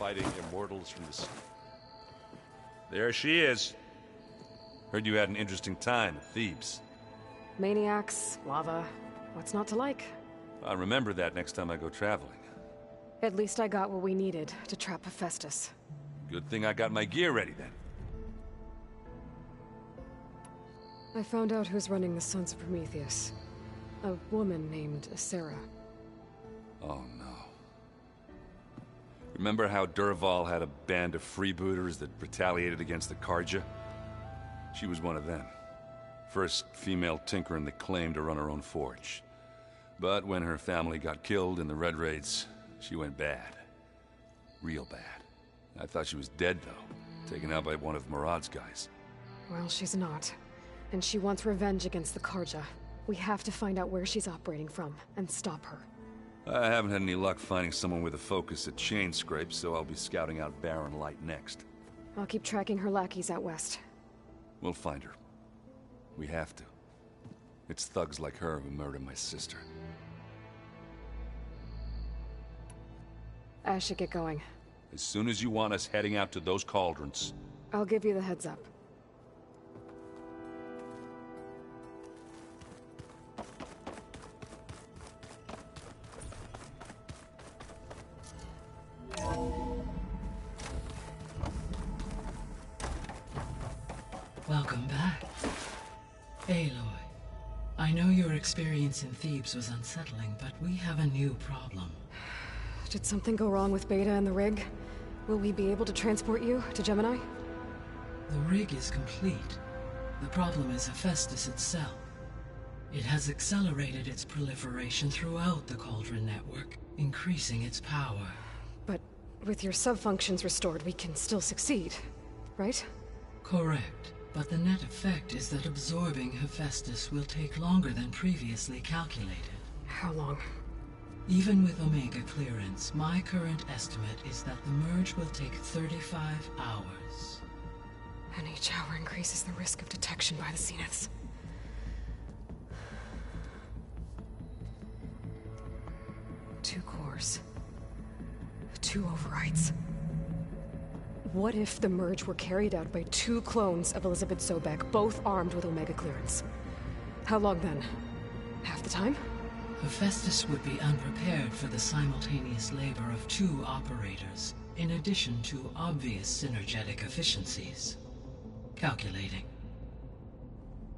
fighting immortals from the sea. There she is. Heard you had an interesting time at Thebes. Maniacs, lava, what's not to like? I'll remember that next time I go traveling. At least I got what we needed to trap Hephaestus. Good thing I got my gear ready then. I found out who's running the Sons of Prometheus. A woman named Sarah. Oh no. Remember how Durval had a band of freebooters that retaliated against the Karja? She was one of them. First female tinker in the claim to run her own forge. But when her family got killed in the Red Raids, she went bad. Real bad. I thought she was dead, though. Taken out by one of Murad's guys. Well, she's not. And she wants revenge against the Karja. We have to find out where she's operating from, and stop her. I haven't had any luck finding someone with a focus at chain scrapes, so I'll be scouting out Barren Light next. I'll keep tracking her lackeys out west. We'll find her. We have to. It's thugs like her who murdered my sister. I should get going. As soon as you want us heading out to those cauldrons. I'll give you the heads up. Welcome back. Aloy, I know your experience in Thebes was unsettling, but we have a new problem. Did something go wrong with Beta and the rig? Will we be able to transport you to Gemini? The rig is complete. The problem is Hephaestus itself. It has accelerated its proliferation throughout the Cauldron network, increasing its power. But with your sub-functions restored, we can still succeed, right? Correct. But the net effect is that absorbing Hephaestus will take longer than previously calculated. How long? Even with Omega clearance, my current estimate is that the merge will take 35 hours. And each hour increases the risk of detection by the Zeniths. Two cores. Two overrides. What if the merge were carried out by two clones of Elizabeth Sobek, both armed with Omega clearance? How long then? Half the time? Hephaestus would be unprepared for the simultaneous labor of two operators, in addition to obvious synergetic efficiencies. Calculating.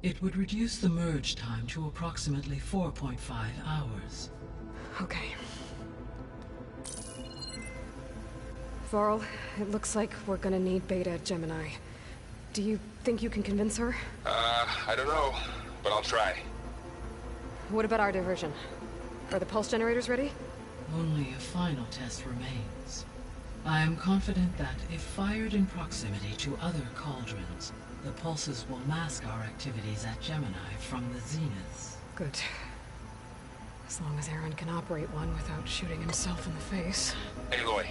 It would reduce the merge time to approximately 4.5 hours. Okay. Varl, it looks like we're gonna need Beta at Gemini. Do you think you can convince her? I don't know, but I'll try. What about our diversion? Are the pulse generators ready? Only a final test remains. I am confident that if fired in proximity to other cauldrons, the pulses will mask our activities at Gemini from the Zeniths. Good. As long as Aaron can operate one without shooting himself in the face. Aloy,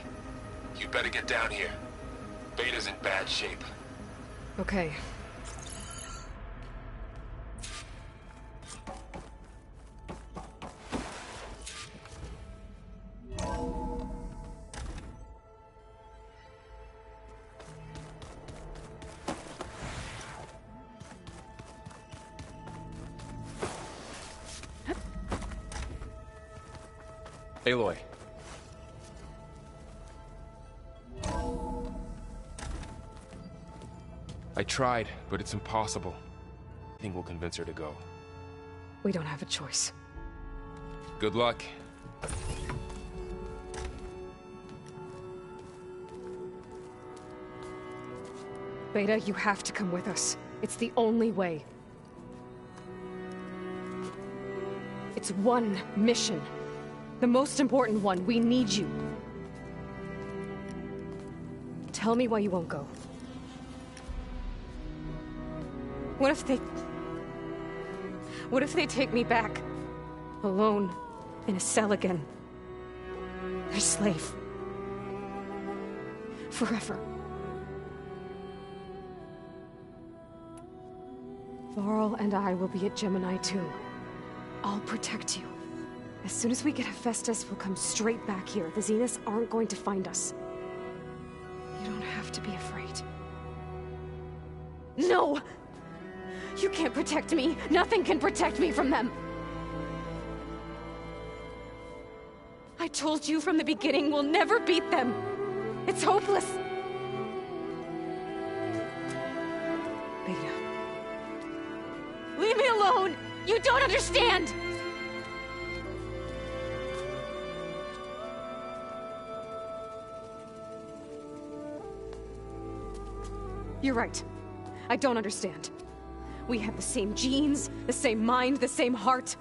you better get down here. Beta's in bad shape. Okay. Aloy. I tried, but it's impossible. I think we'll convince her to go. We don't have a choice. Good luck. Beta, you have to come with us. It's the only way. It's one mission. The most important one. We need you. Tell me why you won't go. What if they take me back? Alone. In a cell again. Their slave. Forever. Varl and I will be at Gemini too. I'll protect you. As soon as we get Hephaestus, we'll come straight back here. The Zeniths aren't going to find us. have to be afraid. No! You can't protect me. Nothing can protect me from them. I told you from the beginning, we'll never beat them. It's hopeless. Beta. Leave me alone! You don't understand! You're right. I don't understand. We have the same genes, the same mind, the same heart.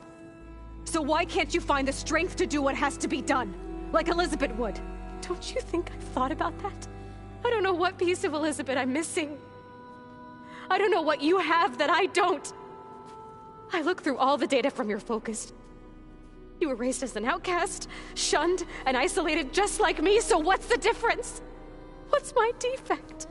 So why can't you find the strength to do what has to be done? Like Elizabeth would. Don't you think I've thought about that? I don't know what piece of Elizabeth I'm missing. I don't know what you have that I don't. I look through all the data from your focus. You were raised as an outcast, shunned, and isolated just like me, so what's the difference? What's my defect?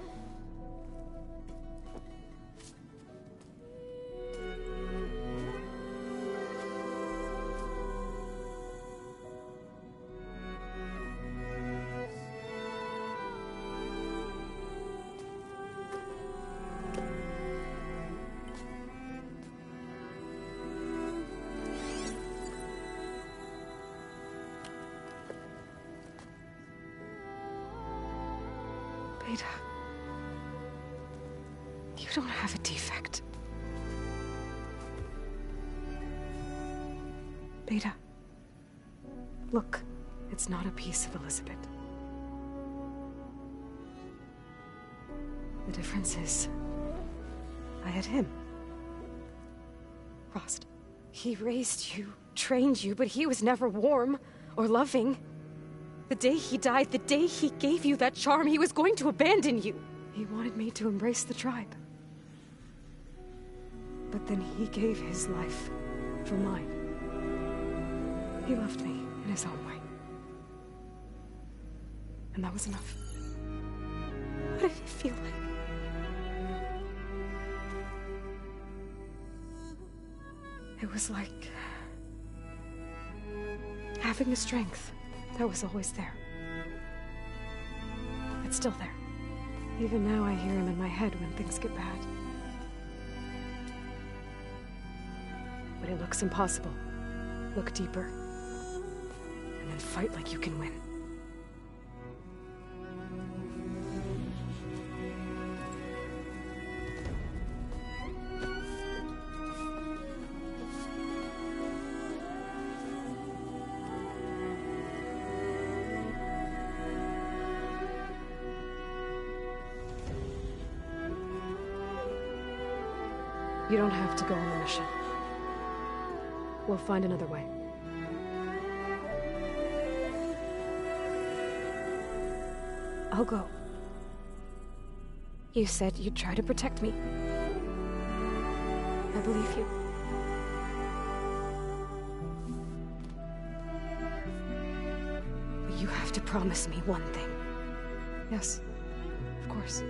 Beta, you don't have a defect. Beta, look, it's not a piece of Elizabeth. The difference is, I had him. Frost. He raised you, trained you, but he was never warm or loving. The day he died, the day he gave you that charm, he was going to abandon you. He wanted me to embrace the tribe. But then he gave his life for mine. He loved me in his own way. And that was enough. What did it feel like? It was like having a strength that was always there. It's still there. Even now I hear him in my head when things get bad. When it looks impossible, look deeper. And then fight like you can win. You don't have to go on the mission. We'll find another way. I'll go. You said you'd try to protect me. I believe you. But you have to promise me one thing. Yes, of course.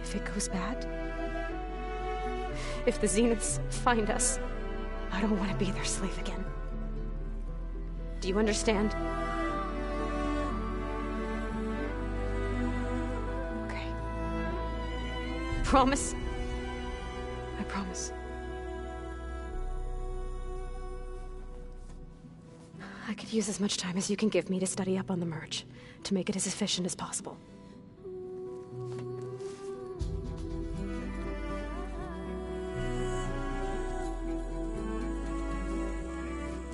If it goes bad, if the Zeniths find us, I don't want to be their slave again. Do you understand? Okay. Promise? I promise. I could use as much time as you can give me to study up on the merge, to make it as efficient as possible.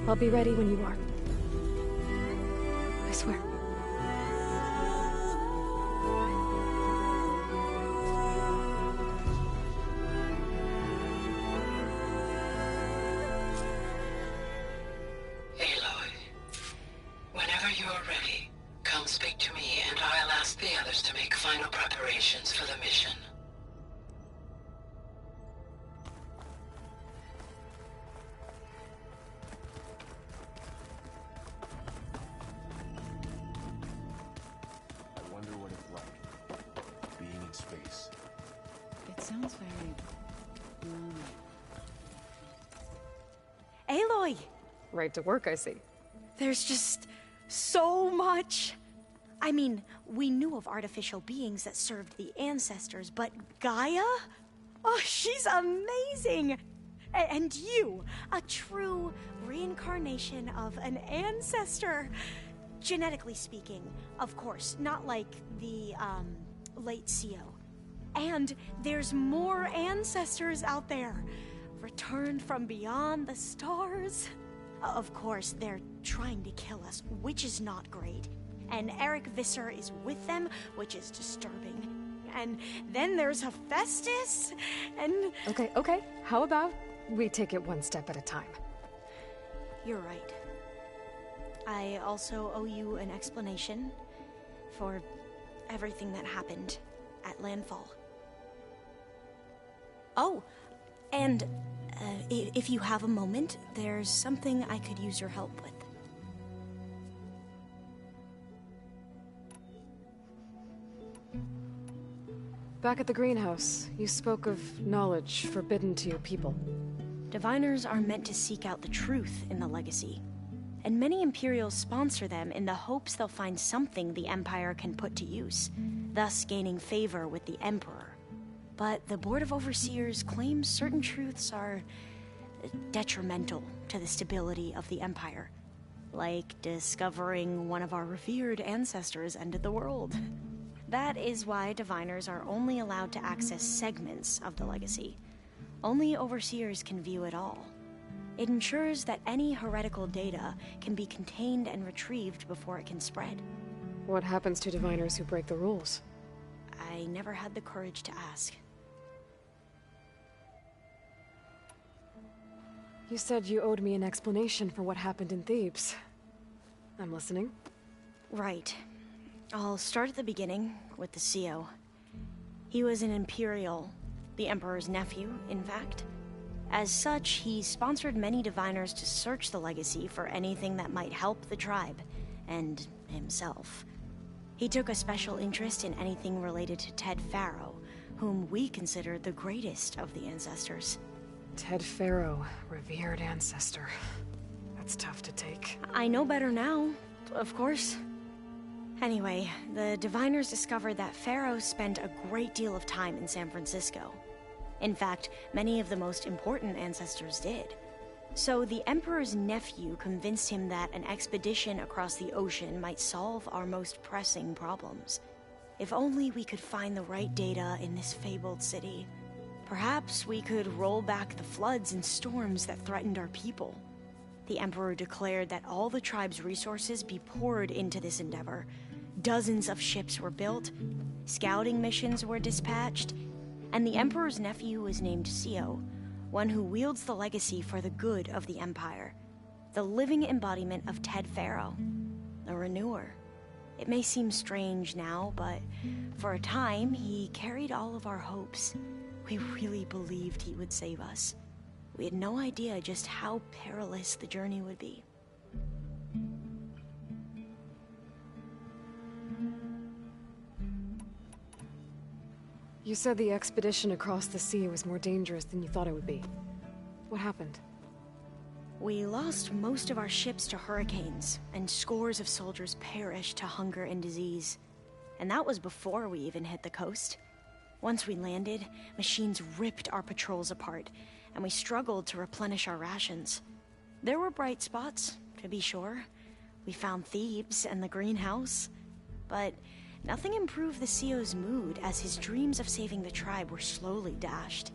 I'll be ready when you are. I swear. Aloy, whenever you are ready, come speak to me and I'll ask the others to make final preparations for the mission. Sounds very lonely. Aloy! Right to work, I see. There's just so much. I mean, We knew of artificial beings that served the ancestors, but Gaia? Oh, she's amazing! And you, a true reincarnation of an ancestor. Genetically speaking, of course, not like the, late CO. And there's more ancestors out there, returned from beyond the stars. Of course, they're trying to kill us, which is not great. And Eric Visser is with them, which is disturbing. And then there's Hephaestus, and... Okay. How about we take it one step at a time? You're right. I also owe you an explanation for everything that happened at Landfall. Oh, and if you have a moment, there's something I could use your help with. Back at the greenhouse, you spoke of knowledge forbidden to your people. Diviners are meant to seek out the truth in the legacy, and many Imperials sponsor them in the hopes they'll find something the Empire can put to use, thus gaining favor with the Emperor. But the Board of Overseers claims certain truths are detrimental to the stability of the Empire, like discovering one of our revered ancestors ended the world. That is why Diviners are only allowed to access segments of the legacy. Only Overseers can view it all. It ensures that any heretical data can be contained and retrieved before it can spread. What happens to Diviners who break the rules? I never had the courage to ask. You said you owed me an explanation for what happened in Thebes. I'm listening. Right. I'll start at the beginning, with the CO. He was an Imperial, the Emperor's nephew, in fact. As such, he sponsored many Diviners to search the legacy for anything that might help the tribe, and himself. He took a special interest in anything related to Ted Faro, whom we consider the greatest of the ancestors. Ted Faro, revered ancestor. That's tough to take. I know better now, of course. Anyway, the Diviners discovered that Faro spent a great deal of time in San Francisco. In fact, many of the most important ancestors did. So the Emperor's nephew convinced him that an expedition across the ocean might solve our most pressing problems. If only we could find the right data in this fabled city. Perhaps we could roll back the floods and storms that threatened our people. The Emperor declared that all the tribe's resources be poured into this endeavor. Dozens of ships were built, scouting missions were dispatched, and the Emperor's nephew was named CO, one who wields the legacy for the good of the Empire. The living embodiment of Ted Faro, the Renewer. It may seem strange now, but for a time, he carried all of our hopes. We really believed he would save us. We had no idea just how perilous the journey would be. You said the expedition across the sea was more dangerous than you thought it would be. What happened? We lost most of our ships to hurricanes, and scores of soldiers perished to hunger and disease. And that was before we even hit the coast. Once we landed, machines ripped our patrols apart, and we struggled to replenish our rations. There were bright spots, to be sure. We found Thebes and the greenhouse, but nothing improved the CO's mood as his dreams of saving the tribe were slowly dashed.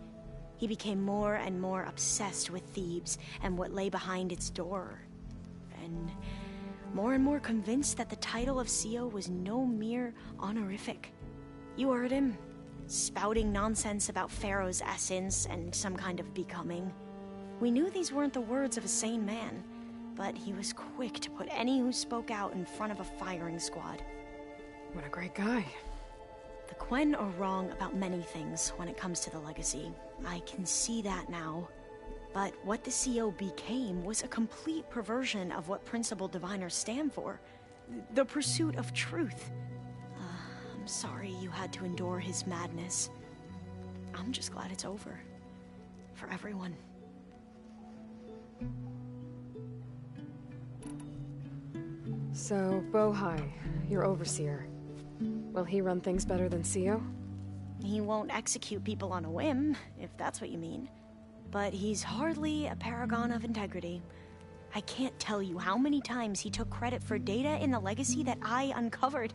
He became more and more obsessed with Thebes and what lay behind its door, and more convinced that the title of CO was no mere honorific. You heard him, spouting nonsense about Pharaoh's essence and some kind of becoming. We knew these weren't the words of a sane man, but he was quick to put any who spoke out in front of a firing squad. What a great guy. The Quen are wrong about many things when it comes to the legacy. I can see that now. But what the CO became was a complete perversion of what principled diviners stand for. The pursuit of truth. I'm sorry you had to endure his madness. I'm just glad it's over. For everyone. So, Bohai, your overseer. Will he run things better than CEO? He won't execute people on a whim, if that's what you mean. But he's hardly a paragon of integrity. I can't tell you how many times he took credit for data in the legacy that I uncovered.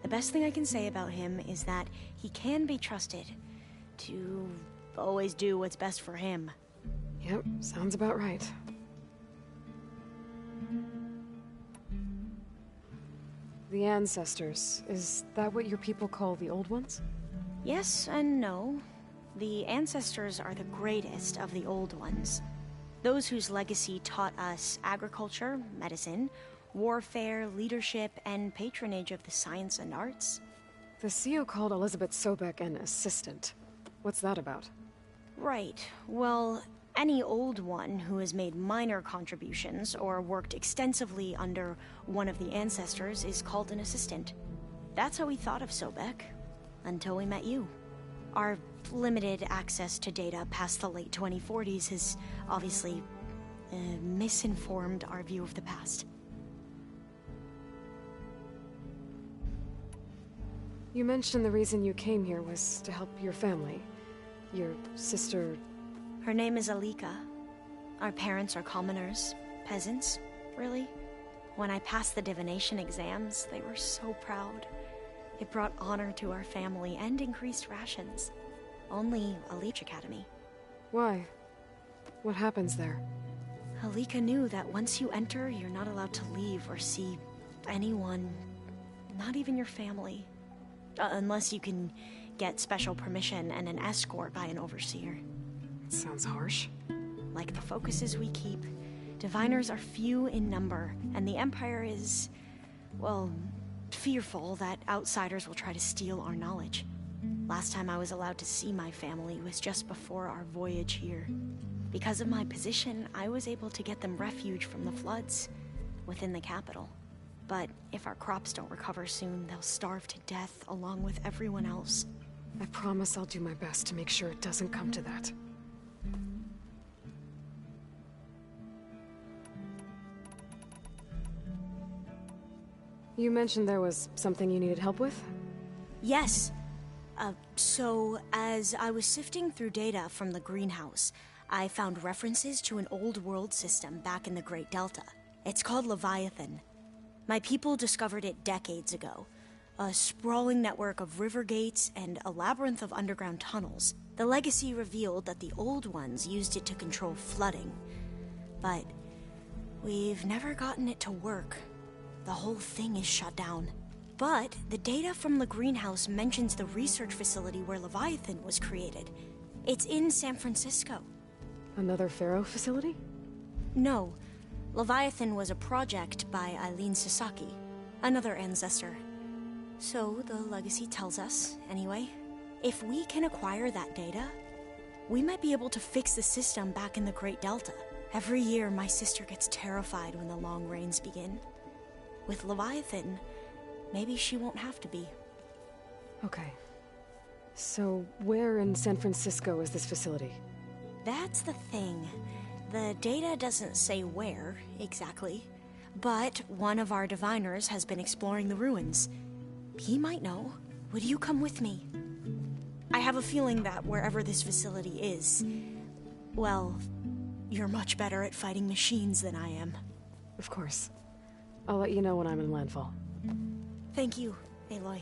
The best thing I can say about him is that he can be trusted to always do what's best for him. Yep, sounds about right. The ancestors, is that what your people call the old ones? Yes and no. The ancestors are the greatest of the old ones. Those whose legacy taught us agriculture, medicine, warfare, leadership, and patronage of the science and arts. The CEO called Elizabeth Sobek an assistant. What's that about? Right. Well, any old one who has made minor contributions or worked extensively under one of the ancestors is called an assistant. That's how we thought of Sobek, until we met you. Our limited access to data past the late 2040s has obviously misinformed our view of the past. You mentioned the reason you came here was to help your family. Your sister... Her name is Alika. Our parents are commoners, peasants, really. When I passed the divination exams, they were so proud. It brought honor to our family and increased rations. Only Elite Academy. Why? What happens there? Alika knew that once you enter, you're not allowed to leave or see anyone, not even your family. Unless you can get special permission and an escort by an overseer. Sounds harsh. Like the focuses we keep, diviners are few in number, and the Empire is, well, fearful that outsiders will try to steal our knowledge. Last time I was allowed to see my family was just before our voyage here. Because of my position, I was able to get them refuge from the floods within the capital. But if our crops don't recover soon, they'll starve to death along with everyone else. I promise I'll do my best to make sure it doesn't come to that. You mentioned there was something you needed help with? Yes. So, as I was sifting through data from the greenhouse, I found references to an old world system back in the Great Delta. It's called Leviathan. My people discovered it decades ago. A sprawling network of river gates and a labyrinth of underground tunnels. The legacy revealed that the old ones used it to control flooding. But we've never gotten it to work. The whole thing is shut down. But the data from the greenhouse mentions the research facility where Leviathan was created. It's in San Francisco. Another Pharaoh facility? No. Leviathan was a project by Eileen Sasaki, another ancestor. So the legacy tells us, anyway, if we can acquire that data, we might be able to fix the system back in the Great Delta. Every year, my sister gets terrified when the long rains begin. With Leviathan, maybe she won't have to be. Okay. So, where in San Francisco is this facility? That's the thing. The data doesn't say where, exactly. But one of our diviners has been exploring the ruins. He might know. Would you come with me? I have a feeling that wherever this facility is, well, you're much better at fighting machines than I am. Of course. I'll let you know when I'm in landfall. Thank you, Aloy.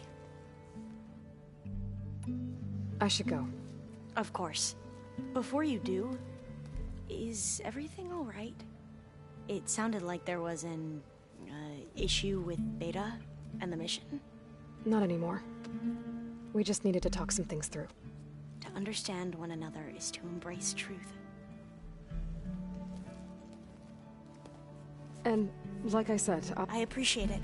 I should go. Of course. Before you do, is everything all right? It sounded like there was an issue with Beta and the mission. Not anymore. We just needed to talk some things through. To understand one another is to embrace truth. And, like I said, I appreciate it.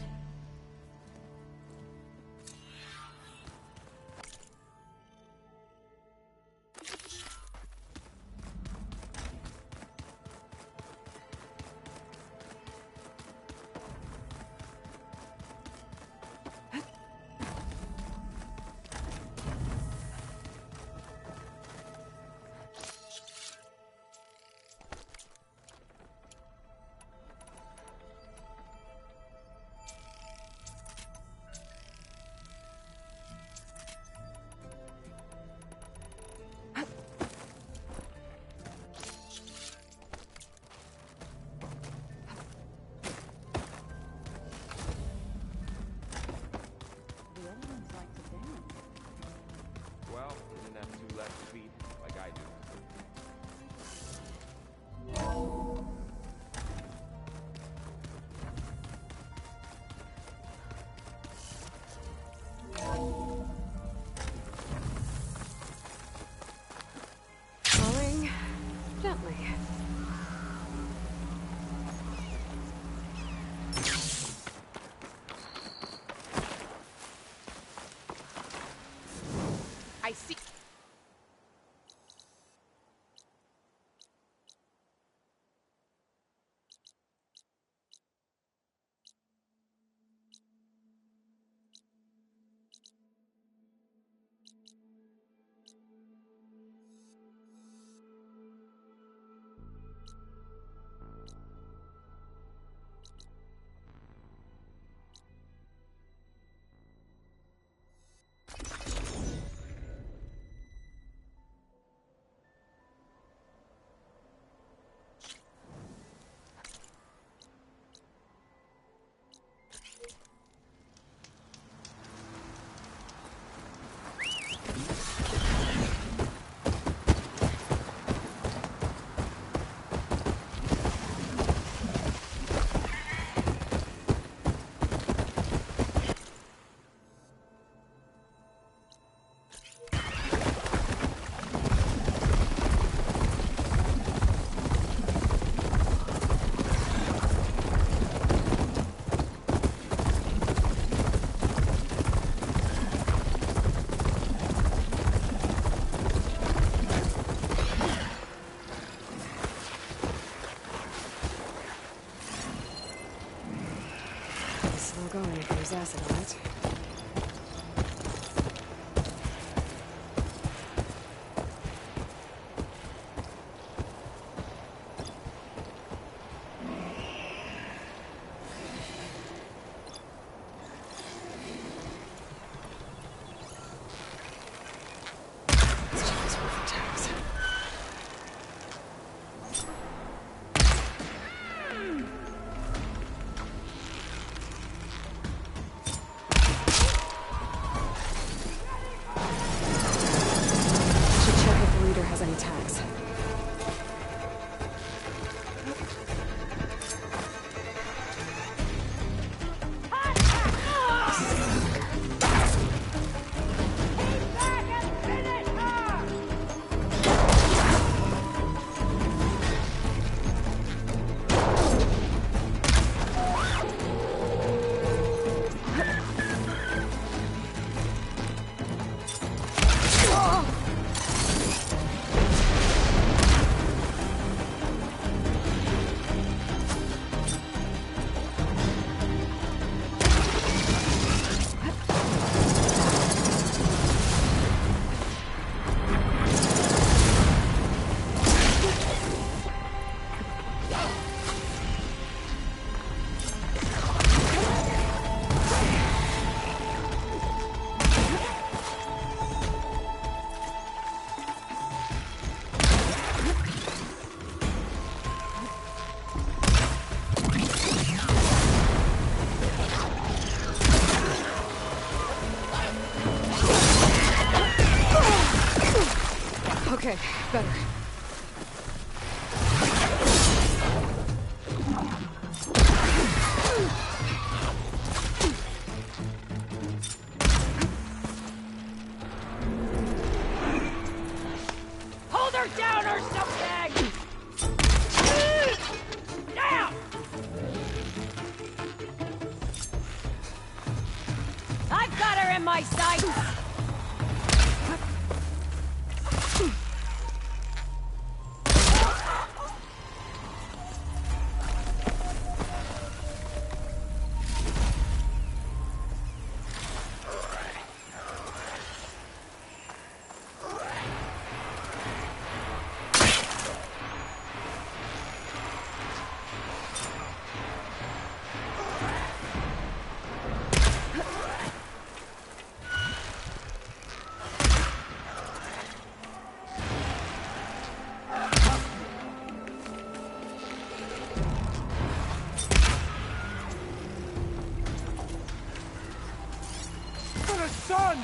acid on it. Has any tags? Okay, better. Hold her down or something! Now! I've got her in my sights! Son!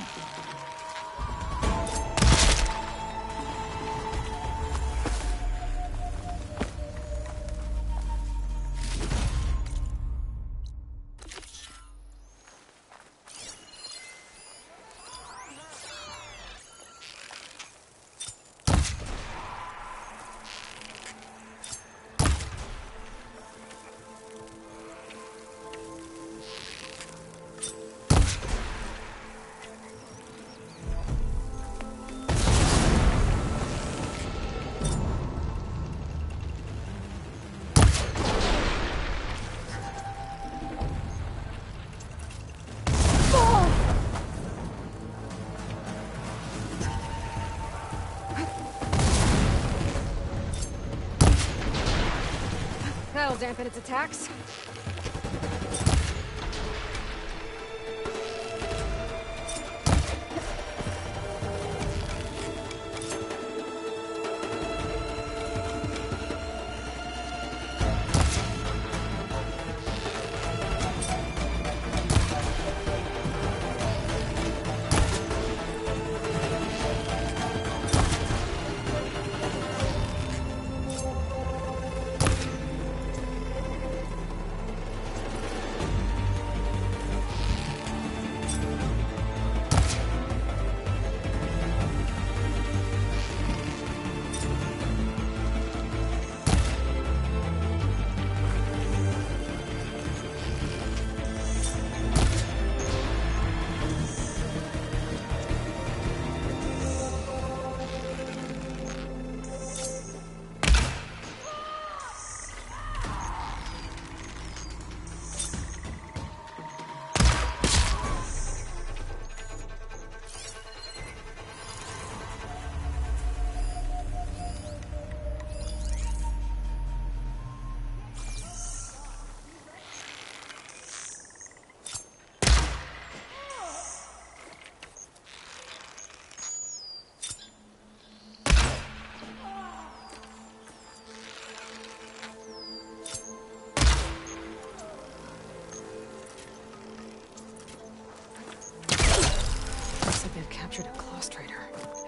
That'll dampen its attacks.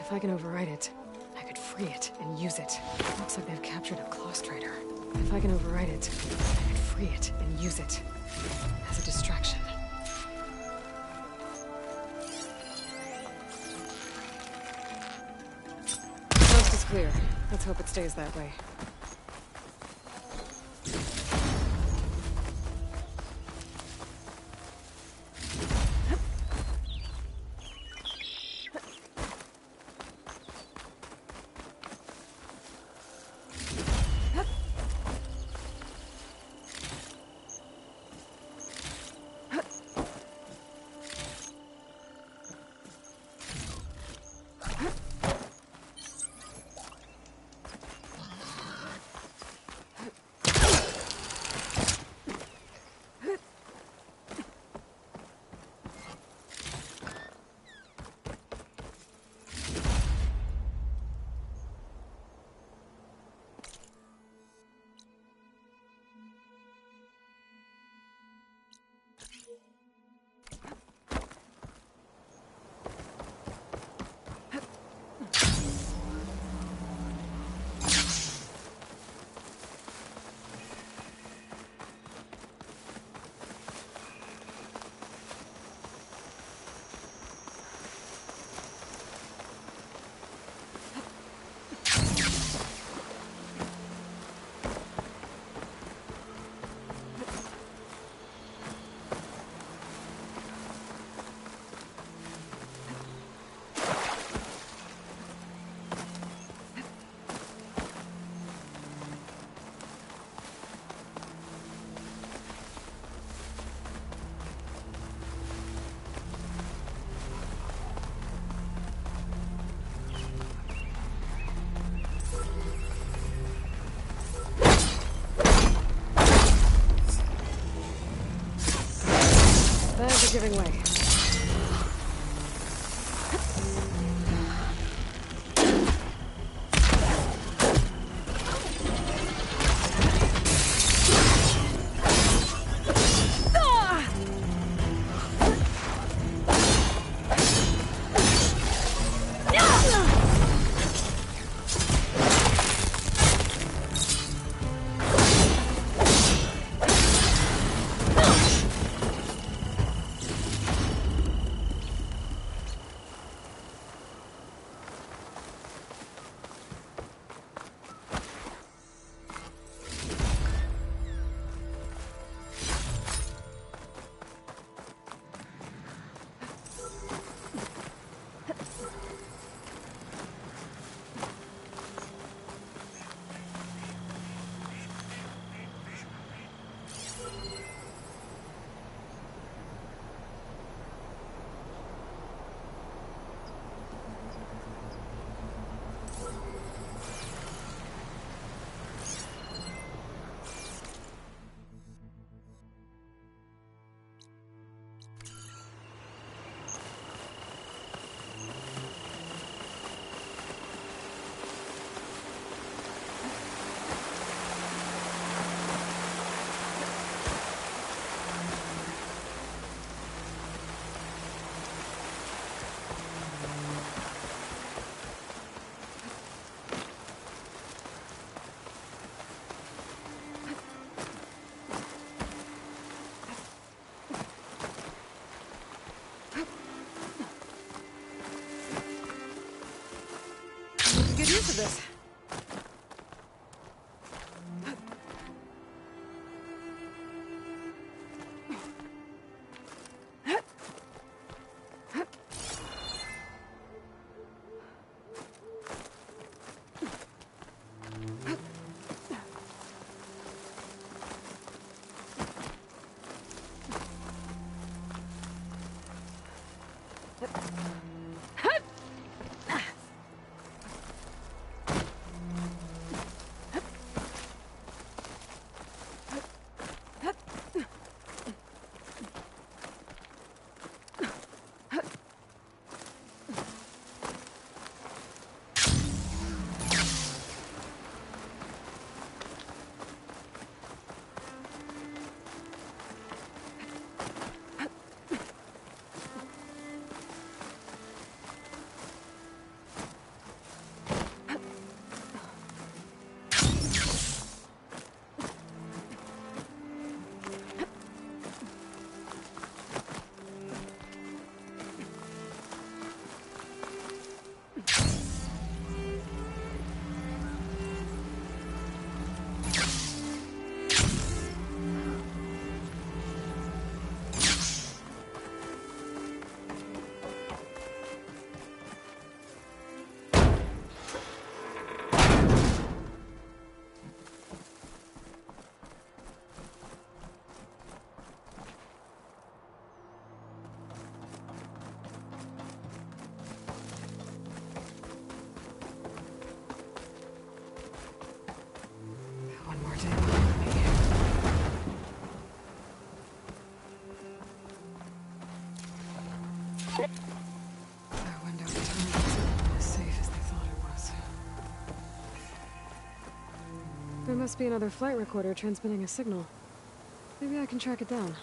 If I can override it, I could free it and use it. Looks like they've captured a Clawstrider. If I can override it, I could free it and use it as a distraction. Coast is clear. Let's hope it stays that way. Bags are giving way. Good use of this. must be another flight recorder transmitting a signal. Maybe I can track it down.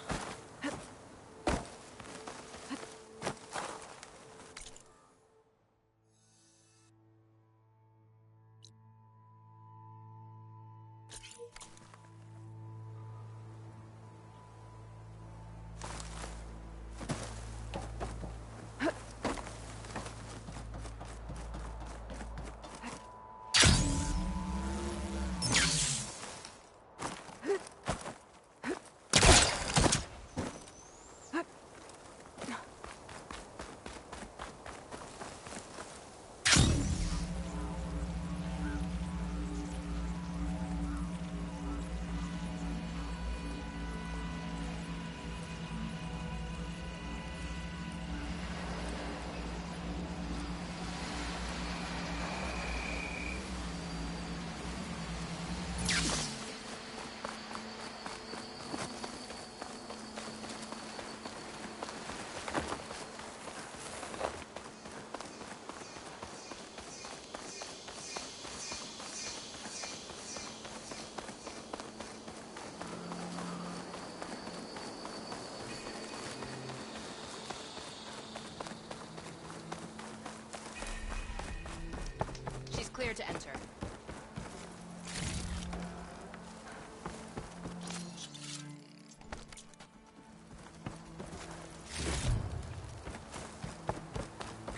Clear to enter.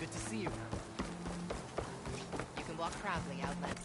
Good to see you. You can walk proudly, Outlet.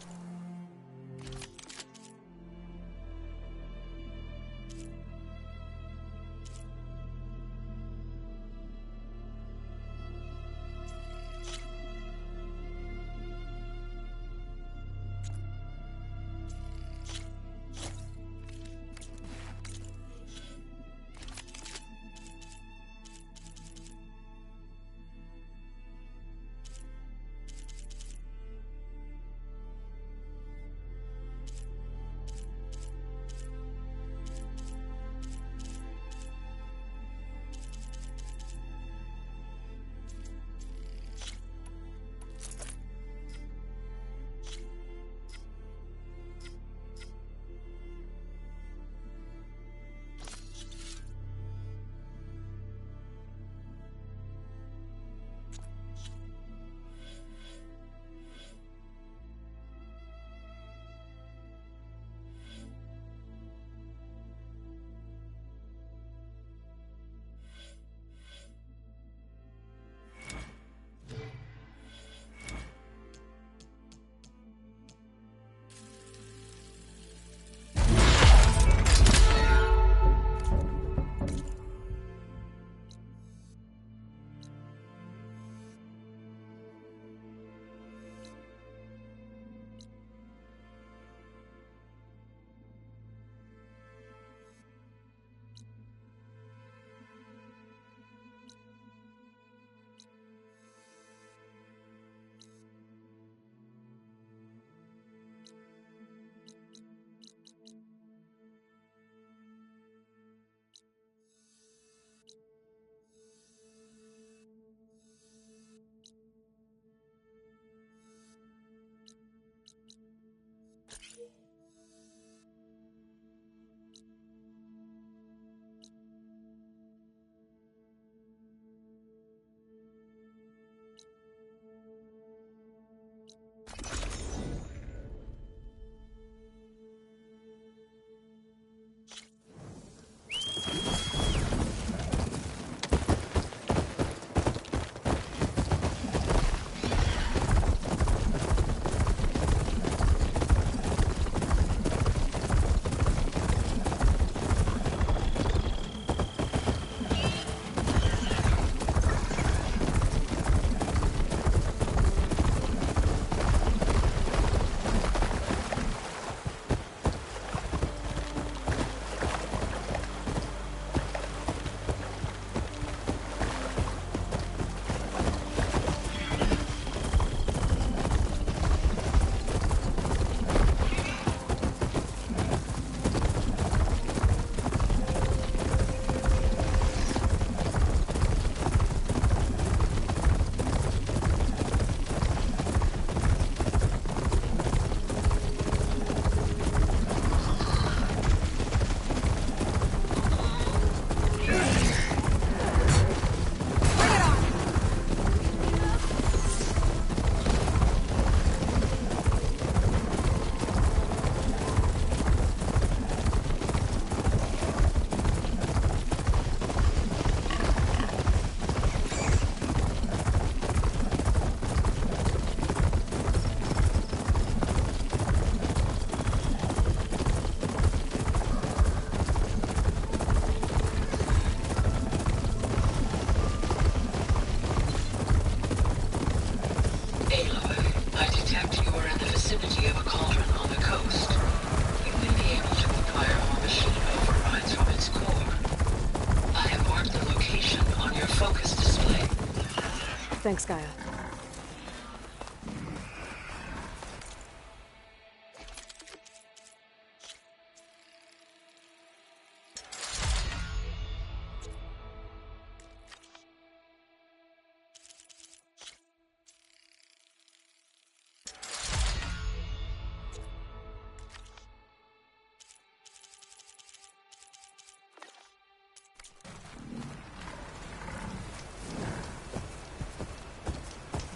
Thanks, Gaia.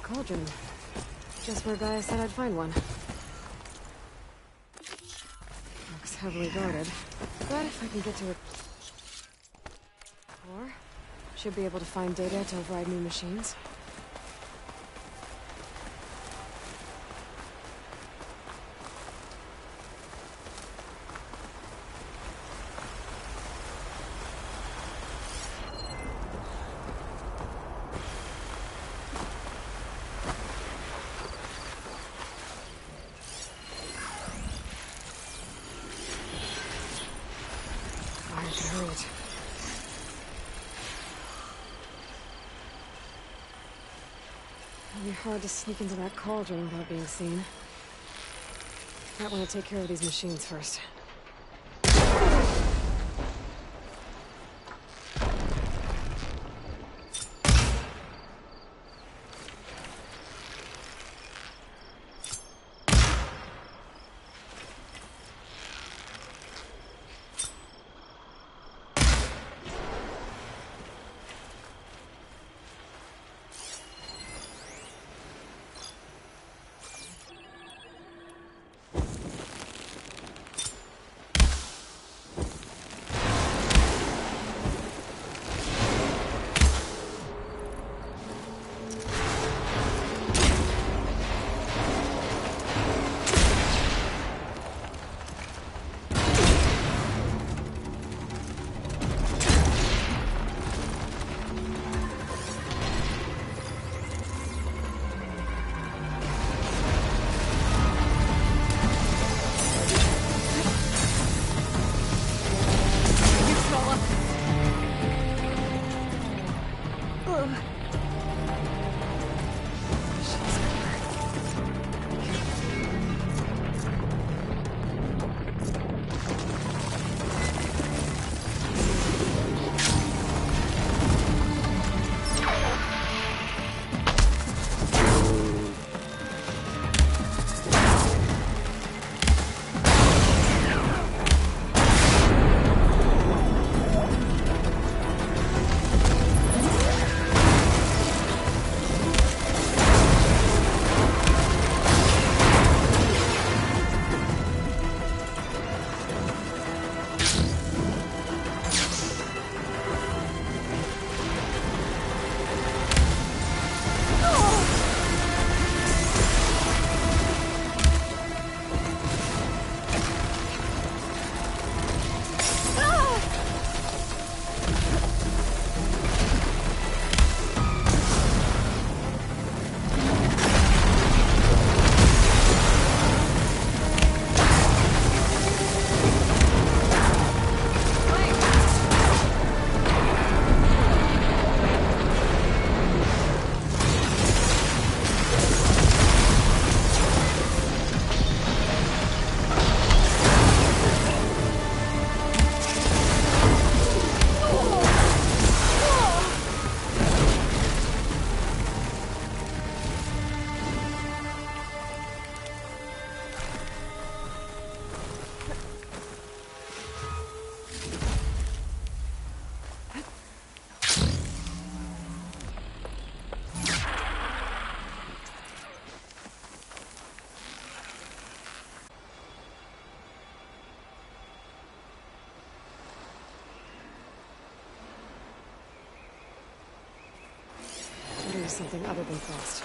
Cauldron. Just where Gaia said I'd find one. Looks heavily guarded, but if I can get to it... Or, should be able to find data to override new machines. It'll be hard to sneak into that cauldron without being seen. Might want to take care of these machines first. Something other than frost.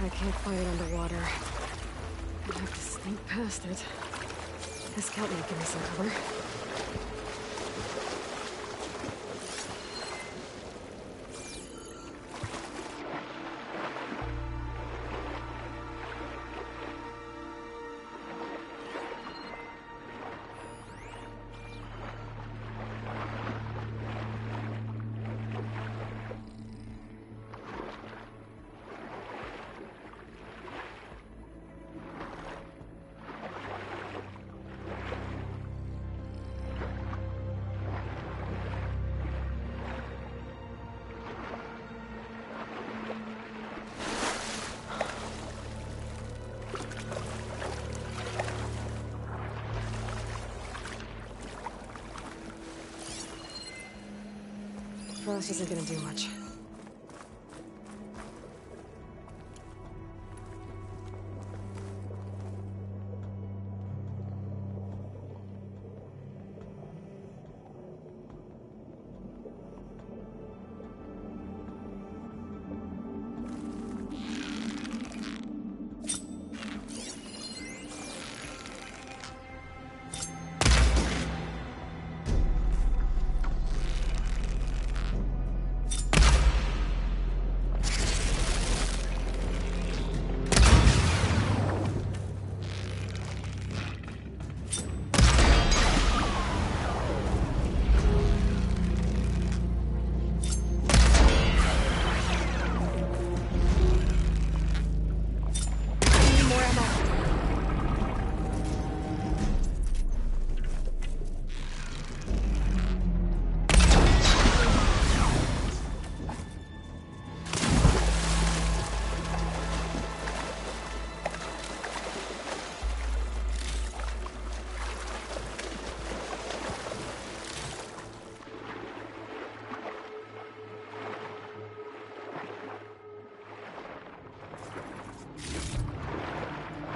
I can't find it underwater. I have to sneak past it. This scout might give me some cover. Frost isn't gonna do much.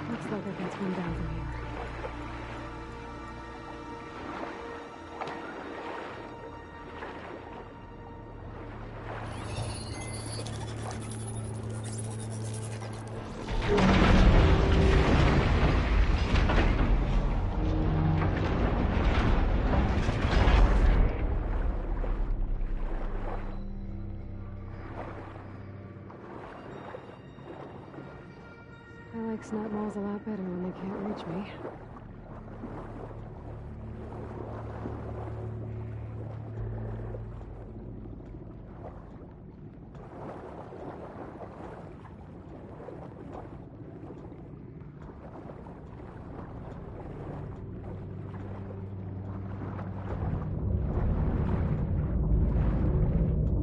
Looks like I can swim down from here. I like snap malls a lot better when they can't reach me.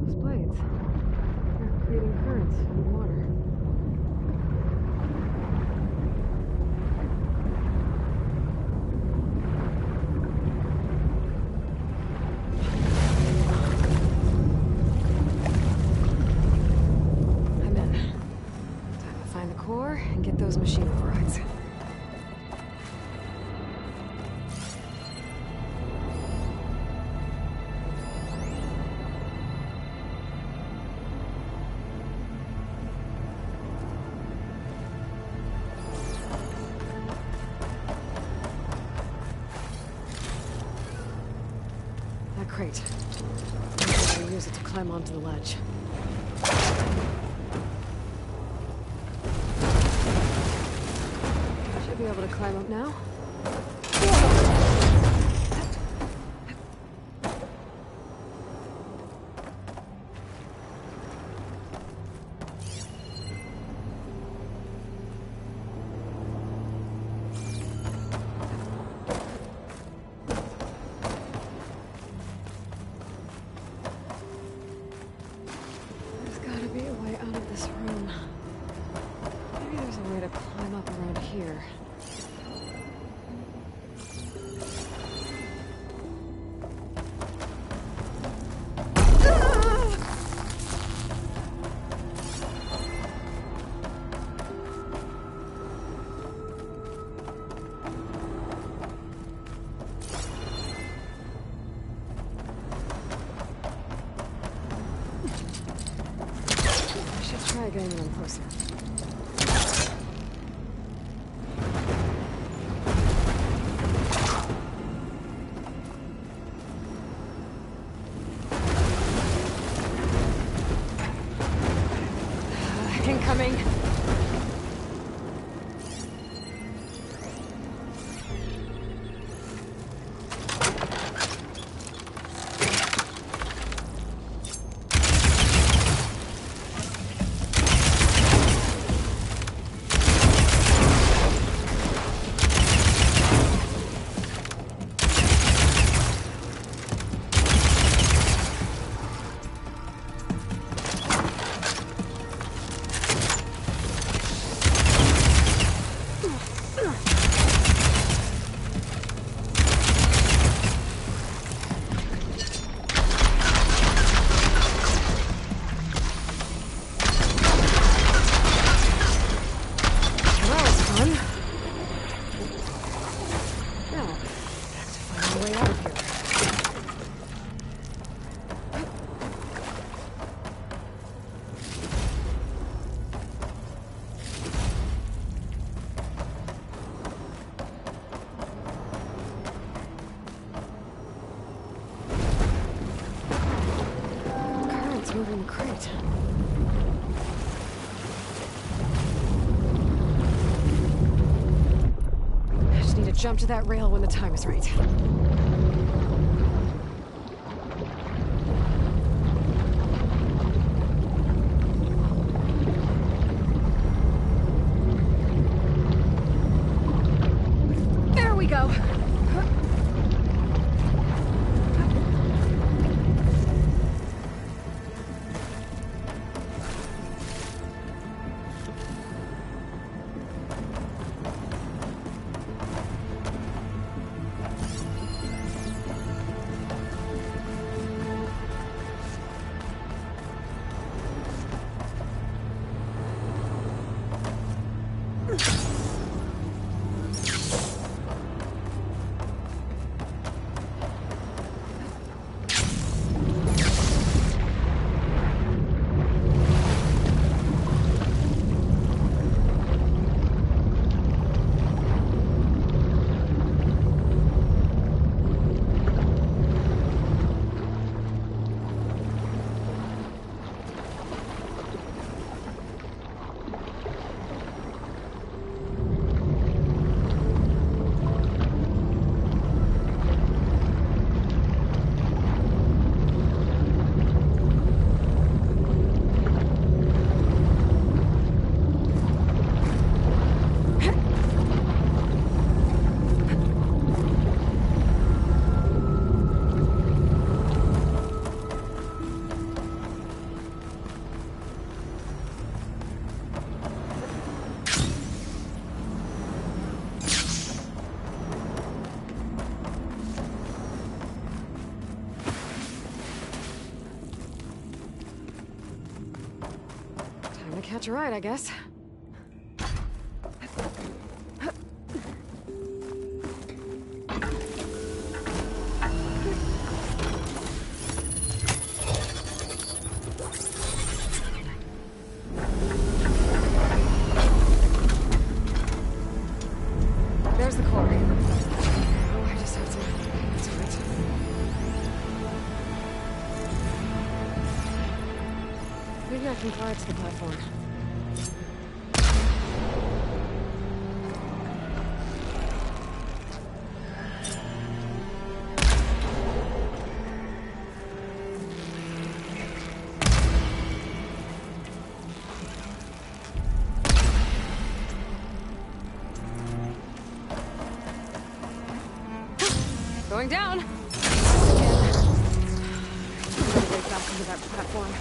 Those blades, they're creating currents in the water. And get those machine overrides. That crate. I'm going to use it to climb onto the ledge. Be able to climb up now. There's gotta be a way out of this room. Maybe there's a way to climb up around here. Try getting a little closer. Incoming. Moving the crate. I just need to jump to that rail when the time is right. There we go. Time to catch a ride, I guess. There's the core. Oh, I just have to get to it. Maybe I can fly it to the platform. Going down! Again. I'm gonna break back into that platform.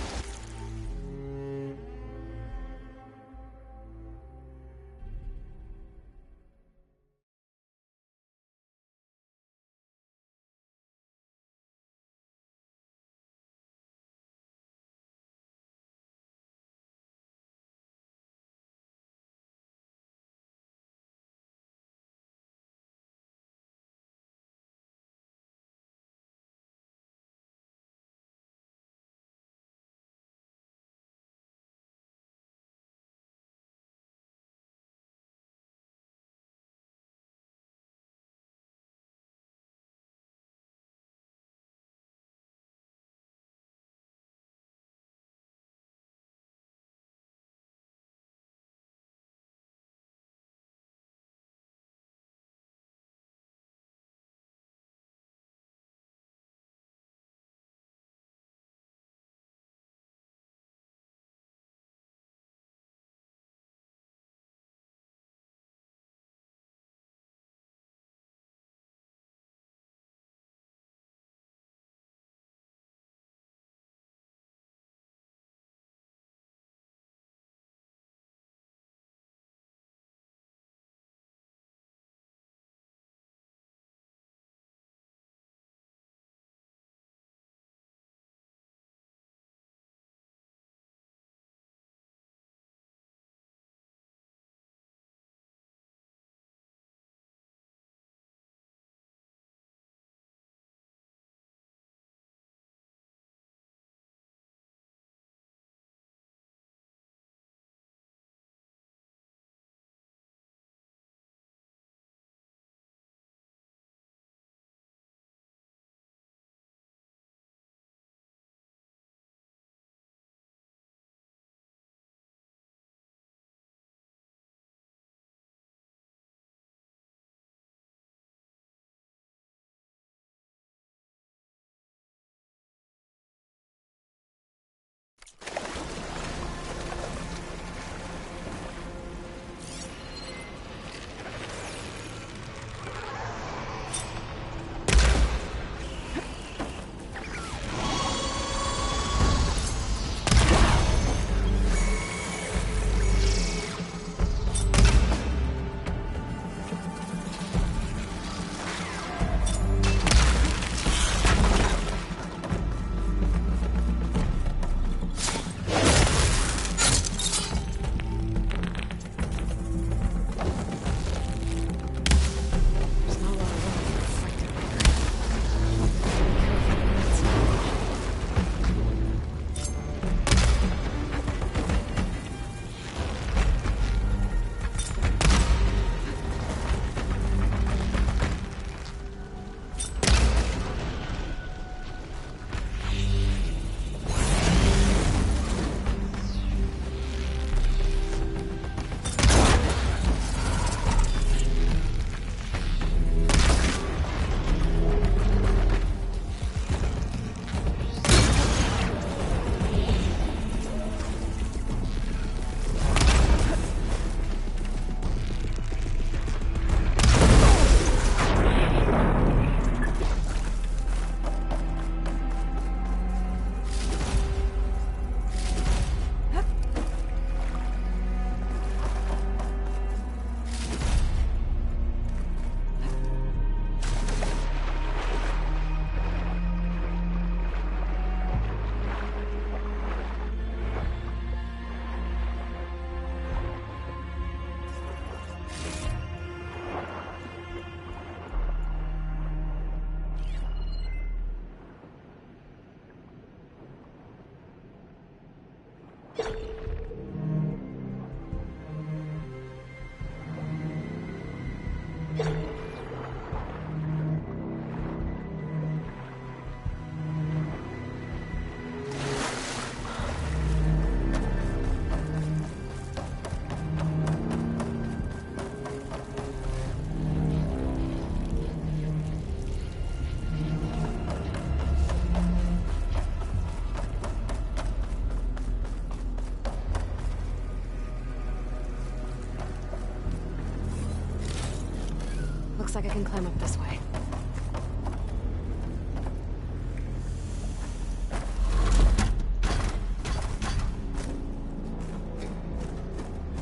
Looks like I can climb up this way.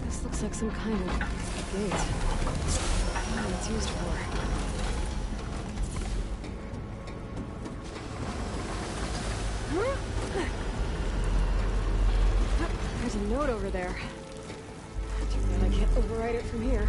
This looks like some kind of gate. I don't know what it's used for. There's a note over there. Too bad I can't override it from here.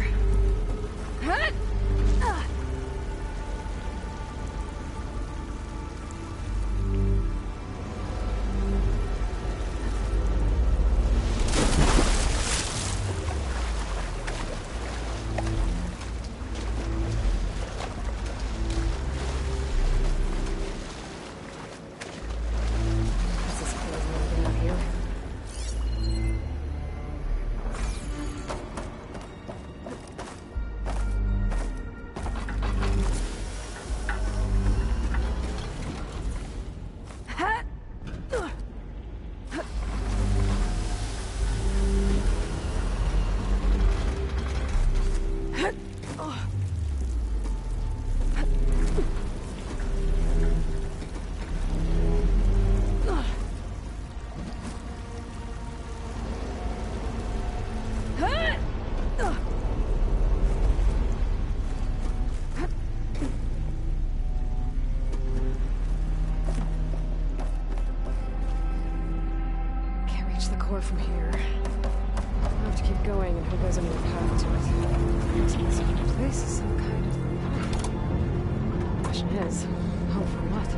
From here. I'll have to keep going and hope there's another path to it. This place is some kind of lab. The question is, hope for what?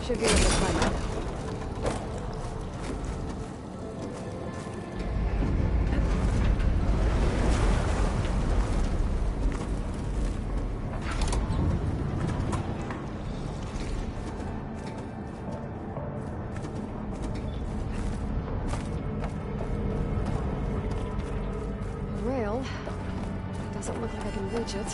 Should be able to climb it now. Rail. Doesn't look like I can reach it.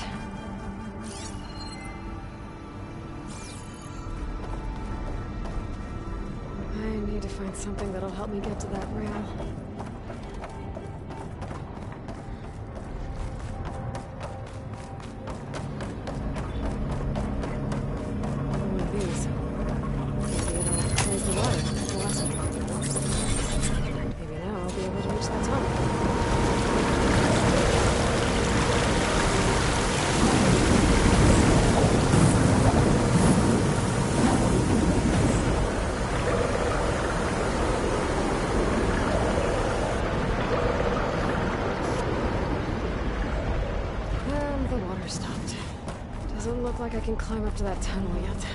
I need to find something that'll help me get to that rail. One of these. Maybe it'll raise the water. That's the last one. Maybe now I'll be able to reach that tunnel. And the water stopped. Doesn't look like I can climb up to that tunnel yet.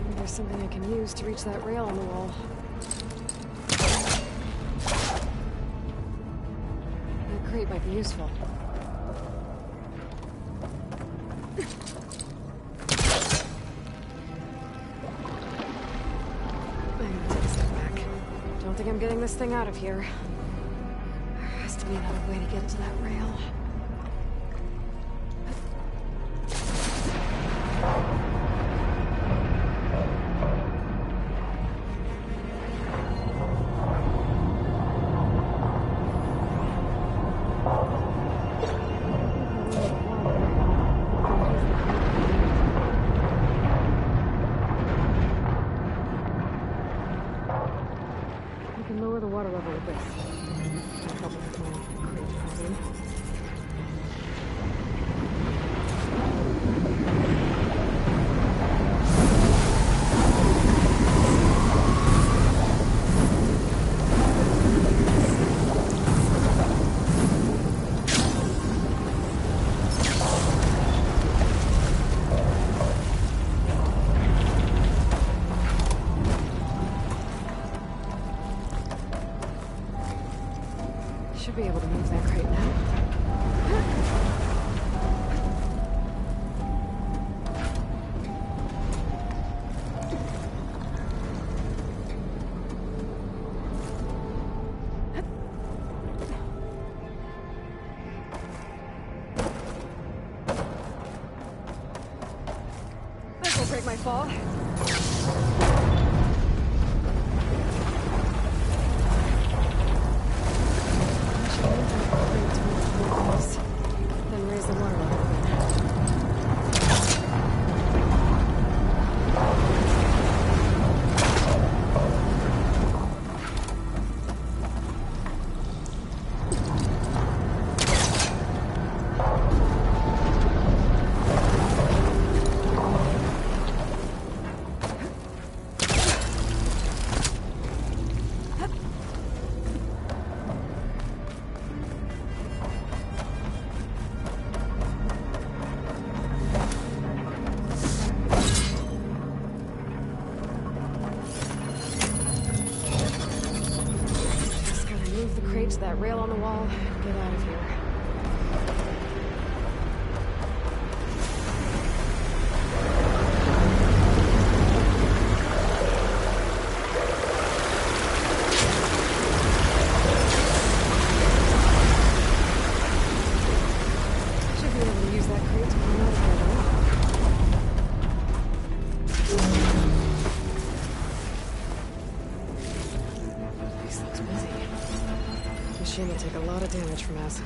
Maybe there's something I can use to reach that rail on the wall. That crate might be useful. I'm gonna take a step back. Don't think I'm getting this thing out of here. There has to be another way to get to that rail. I can lower the water level a bit. That'll help with my crate problem. Should be able to move that crate now. This will break my fall. Then raise the water level again. Just gotta move the crate to that rail on the wall and get out of here. Should be able to use that crate to climb out of here, though. Place looks busy. Machine will take a lot of damage from acid.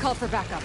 call for backup.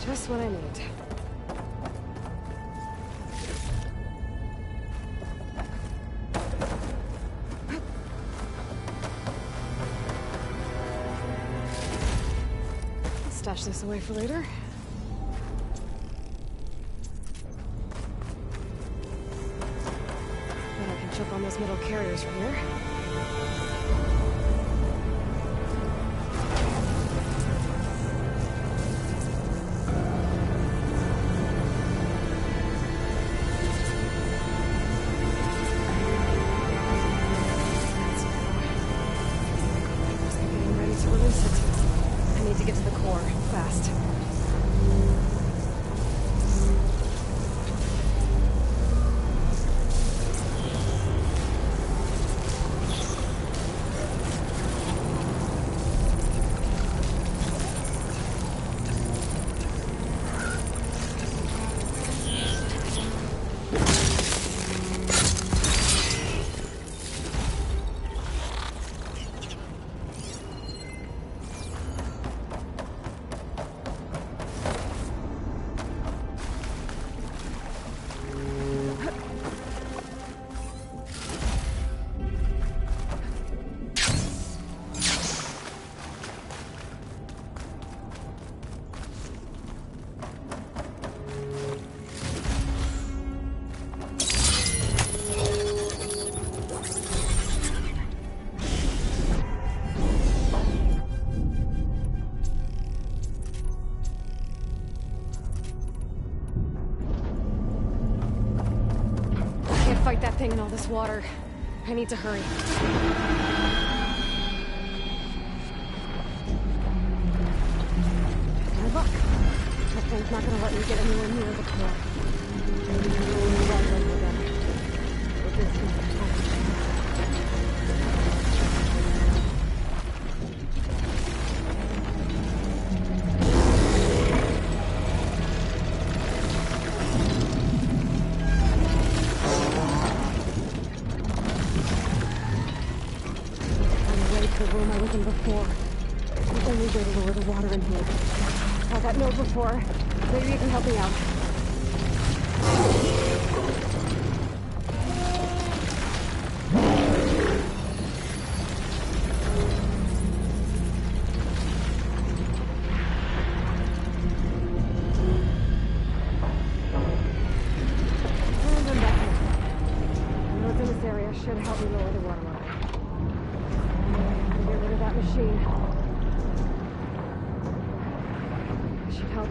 Just what I need. Stash this away for later. Then I can jump on those metal carriers from here. Fight that thing in all this water. I need to hurry. Good luck. That thing's not gonna let me get anywhere near the core. Before. The only way to lower the water in here. Saw that note before. Maybe you can help me out. machine. Should help.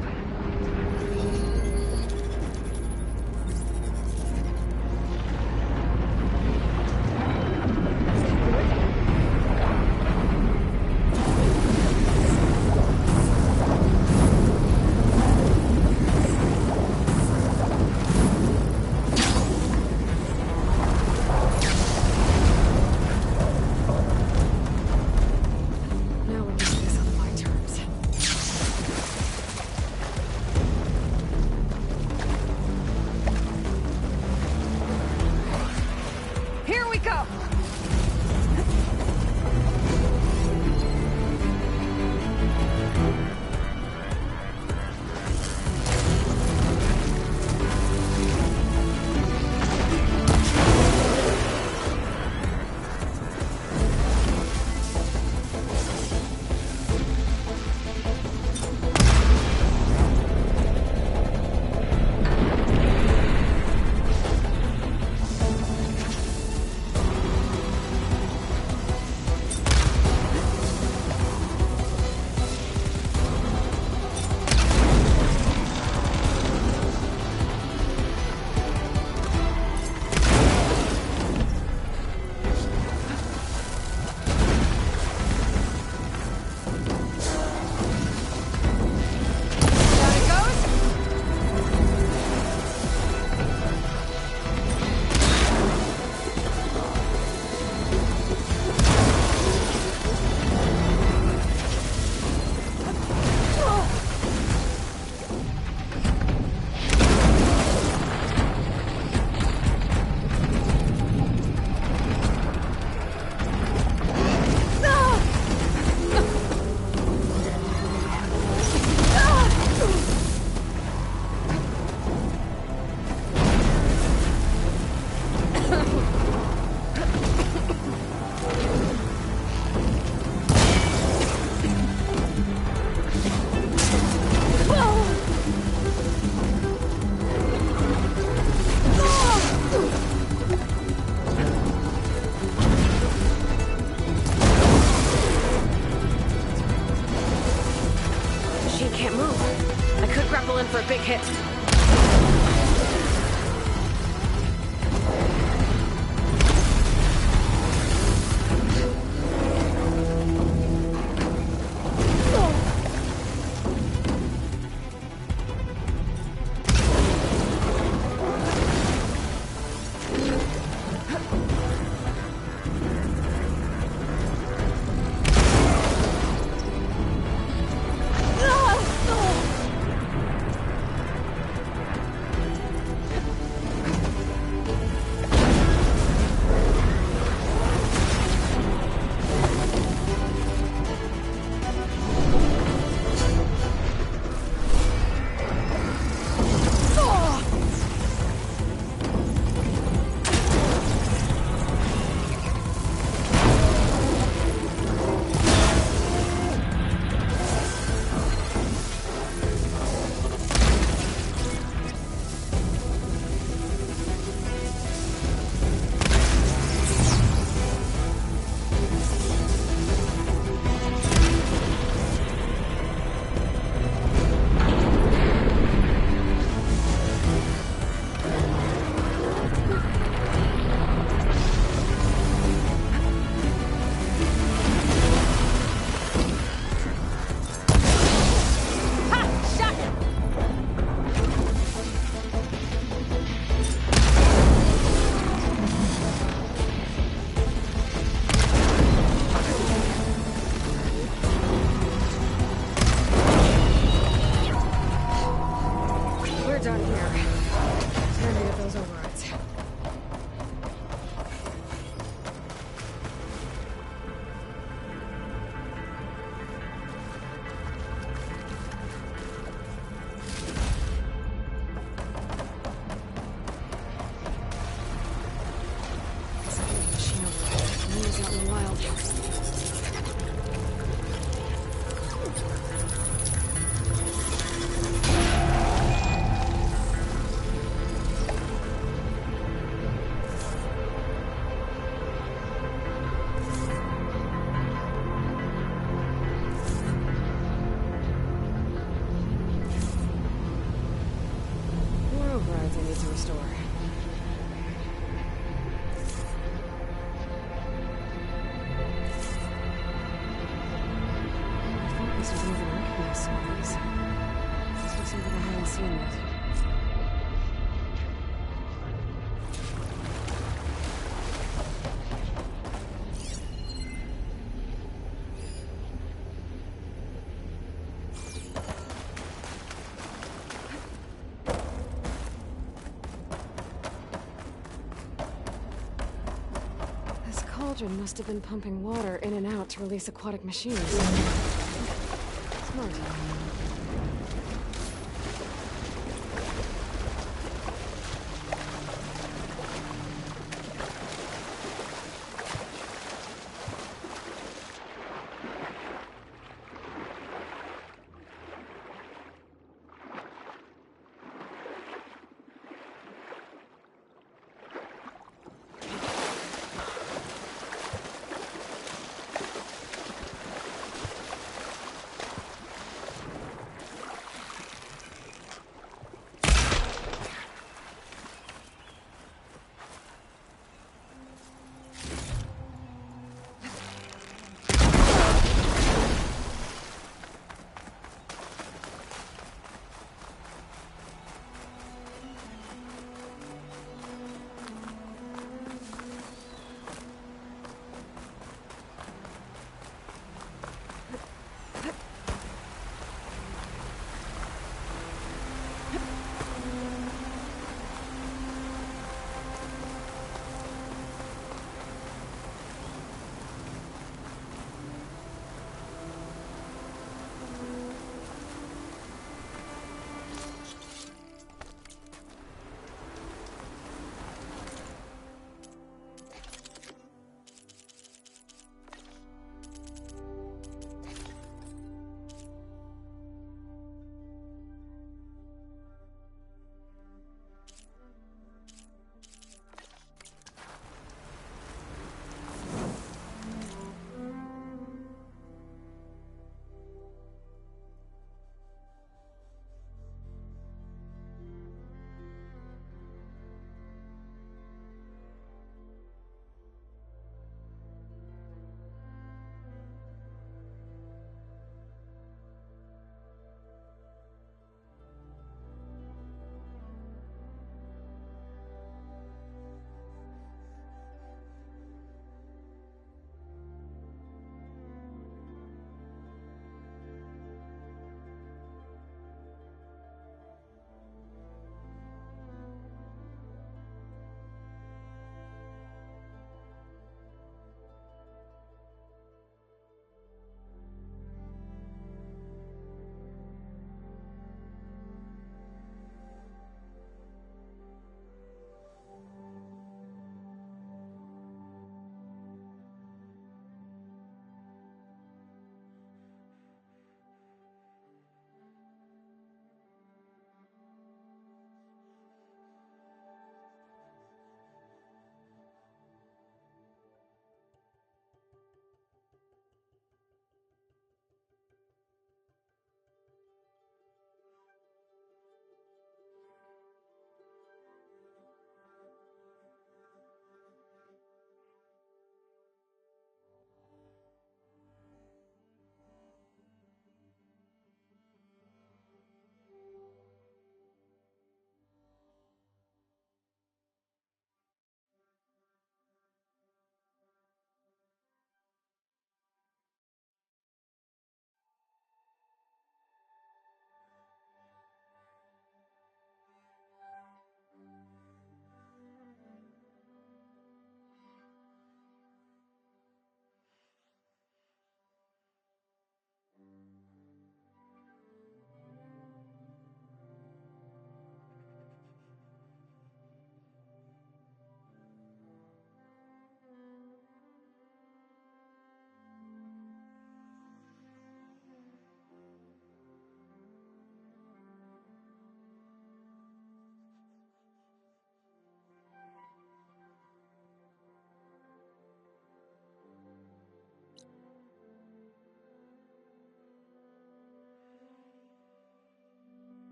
For a big hit. seen yet. This cauldron must have been pumping water in and out to release aquatic machines. Smart.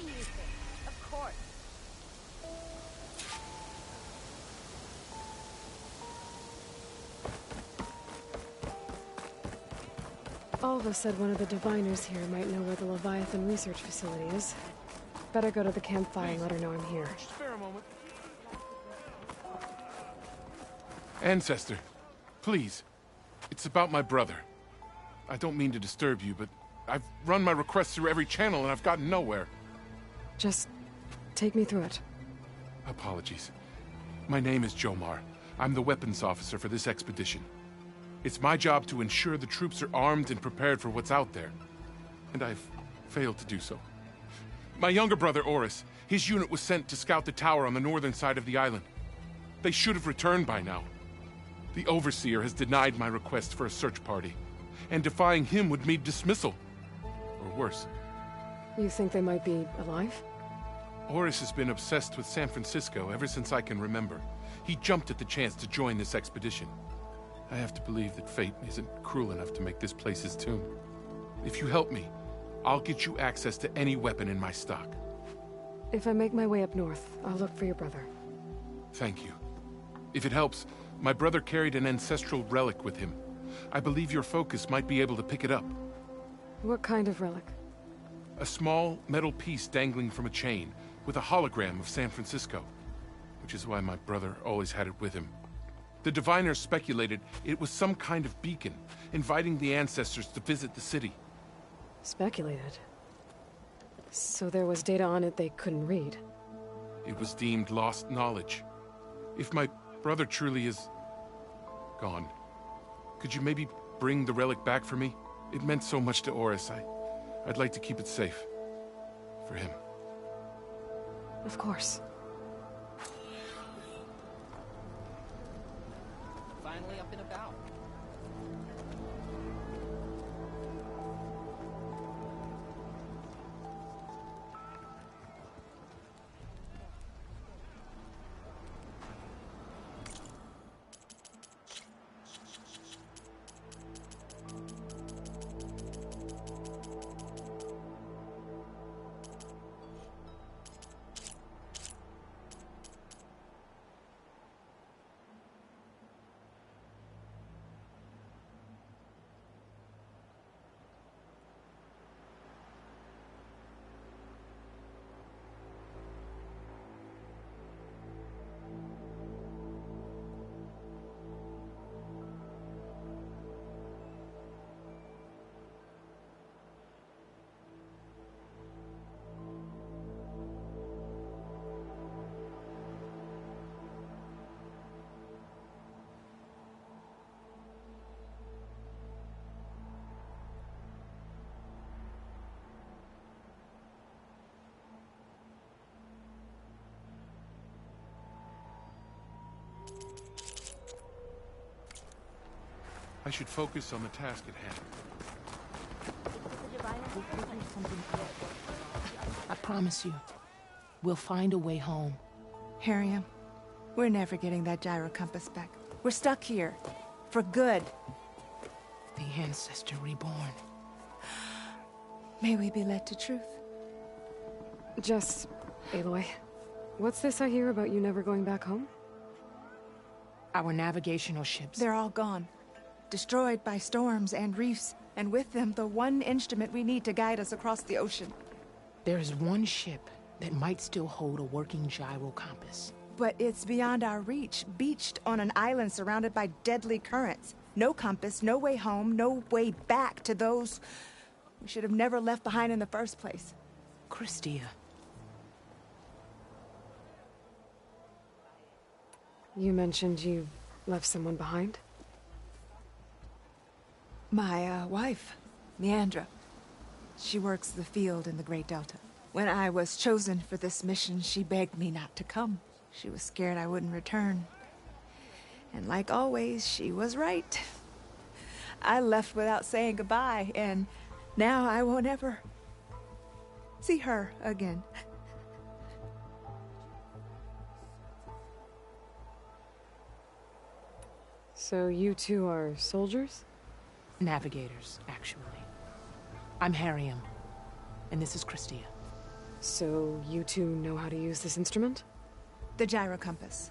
you think? Of course. Alva said one of the diviners here might know where the Leviathan research facility is. Better go to the campfire and let her know I'm here. Just spare a moment. Ancestor, please. It's about my brother. I don't mean to disturb you, but I've run my requests through every channel and I've gotten nowhere. Just take me through it. Apologies. My name is Jomar. I'm the weapons officer for this expedition. It's my job to ensure the troops are armed and prepared for what's out there. And I've failed to do so. My younger brother, Oris, his unit was sent to scout the tower on the northern side of the island. They should have returned by now. The Overseer has denied my request for a search party, and defying him would mean dismissal. Or worse. You think they might be alive? Oris has been obsessed with San Francisco ever since I can remember. He jumped at the chance to join this expedition. I have to believe that fate isn't cruel enough to make this place his tomb. If you help me, I'll get you access to any weapon in my stock. If I make my way up north, I'll look for your brother. Thank you. If it helps, my brother carried an ancestral relic with him. I believe your focus might be able to pick it up. What kind of relic? A small metal piece dangling from a chain, with a hologram of San Francisco. Which is why my brother always had it with him. The diviners speculated it was some kind of beacon, inviting the ancestors to visit the city. Speculated? So there was data on it they couldn't read? It was deemed lost knowledge. If my brother truly is gone, could you maybe bring the relic back for me? It meant so much to Oris. I'd like to keep it safe. For him. Of course. Finally up and about. I should focus on the task at hand. I promise you, we'll find a way home. Harriam, we're never getting that gyro compass back. We're stuck here. For good. The Ancestor reborn. May we be led to truth. Just, Aloy, what's this I hear about you never going back home? Our navigational ships. They're all gone. Destroyed by storms and reefs, and with them the one instrument we need to guide us across the ocean. There is one ship that might still hold a working gyro compass. But it's beyond our reach, beached on an island surrounded by deadly currents. No compass, no way home, no way back to those we should have never left behind in the first place. Christia. You mentioned you left someone behind? My, wife, Meandra. She works the field in the Great Delta. When I was chosen for this mission, she begged me not to come. She was scared I wouldn't return. And like always, she was right. I left without saying goodbye, and now I won't ever see her again. So you two are soldiers? Navigators, actually. I'm Harriam, and this is Christia. So you two know how to use this instrument? The gyro compass.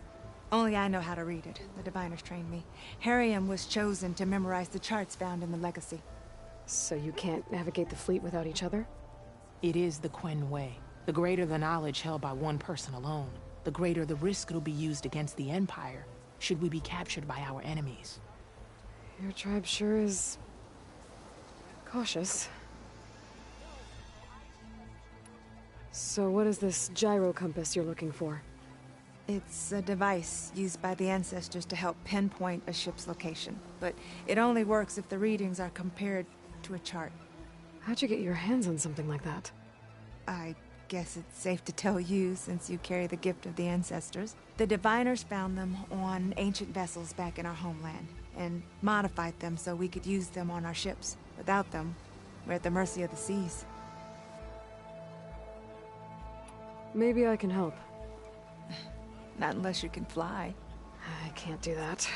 Only I know how to read it. The diviners trained me. Harriam was chosen to memorize the charts found in the Legacy. So you can't navigate the fleet without each other? It is the Quen way. The greater the knowledge held by one person alone, the greater the risk it'll be used against the Empire, should we be captured by our enemies. Your tribe sure is... cautious. So what is this gyro compass you're looking for? It's a device used by the ancestors to help pinpoint a ship's location, but it only works if the readings are compared to a chart. How'd you get your hands on something like that? I guess it's safe to tell you, since you carry the gift of the ancestors. The diviners found them on ancient vessels back in our homeland, and modified them so we could use them on our ships. Without them, we're at the mercy of the seas. Maybe I can help. Not unless you can fly. I can't do that.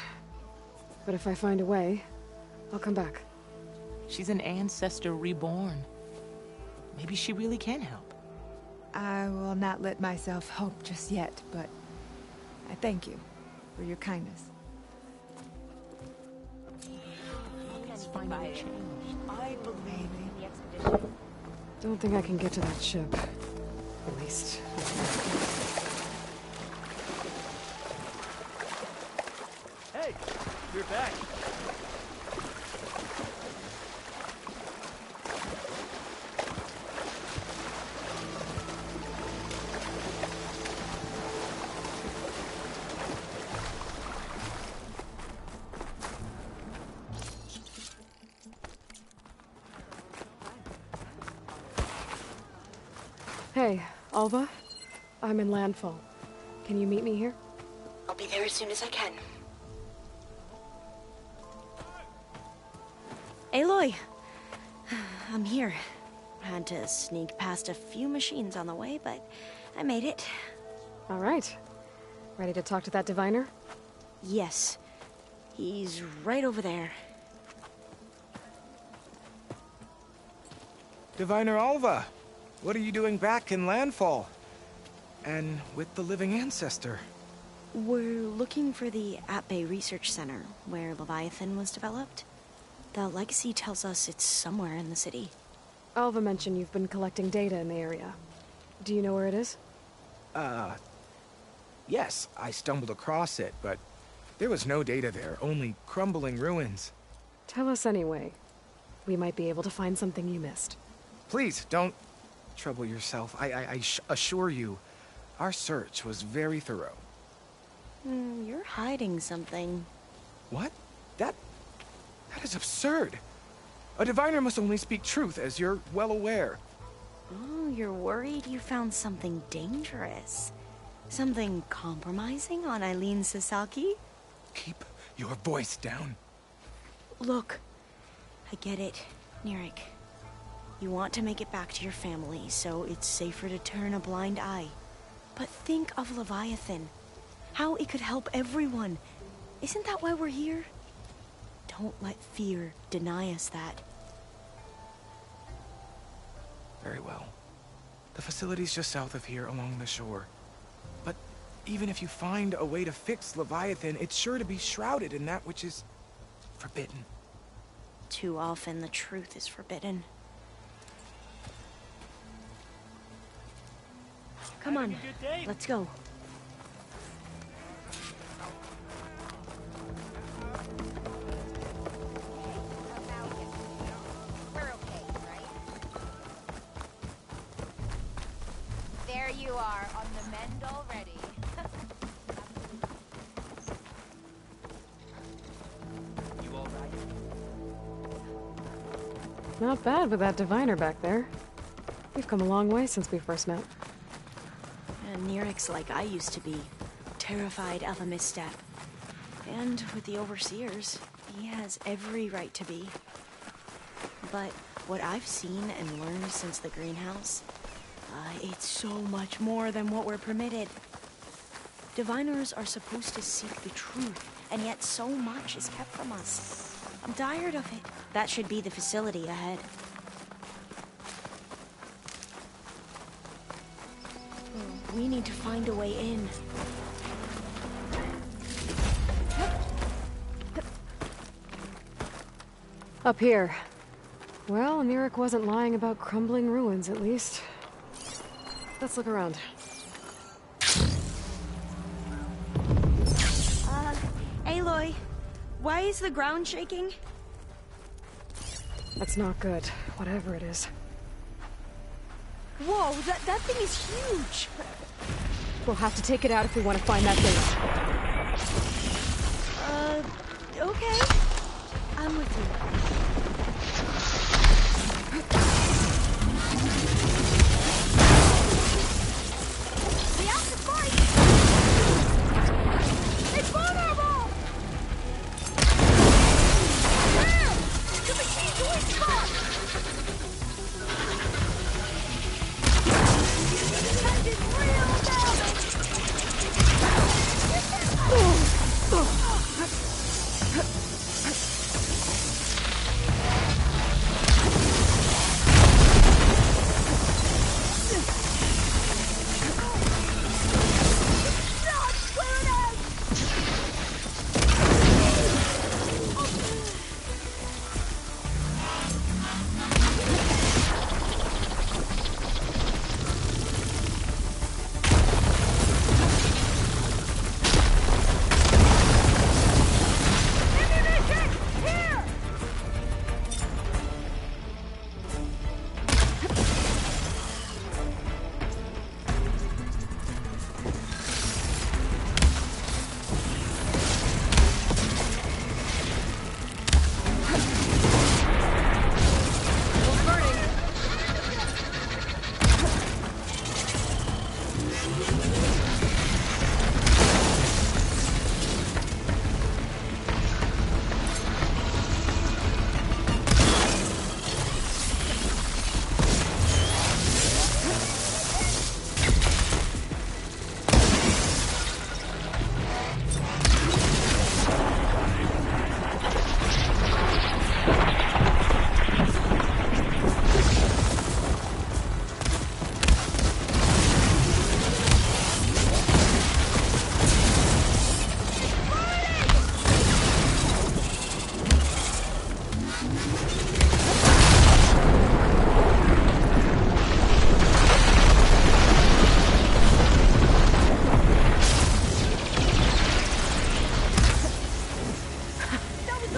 But if I find a way, I'll come back. She's an ancestor reborn. Maybe she really can help. I will not let myself hope just yet, but I thank you for your kindness. I believe in the expedition. Don't think I can get to that ship. At least... Hey, you're back. Hey, Alva. I'm in Landfall. Can you meet me here? I'll be there as soon as I can. Aloy! I'm here. Had to sneak past a few machines on the way, but I made it. All right. Ready to talk to that diviner? Yes. He's right over there. Diviner Alva, what are you doing back in Landfall? And with the living ancestor? We're looking for the At-Bay Research Center, where Leviathan was developed. The legacy tells us it's somewhere in the city. Alva mentioned you've been collecting data in the area. Do you know where it is? Yes, I stumbled across it, but there was no data there, only crumbling ruins. Tell us anyway. We might be able to find something you missed. Please, don't trouble yourself. I assure you, our search was very thorough. You're hiding something. What? That is absurd. A diviner must only speak truth, as you're well aware. Oh, you're worried you found something dangerous. Something compromising on Eileen Sasaki? Keep your voice down. Look, I get it, Nirik. You want to make it back to your family, so it's safer to turn a blind eye. But think of Leviathan. How it could help everyone. Isn't that why we're here? Don't let fear deny us that. Very well. The facility's just south of here, along the shore. But even if you find a way to fix Leviathan, it's sure to be shrouded in that which is forbidden. Too often the truth is forbidden. Come on, let's go. There you are, on the mend already. You all right? Not bad with that diviner back there. We've come a long way since we first met. And Nirik's like I used to be, terrified of a misstep. And with the Overseers, he has every right to be. But what I've seen and learned since the greenhouse, it's so much more than what we're permitted. Diviners are supposed to seek the truth, and yet so much is kept from us. I'm tired of it. That should be the facility ahead. We need to find a way in. Up here. Well, Amirik wasn't lying about crumbling ruins, at least. Let's look around. Aloy, why is the ground shaking? That's not good, whatever it is. Whoa, that thing is huge! We'll have to take it out if we want to find that base. Okay. I'm with you. We have to fight! It's vulnerable! Damn! To the key to its spot! That did real damage!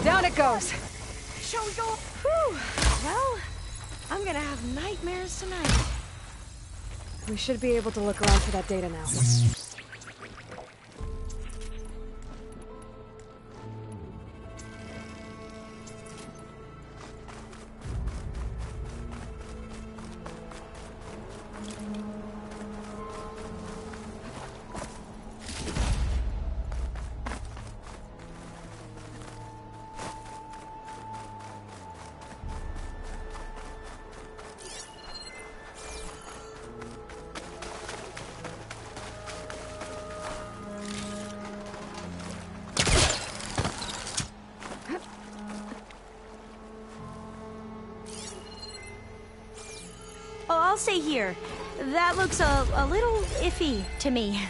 Down it goes! Shall we go? Whew. Well, I'm gonna have nightmares tonight. We should be able to look around for that data now. Oh, I'll stay here. That looks a little iffy to me.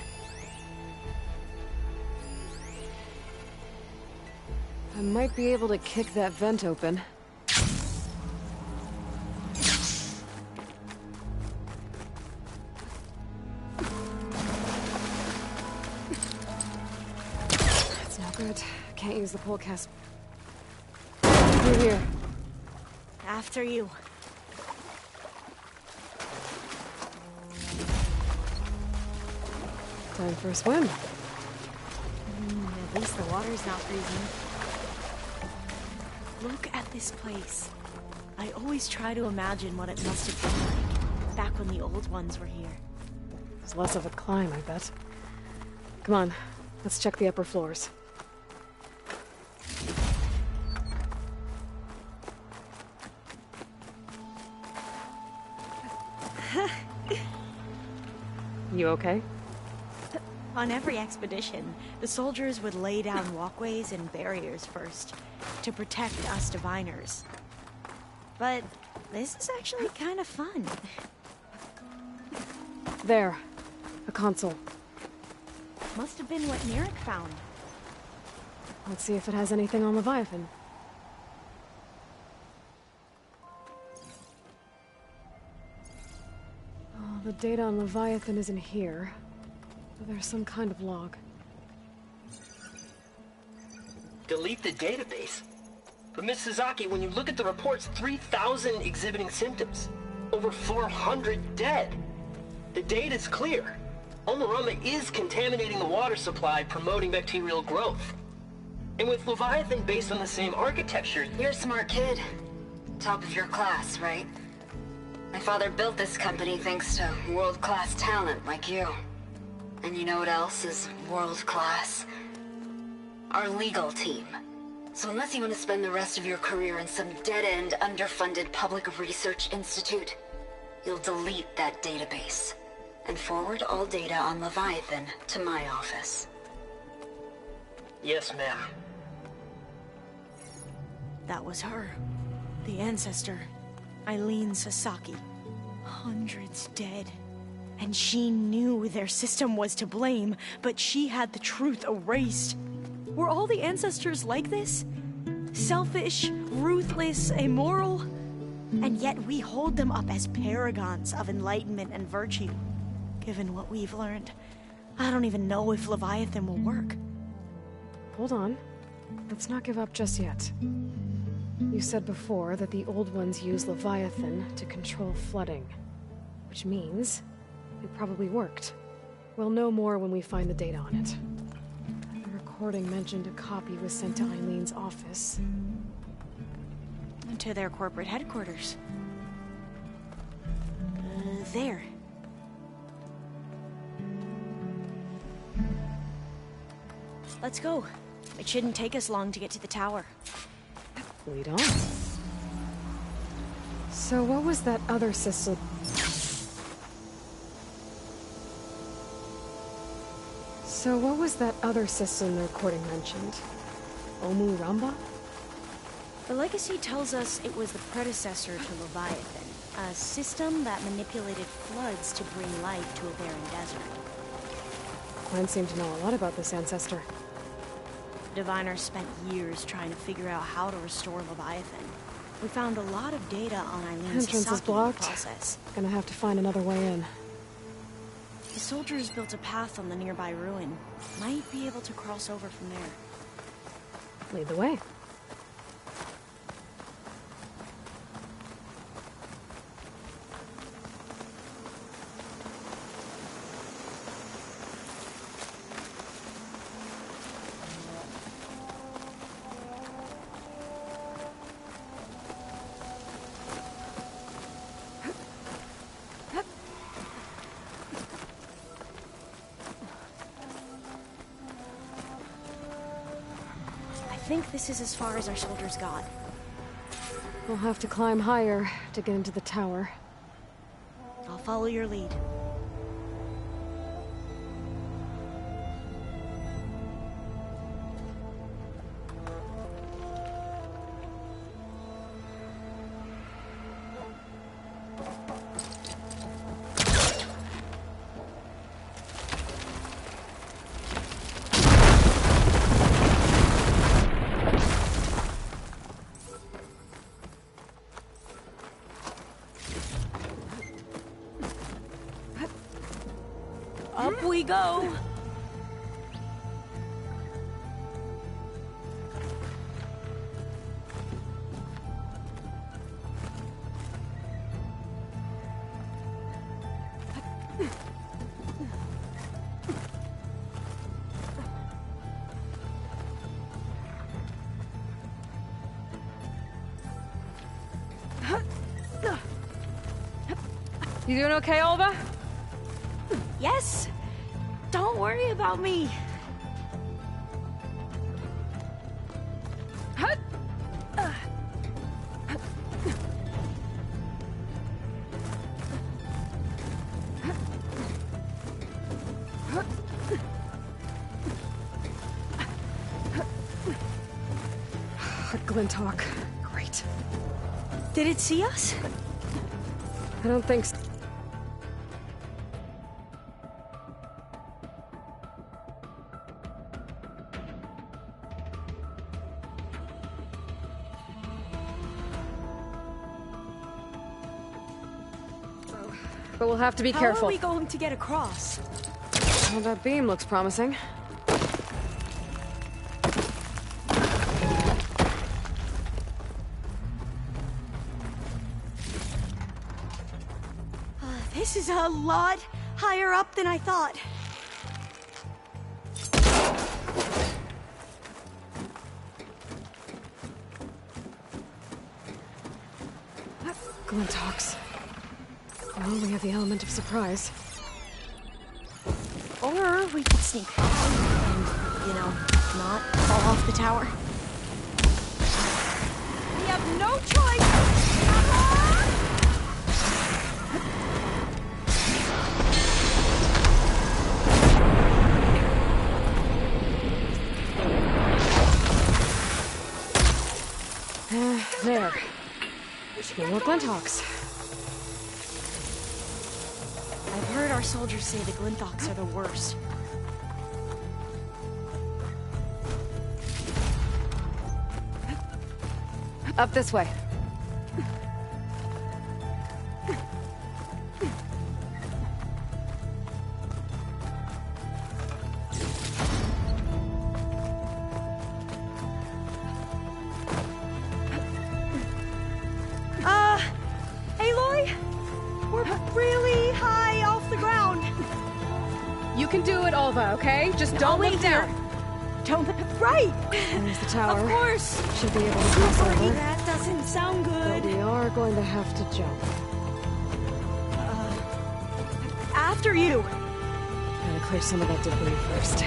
I might be able to kick that vent open. That's no good. Can't use the pole cast. Through here. After you. Time for a swim. At least the water's not freezing. Look at this place. I always try to imagine what it must have been like back when the old ones were here. It's less of a climb, I bet. Come on, let's check the upper floors. You okay? On every expedition, the soldiers would lay down walkways and barriers first, to protect us diviners. But this is actually kind of fun. There. A console. Must have been what Merrick found. Let's see if it has anything on Leviathan. Oh, the data on Leviathan isn't here. But there's some kind of log. Delete the database? But Miss Sasaki, when you look at the reports, 3,000 exhibiting symptoms. Over 400 dead. The data's clear. Omarama is contaminating the water supply, promoting bacterial growth. And with Leviathan based on the same architecture... You're a smart kid. Top of your class, right? My father built this company thanks to world-class talent like you. And you know what else is world-class? Our legal team. So unless you want to spend the rest of your career in some dead-end, underfunded public research institute, you'll delete that database and forward all data on Leviathan to my office. Yes, ma'am. That was her. The ancestor. Eileen Sasaki. Hundreds dead. And she knew their system was to blame, but she had the truth erased. Were all the ancestors like this? Selfish, ruthless, immoral? And yet we hold them up as paragons of enlightenment and virtue. Given what we've learned, I don't even know if Leviathan will work. Hold on. Let's not give up just yet. You said before that the old ones use Leviathan to control flooding. Which means it probably worked. We'll know more when we find the data on it. The recording mentioned a copy was sent to Eileen's office. To their corporate headquarters. There. Let's go. It shouldn't take us long to get to the tower. Lead on. So what was that other system? The recording mentioned? Omu Ramba? The legacy tells us it was the predecessor to Leviathan, a system that manipulated floods to bring life to a barren desert. Glenn seemed to know a lot about this ancestor. Diviners spent years trying to figure out how to restore Leviathan. We found a lot of data on Eileen Entrance is blocked. process. Gonna have to find another way in. The soldiers built a path on the nearby ruin. Might be able to cross over from there. Lead the way. I think this is as far as our soldiers got. We'll have to climb higher to get into the tower. I'll follow your lead. Up we go! You doing okay, Olva? Yes! Don't worry about me! Glinthawk. Great. Did it see us? I don't think so. but we'll have to be How careful. are we going to get across? Well, that beam looks promising. This is a lot higher up than I thought. Glintox. Well, we have the element of surprise. Or we could sneak by and, you know, not fall off the tower. We have no choice! There. No more Glintox. I've heard our soldiers say the Glintox are the worst. Up this way. Aloy? We're really high off the ground. You can do it, Alva, okay? Just don't look down. Don't... Right! There's the tower. Of course! Should be able to cross over. That doesn't sound good. But we are going to have to jump. After you! Gotta clear some of that debris first.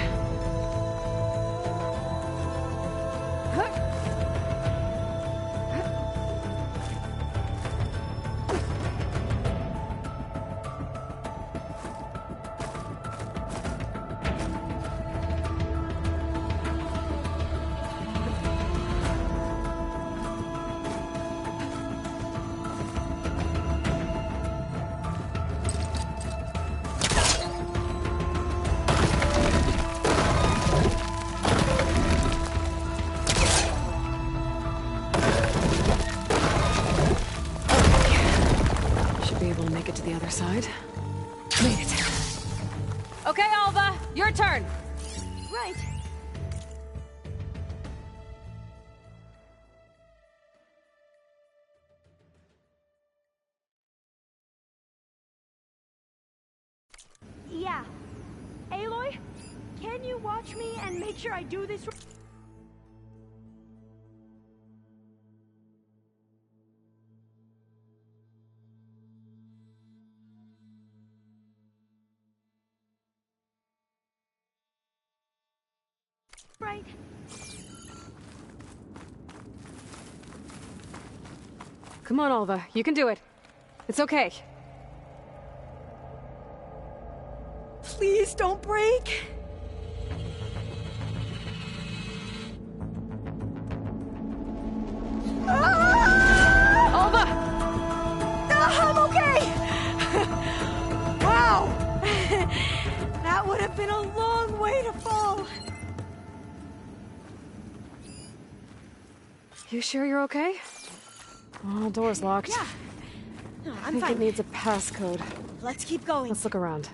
To the other side. Made it. Okay, Alva, your turn. Right. Yeah. Aloy, can you watch me and make sure I do this? Right. Come on, Alva. You can do it. It's okay. Please don't break. Alva! I'm okay! Wow! That would have been a long way to fall. You sure you're okay? Oh, door's locked. Yeah. No, I I'm think fine. it needs a passcode. Let's keep going. Let's look around.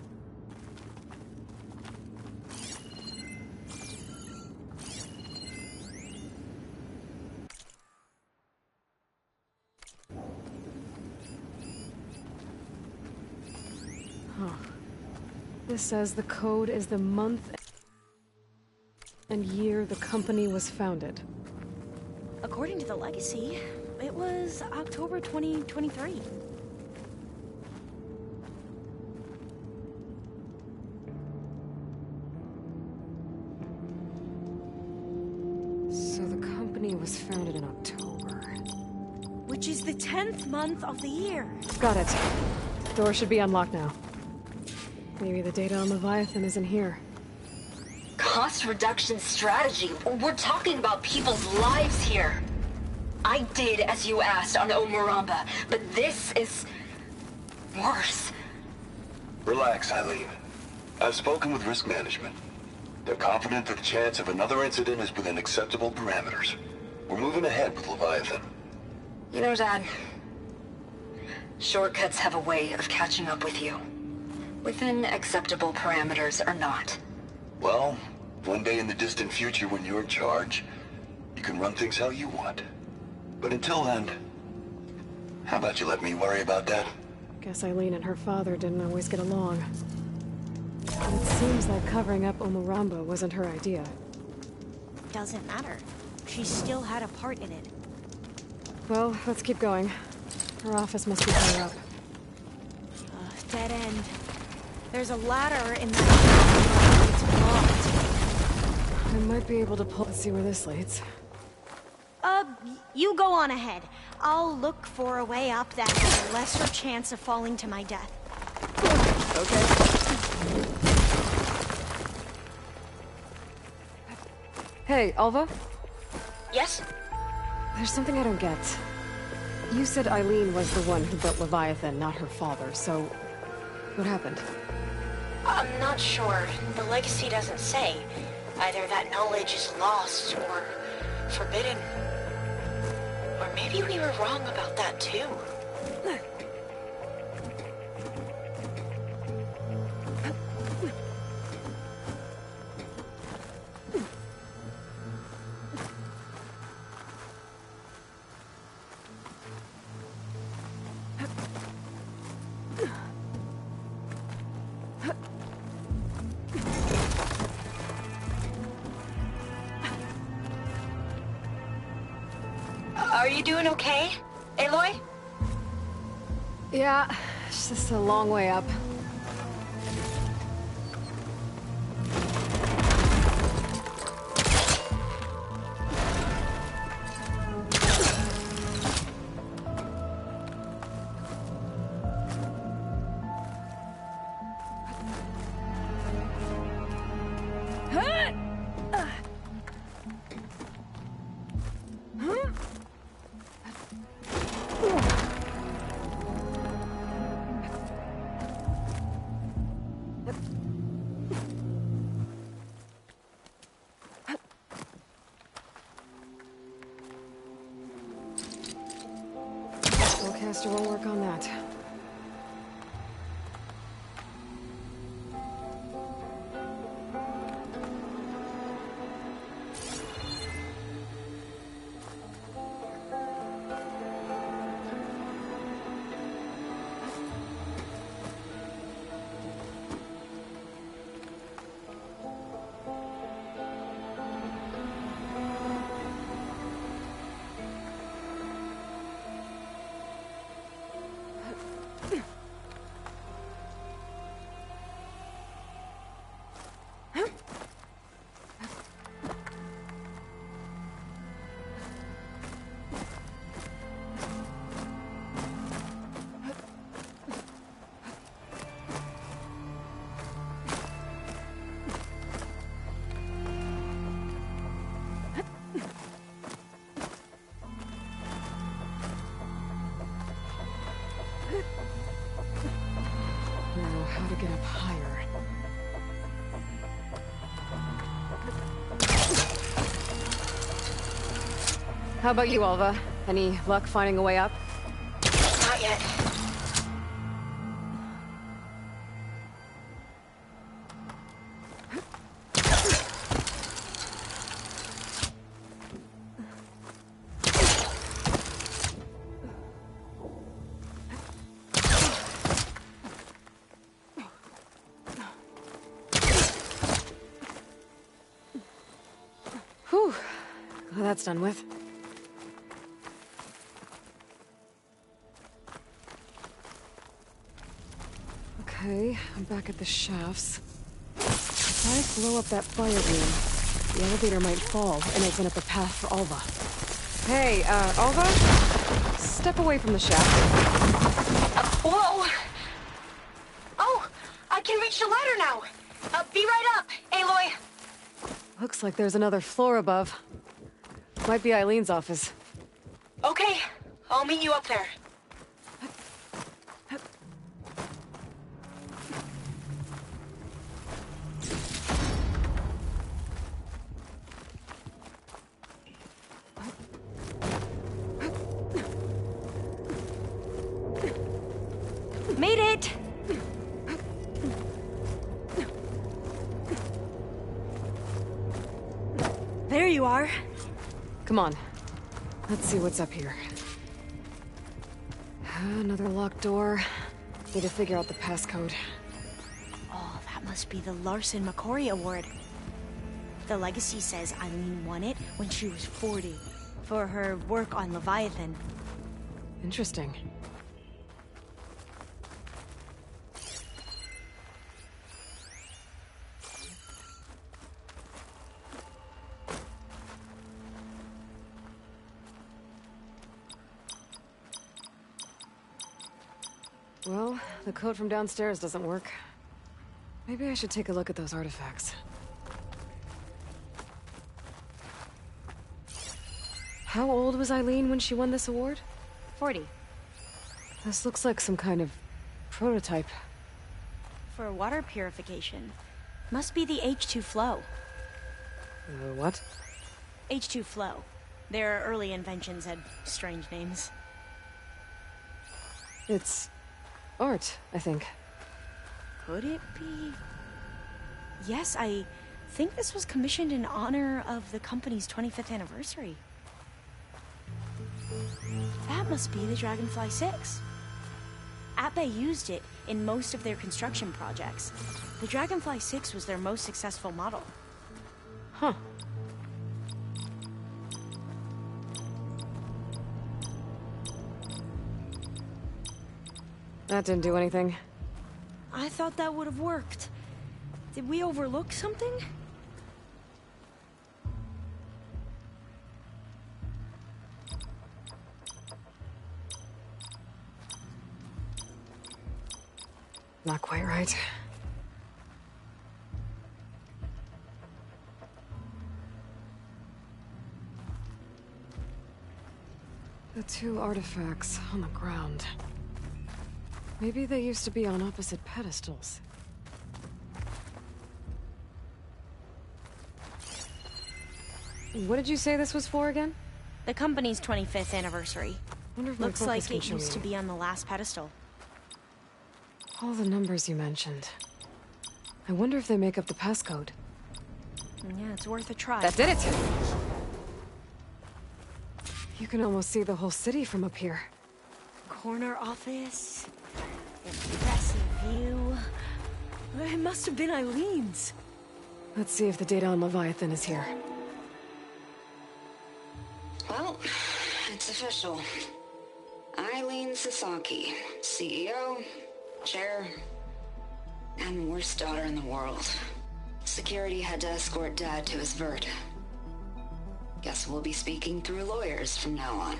Huh. This says the code is the month and year the company was founded. According to the legacy, it was October 2023. So the company was founded in October. Which is the 10th month of the year. Got it. Door should be unlocked now. Maybe the data on Leviathan isn't here. Cost reduction strategy? We're talking about people's lives here. I did as you asked on Omuramba, but this is worse. Relax, Eileen. I've spoken with risk management. They're confident that the chance of another incident is within acceptable parameters. We're moving ahead with Leviathan. You know, Dad, Shortcuts have a way of catching up with you. Within acceptable parameters or not. Well, one day in the distant future when you're in charge, you can run things how you want. But until then, how about you let me worry about that? Guess Eileen and her father didn't always get along. But it seems like covering up Umurambo wasn't her idea. Doesn't matter. She still had a part in it. Well, let's keep going. Her office must be higher up. Dead end. There's a ladder in that. It's blocked. I might be able to pull. Let's see where this leads. You go on ahead. I'll look for a way up that has a lesser chance of falling to my death. Okay. Hey, Alva? Yes? There's something I don't get. You said Eileen was the one who built Leviathan, not her father, so... what happened? I'm not sure. The legacy doesn't say. Either that knowledge is lost or forbidden. Or maybe we were wrong about that too. Are you doing okay, Aloy? Yeah, it's just a long way up. Caster won't work on that. Now, how to get up higher? How about you, Alva? Any luck finding a way up? Not yet. Whew. Well, that's done with. Okay, I'm back at the shafts. If I blow up that fire room, the elevator might fall and open up a path for Alva. Hey, Alva? Step away from the shaft. Whoa! Oh, I can reach the ladder now. Be right up, Aloy. Looks like there's another floor above. Might be Eileen's office. Okay, I'll meet you up there. Made it! There you are. Come on. Let's see what's up here. Another locked door. Need to figure out the passcode. Oh, that must be the Larson McCory Award. The legacy says Eileen won it when she was 40 for her work on Leviathan. Interesting. Well, the code from downstairs doesn't work. Maybe I should take a look at those artifacts. How old was Eileen when she won this award? 40. This looks like some kind of prototype. For water purification. Must be the H2 flow. What? H2 flow. Their early inventions had strange names. It's art, I think. Could it be? Yes, I think this was commissioned in honor of the company's 25th anniversary. That must be the Dragonfly 6. Atbay used it in most of their construction projects. The Dragonfly 6 was their most successful model. Huh. That didn't do anything. I thought that would have worked. Did we overlook something? Not quite right. The two artifacts on the ground. Maybe they used to be on opposite pedestals. What did you say this was for again? The company's 25th anniversary. Wonder if my Looks focus like can it show used to me. be on the last pedestal. All the numbers you mentioned. I wonder if they make up the passcode. Yeah, it's worth a try. That did it! You can almost see the whole city from up here. Corner office. Impressive view. It must have been Eileen's. Let's see if the data on Leviathan is here. Well, it's official. Eileen Sasaki, CEO, chair, and worst daughter in the world. Security had to escort Dad to his vert. Guess we'll be speaking through lawyers from now on.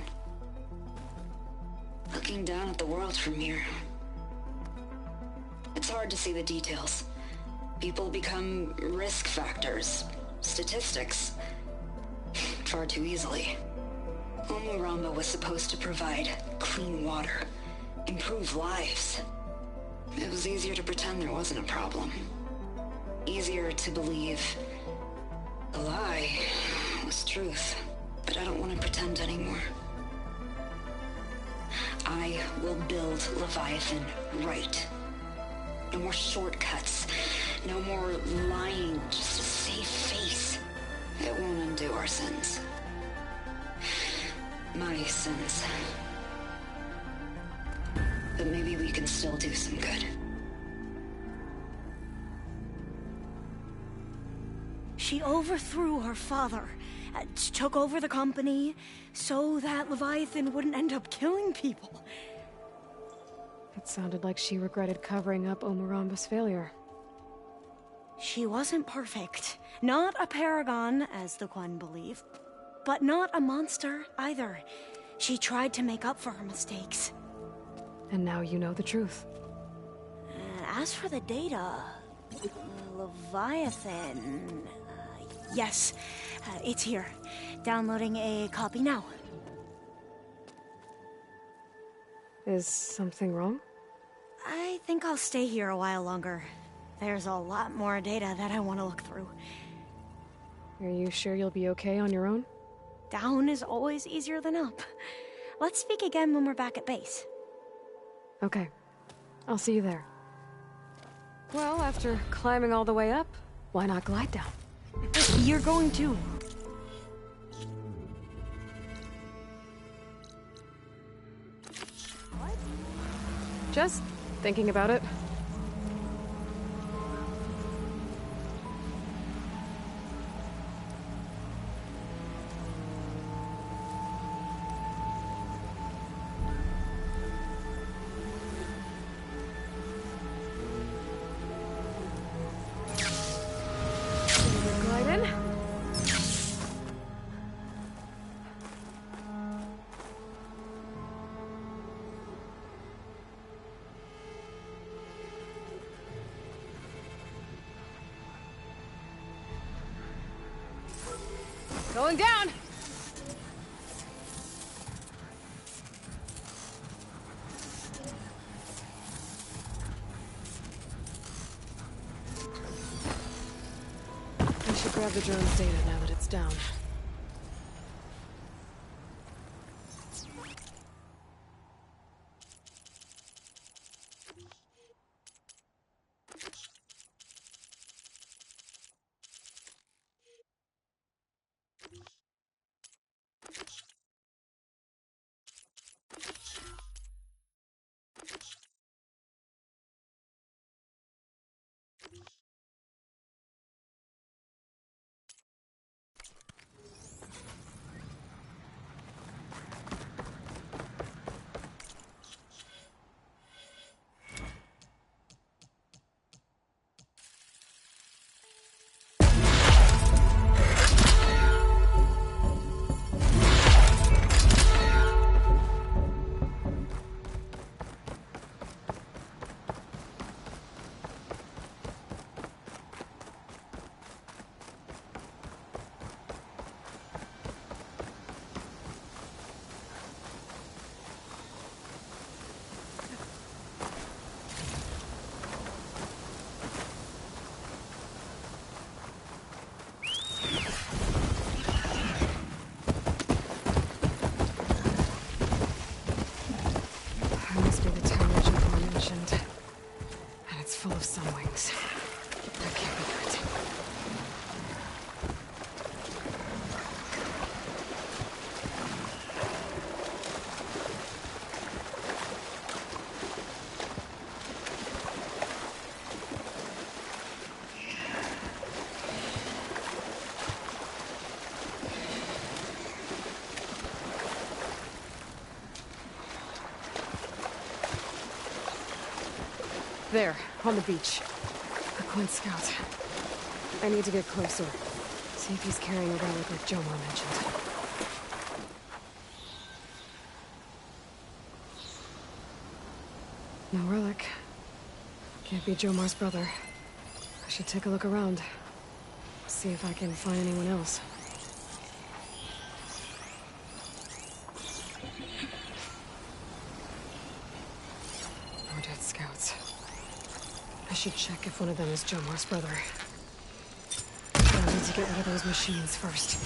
Looking down at the world from here. It's hard to see the details. People become risk factors, statistics, far too easily. Omuramba was supposed to provide clean water, improve lives. It was easier to pretend there wasn't a problem. Easier to believe the lie was truth. But I don't want to pretend anymore. I will build Leviathan right. No more shortcuts. No more lying just to save face. It won't undo our sins. My sins. But maybe we can still do some good. She overthrew her father, took over the company, so that Leviathan wouldn't end up killing people. It sounded like she regretted covering up Omuramba's failure. She wasn't perfect. Not a paragon, as the Quan believe. But not a monster, either. She tried to make up for her mistakes. And now you know the truth. As for the data... Leviathan... yes, it's here. Downloading a copy now. Is something wrong? I think I'll stay here a while longer. There's a lot more data that I want to look through. Are you sure you'll be okay on your own? Down is always easier than up. Let's speak again when we're back at base. Okay. I'll see you there. Well, after climbing all the way up, why not glide down? You're going to. Just thinking about it. Glide in. Going down! I should grab the drone's data now that it's down. Full of sun wings. That can't be good. There, on the beach. The Quinn Scout. I need to get closer. See if he's carrying a relic like Jomar mentioned. No relic. Can't be Jomar's brother. I should take a look around. See if I can find anyone else. No dead scouts. I should check if one of them is Jomar's brother. I need to get rid of those machines first.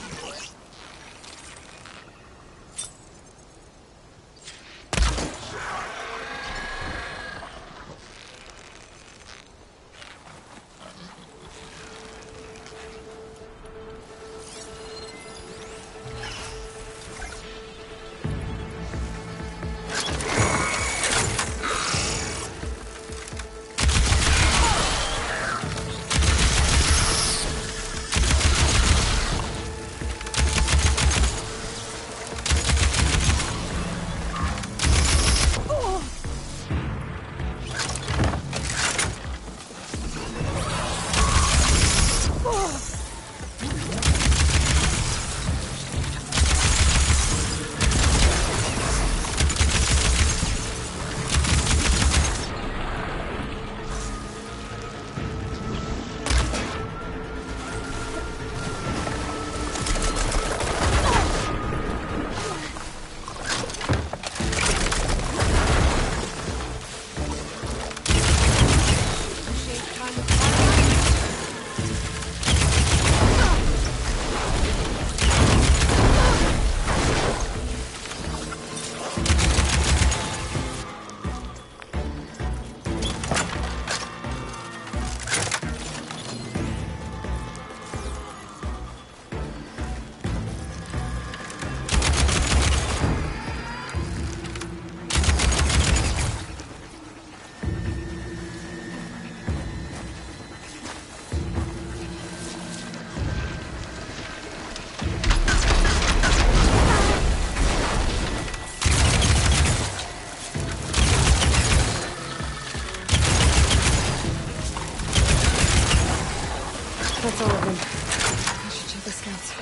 all of them. I should check the scouts.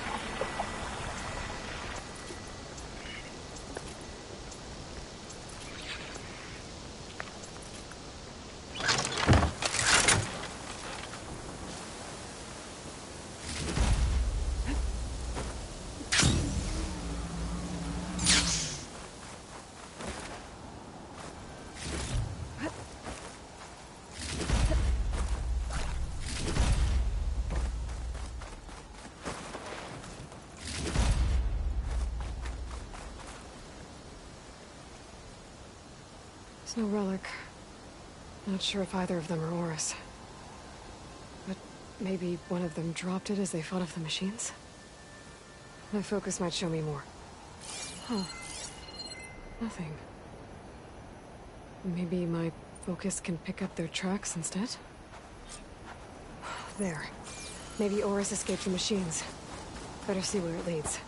There's no relic. Not sure if either of them are Oris. But maybe one of them dropped it as they fought off the machines? My focus might show me more. Huh. Nothing. Maybe my focus can pick up their tracks instead? There. Maybe Oris escaped the machines. Better see where it leads.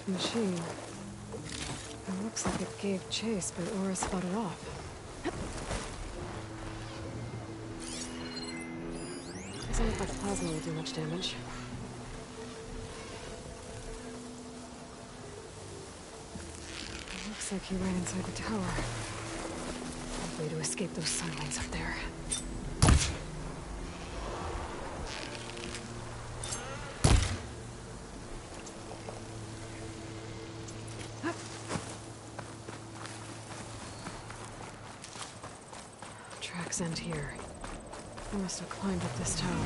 Machine. It looks like it gave chase, but Oris fought it off. Doesn't look like plasma will do much damage. It looks like he ran inside the tower. No way to escape those sunlights up there. Tracks end here. I must have climbed up this tower.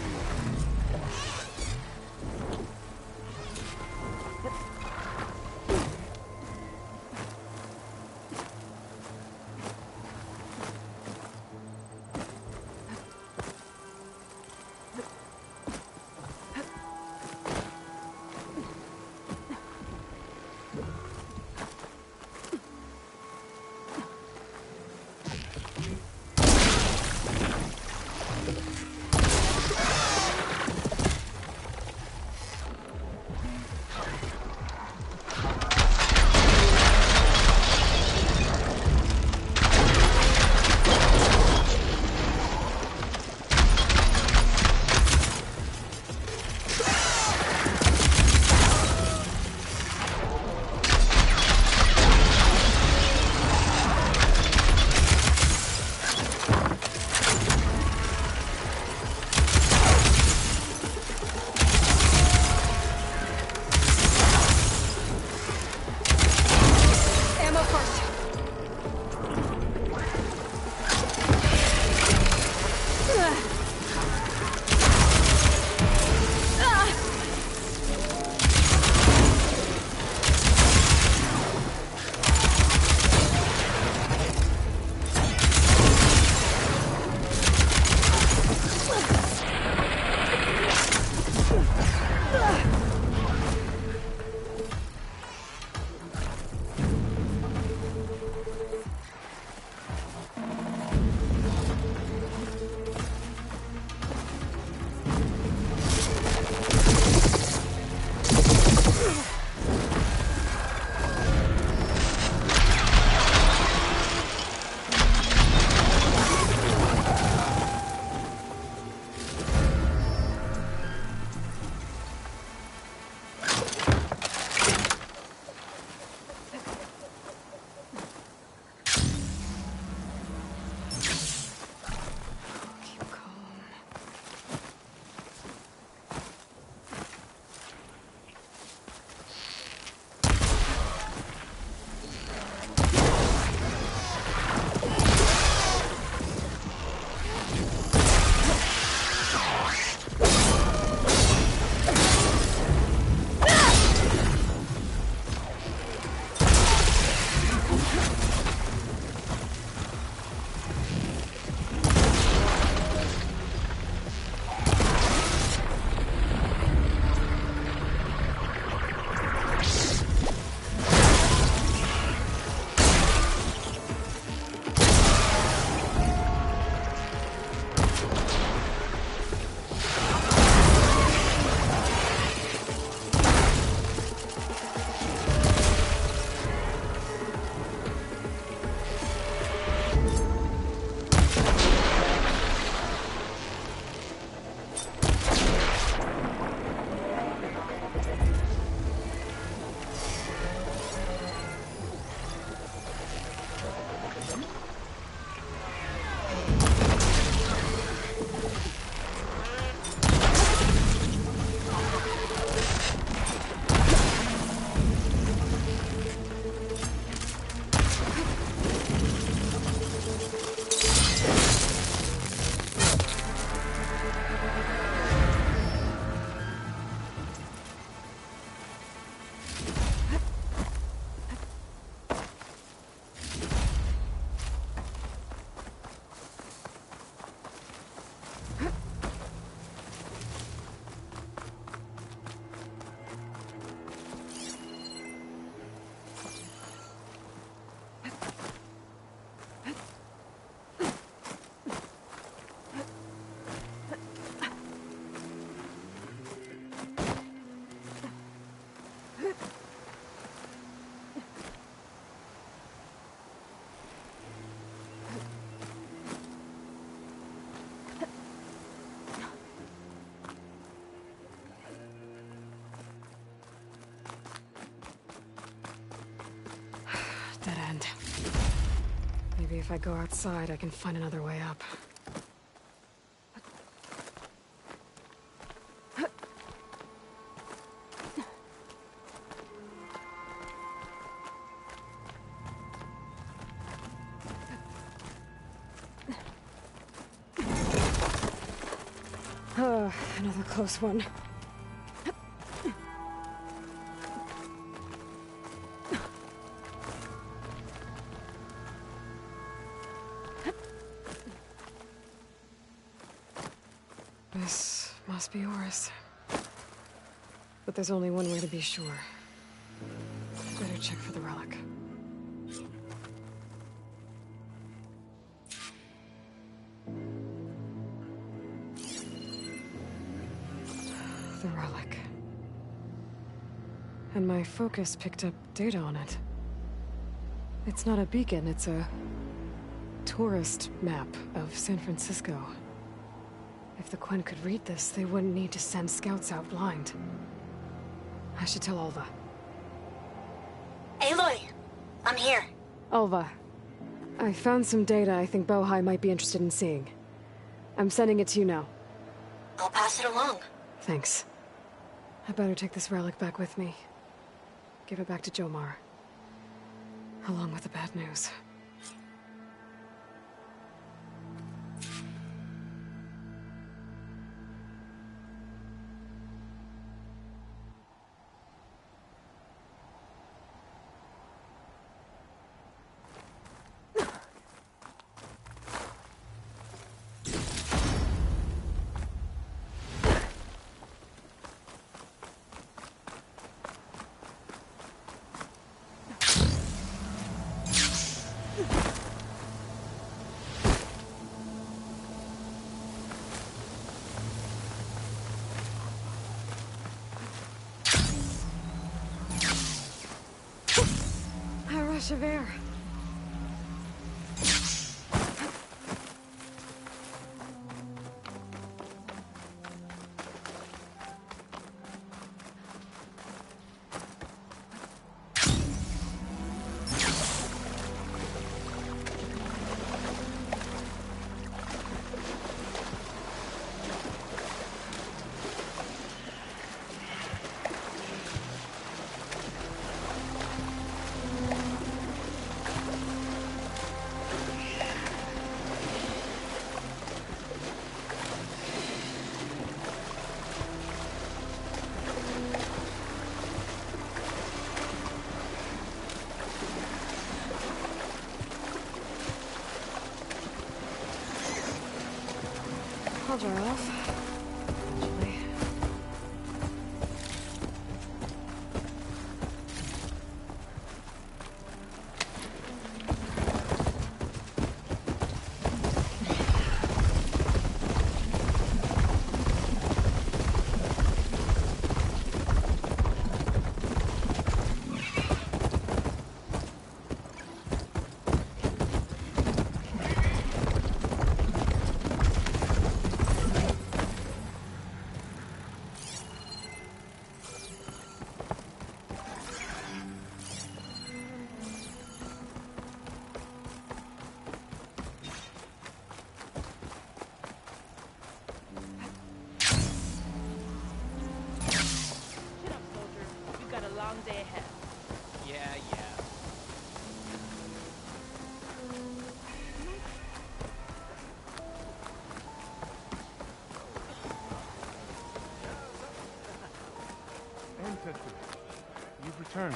if I go outside, I can find another way up. Another close one. This must be Horus. But there's only one way to be sure. Better check for the relic. The relic. And my focus picked up data on it. It's not a beacon, it's a tourist map of San Francisco. If the Quen could read this, they wouldn't need to send scouts out blind. I should tell Alva. Aloy! I'm here. Alva, I found some data I think Bohai might be interested in seeing. I'm sending it to you now. I'll pass it along. Thanks. I better take this relic back with me. Give it back to Jomar. Along with the bad news. Rush of air. I'll dry off. Eventually. Day ahead. Yeah, yeah. Ancestors, you've returned.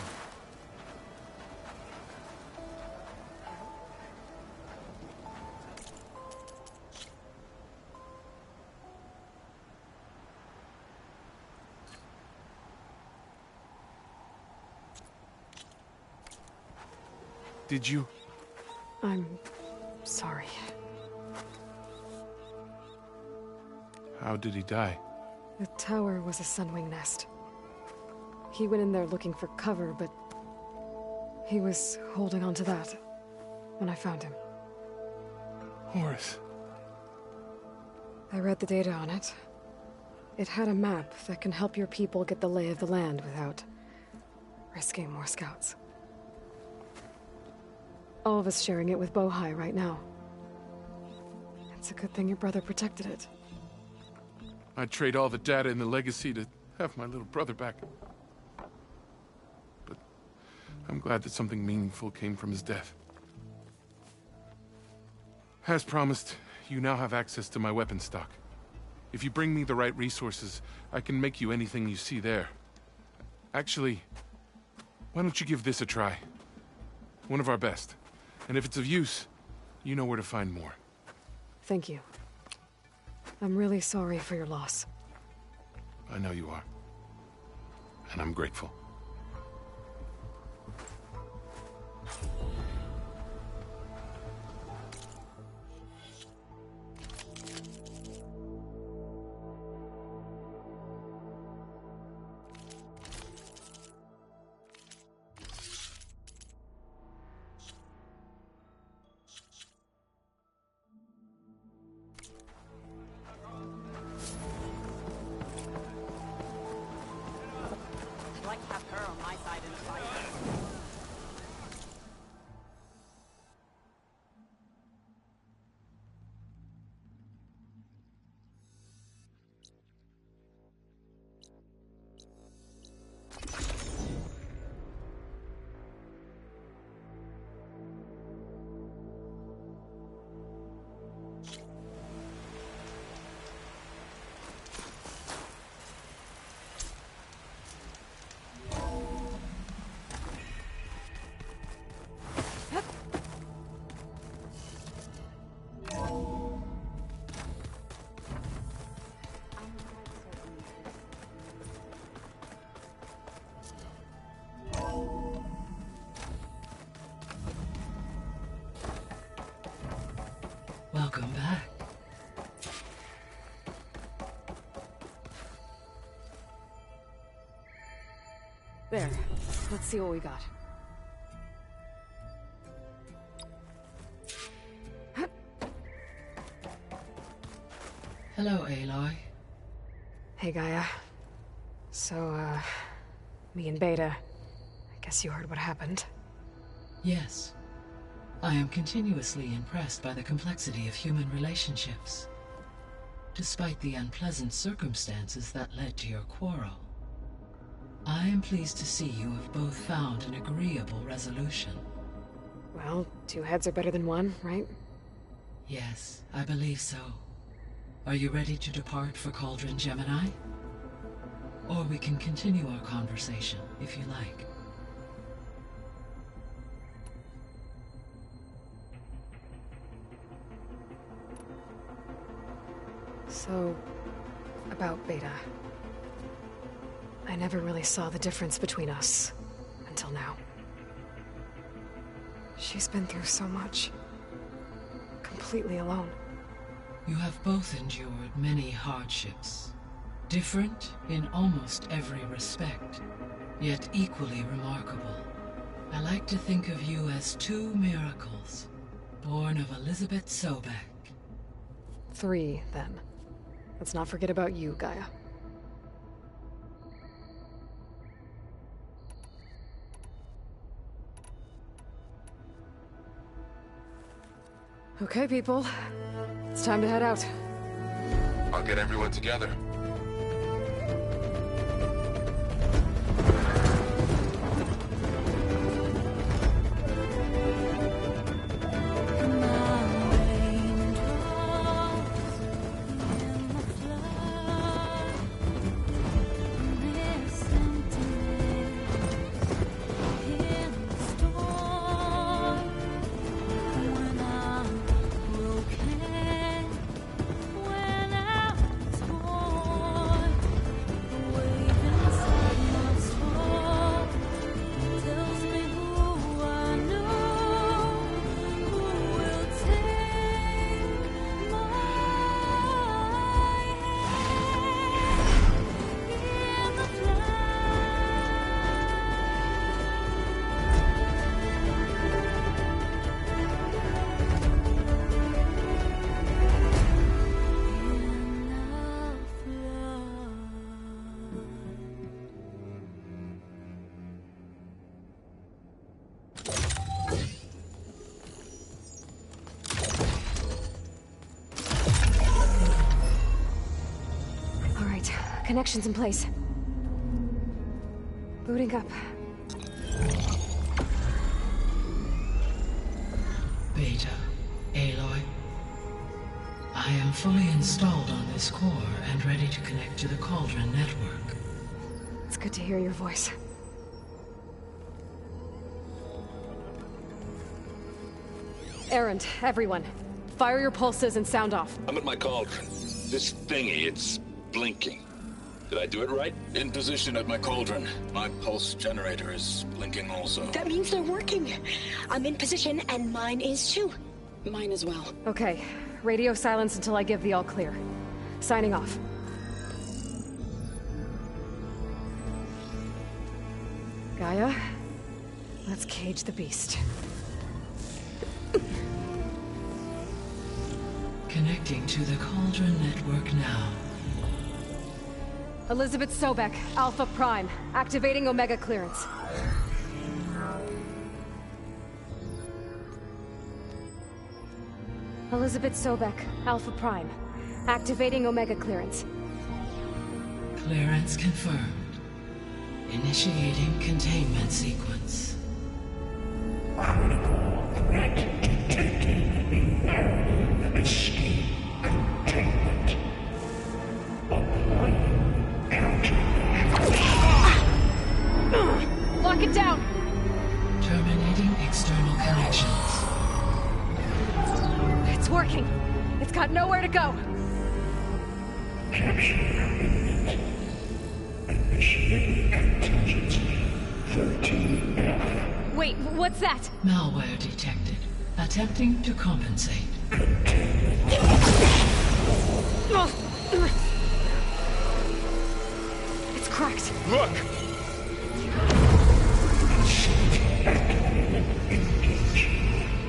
Did you? I'm sorry. How did he die? The tower was a sunwing nest. He went in there looking for cover, but he was holding on to that when I found him. Horus. I read the data on it. It had a map that can help your people get the lay of the land without risking more scouts. All of us sharing it with Bohai right now. It's a good thing your brother protected it. I'd trade all the data in the legacy to have my little brother back. But I'm glad that something meaningful came from his death. As promised, you now have access to my weapon stock. If you bring me the right resources, I can make you anything you see there. Actually, why don't you give this a try? One of our best. And if it's of use, you know where to find more. Thank you. I'm really sorry for your loss. I know you are. And I'm grateful. I'd like to have her on my side in the fight. Welcome back. There. Let's see what we got. Hello, Aloy. Hey, Gaia. So, me and Beta. I guess you heard what happened. Yes. I am continuously impressed by the complexity of human relationships. Despite the unpleasant circumstances that led to your quarrel, I am pleased to see you have both found an agreeable resolution. Well, two heads are better than one, right? Yes, I believe so. Are you ready to depart for Cauldron Gemini? Or we can continue our conversation, if you like. So, about Beta. I never really saw the difference between us, until now. She's been through so much. Completely alone. You have both endured many hardships. Different in almost every respect, yet equally remarkable. I like to think of you as two miracles, born of Elizabeth Sobek. 3, then. Let's not forget about you, Gaia. Okay, people. It's time to head out. I'll get everyone together. Connections in place. Booting up. Beta, Aloy. I am fully installed on this core and ready to connect to the Cauldron network. It's good to hear your voice. Errand, everyone. Fire your pulses and sound off. I'm at my cauldron. This thingy, it's blinking. Did I do it right? In position at my cauldron. My pulse generator is blinking also. That means they're working. I'm in position, and mine is too. Mine as well. Okay. Radio silence until I give the all clear. Signing off. Gaia, let's cage the beast. Connecting to the Cauldron network now. Elizabeth Sobek, Alpha Prime, activating Omega clearance. Elizabeth Sobek, Alpha Prime, activating Omega clearance. Clearance confirmed. Initiating containment sequence. Critical threat detected. Imperative escape containment. Applying countermeasures. Lock it down! Terminating external connections. It's working. It's got nowhere to go. Capture imminent. Initiating contingency 13F. Wait, what's that? Malware detected. Attempting to compensate. It's cracked. Look! Engage.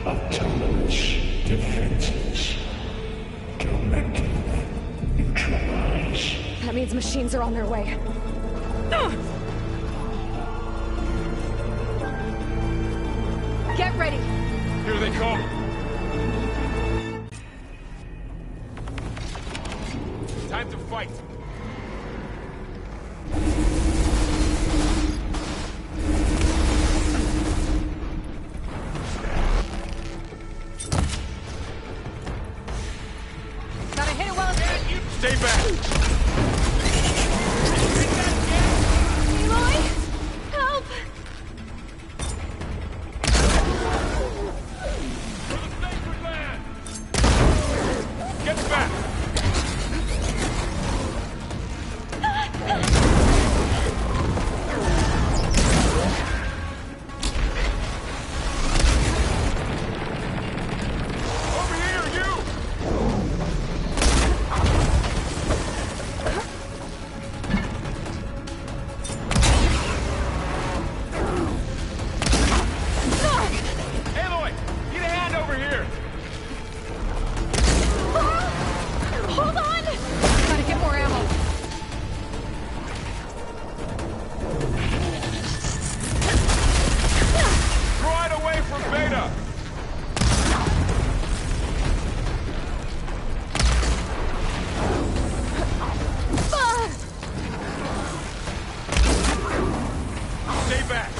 Autonomous defenses. Directive. Neutralize. That means machines are on their way. Get ready! Here they come! Time to fight! Gotta hit it while it's... Stay back! Aloy? Help! Get back! Over here, you! Aloy! Get a hand over here! Hold on! Gotta get more ammo. Right away from Beta! Stay back!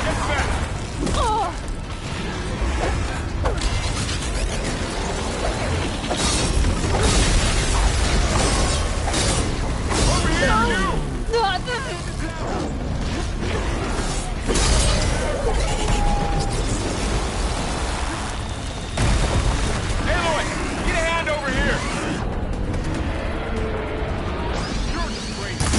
Get back! Over here, you! Aloy, get a hand over here! You're just crazy.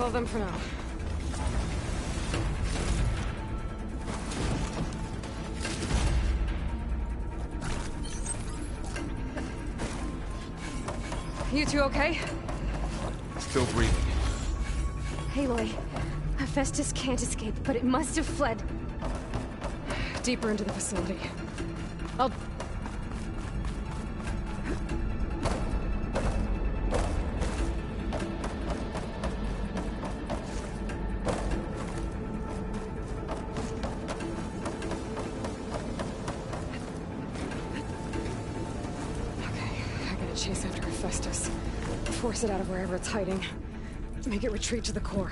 all of them for now. You two okay? Still breathing. Aloy, Hephaestus can't escape, but it must have fled deeper into the facility. I'll... chase after Hephaestus. Force it out of wherever it's hiding. Make it retreat to the core.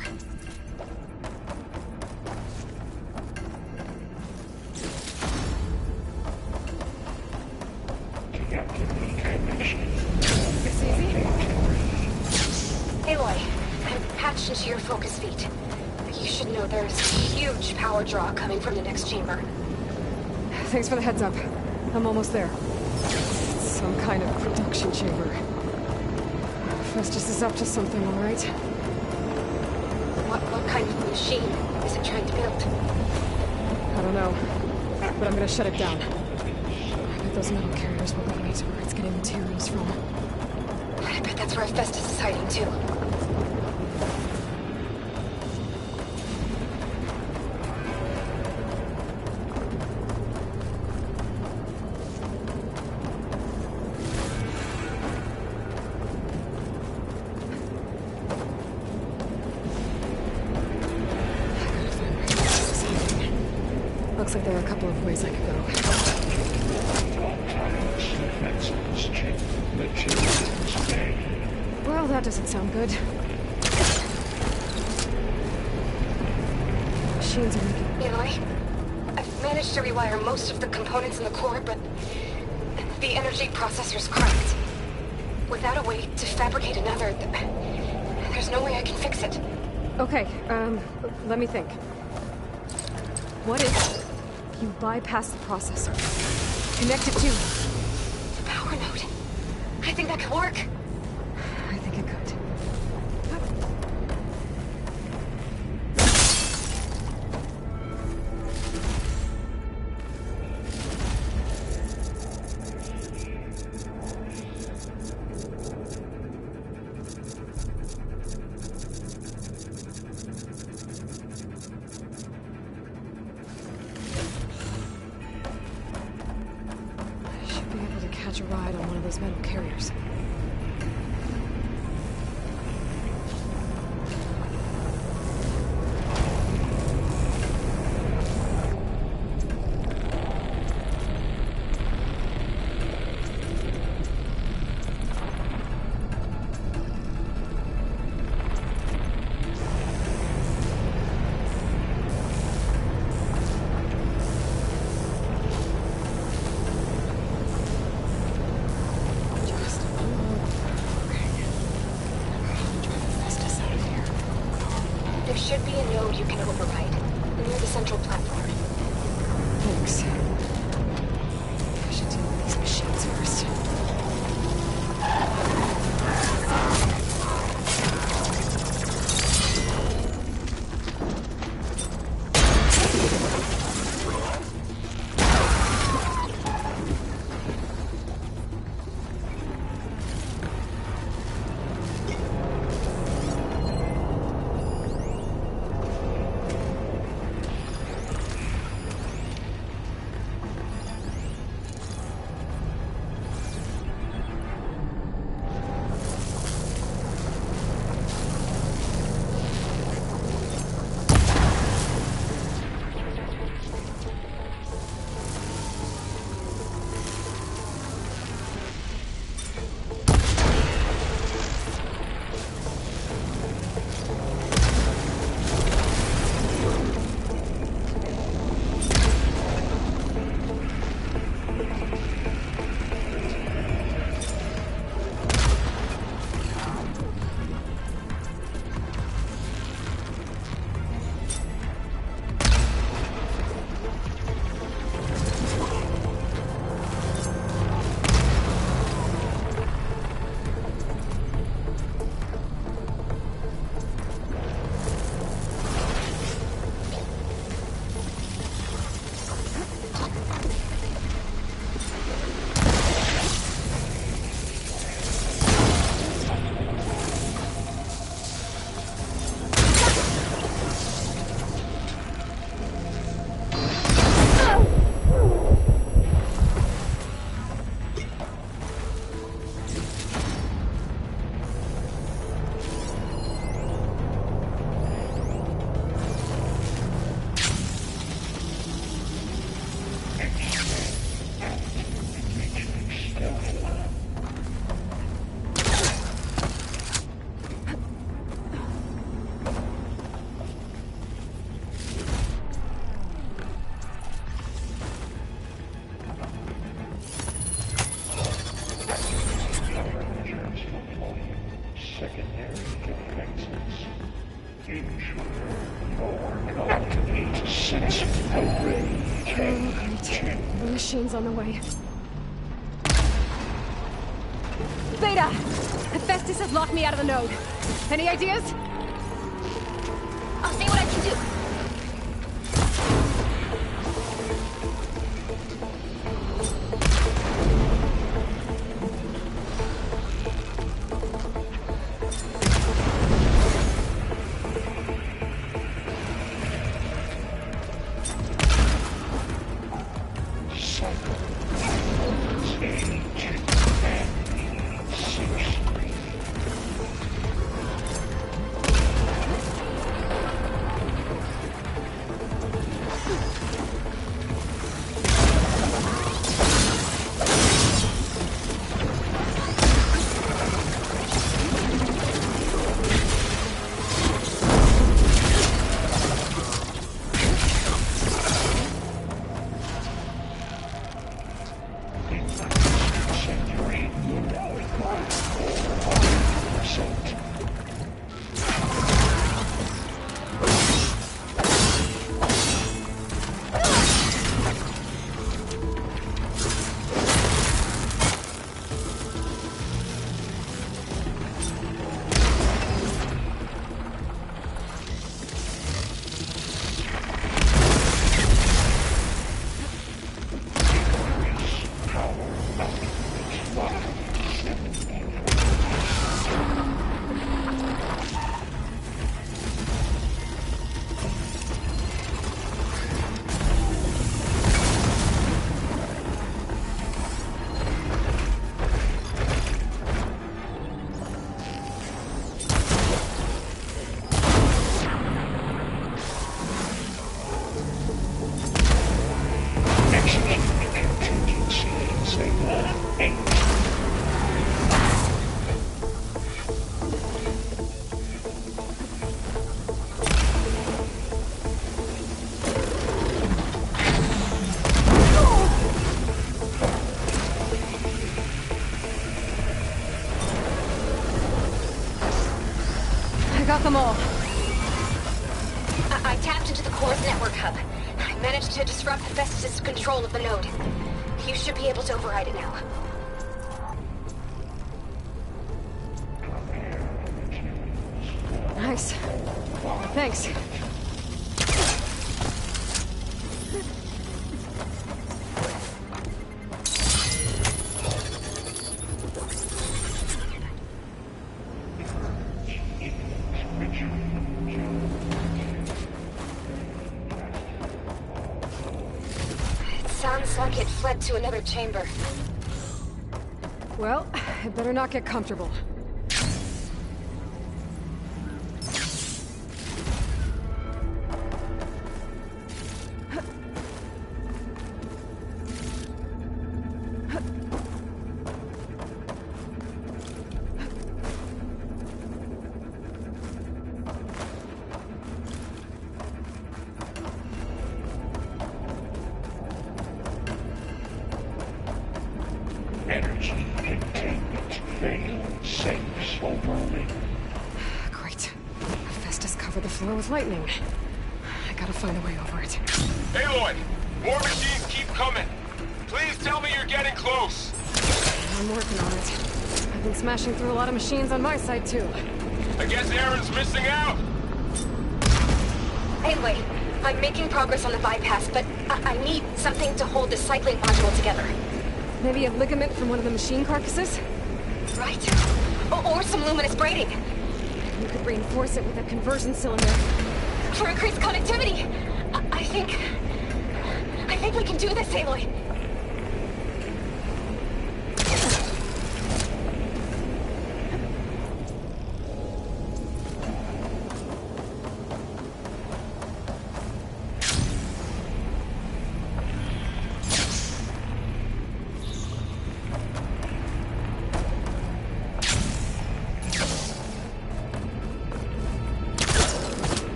It's easy? Aloy, I'm patched into your focus feed. You should know there's a huge power draw coming from the next chamber. Thanks for the heads up. I'm almost there. Some kind of production chamber. Festus is up to something, all right? What kind of machine is it trying to build? I don't know, but I'm gonna shut it down. I bet those metal carriers will let me to where it's getting materials from. I bet that's where Festus is hiding, too. Looks like there are a couple of ways I could go. Well, that doesn't sound good. Machines are making... Aloy, I've managed to rewire most of the components in the core, but the energy processor's cracked. Without a way to fabricate another, there's no way I can fix it. Okay, let me think. What if you bypass the processor? Connect it to... the power node. I think that could work. I think it could. Catch a ride on one of those metal carriers. Machines on the way. Beta! Hephaestus has locked me out of the node. Any ideas? I'll see what I can do. Got them all. I tapped into the core's network hub. I managed to disrupt Hephaestus' control of the node. You should be able to override it now. Nice. Thanks. Sounds like it fled to another chamber. Well, I better not get comfortable. Energy containment failed. Safe overwhelming. Great. Hephaestus covered the floor with lightning. I gotta find a way over it. Aloy! More machines keep coming! Please tell me you're getting close! I'm working on it. I've been smashing through a lot of machines on my side, too. I guess Aaron's missing out! Anyway, I'm making progress on the bypass, but I need something to hold the cycling module together. Maybe a ligament from one of the machine carcasses? Right. Or some luminous braiding. You could reinforce it with a conversion cylinder. For increased connectivity! I think we can do this, Aloy.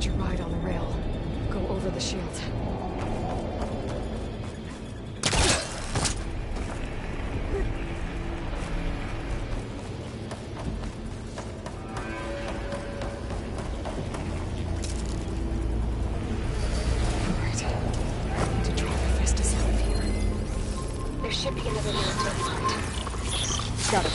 Watch your ride on the rail. Go over the shield. Should be another military point. Got it.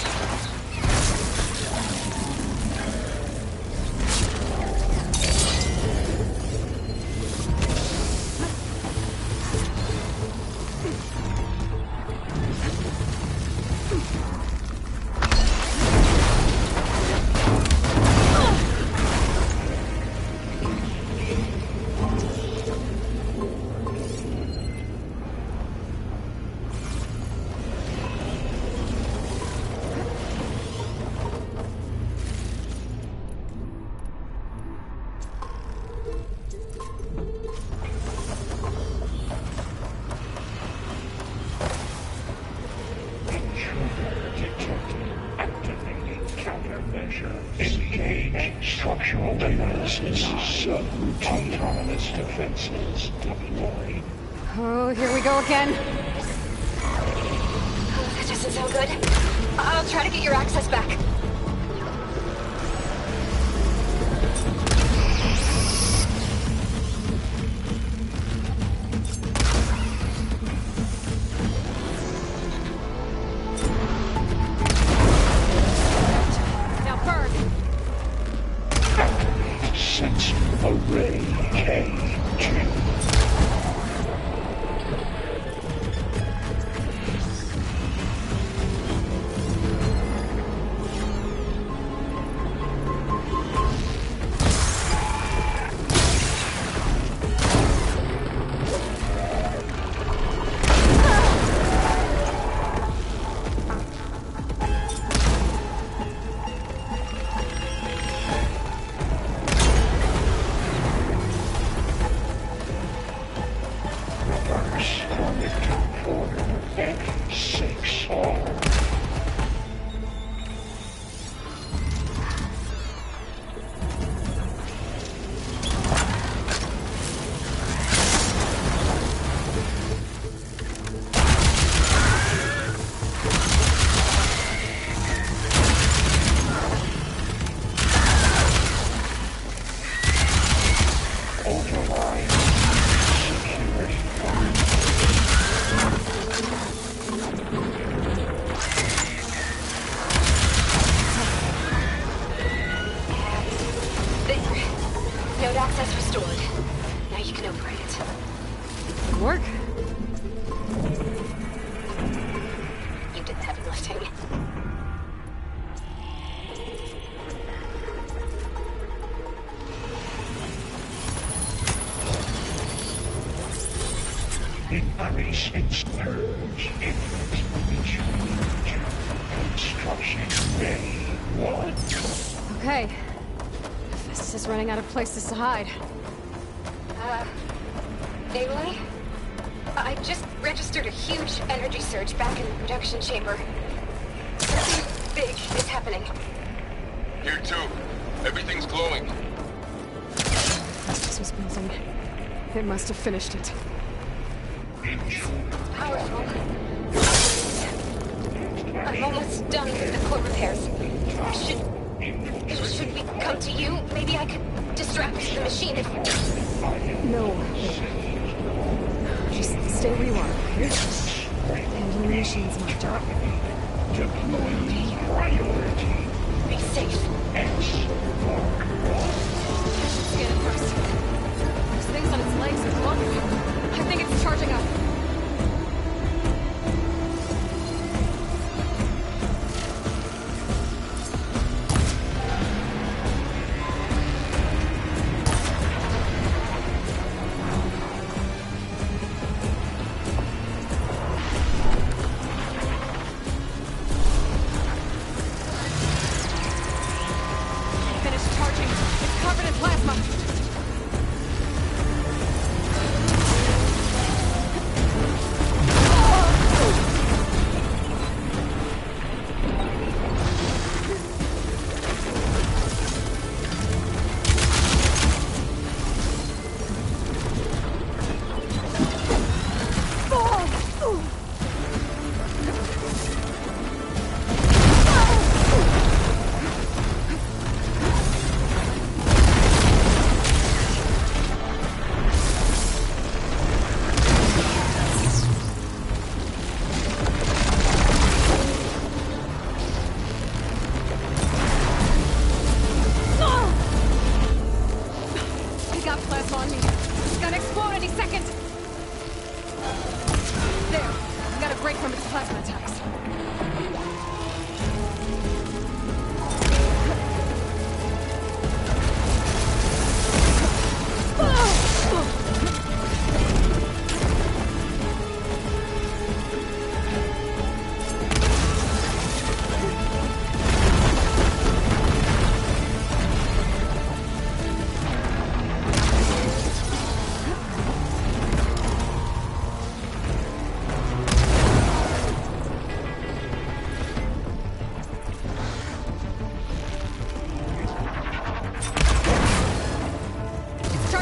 Structural defenses, autonomous defenses deployed. Oh, here we go again. Oh, that doesn't sound good. I'll try to get your access back. Array K2. Access restored. Now you can operate it. Good work. You did the heavy lifting. Increase its purge index construction bay 1. Okay. This is running out of places to hide. Aloy? I just registered a huge energy surge back in the production chamber. Something big is happening. Here too. Everything's glowing. This was building. It must have finished it. Powerful. I'm almost done with the core repairs. Should we come to you? Maybe I could distract the machine if... No. Just stay where you are. Handling the machine's my job. Deploying priority. Be safe. Scan it first. There's things on its legs as well. I think it's charging up. Finish charging. It's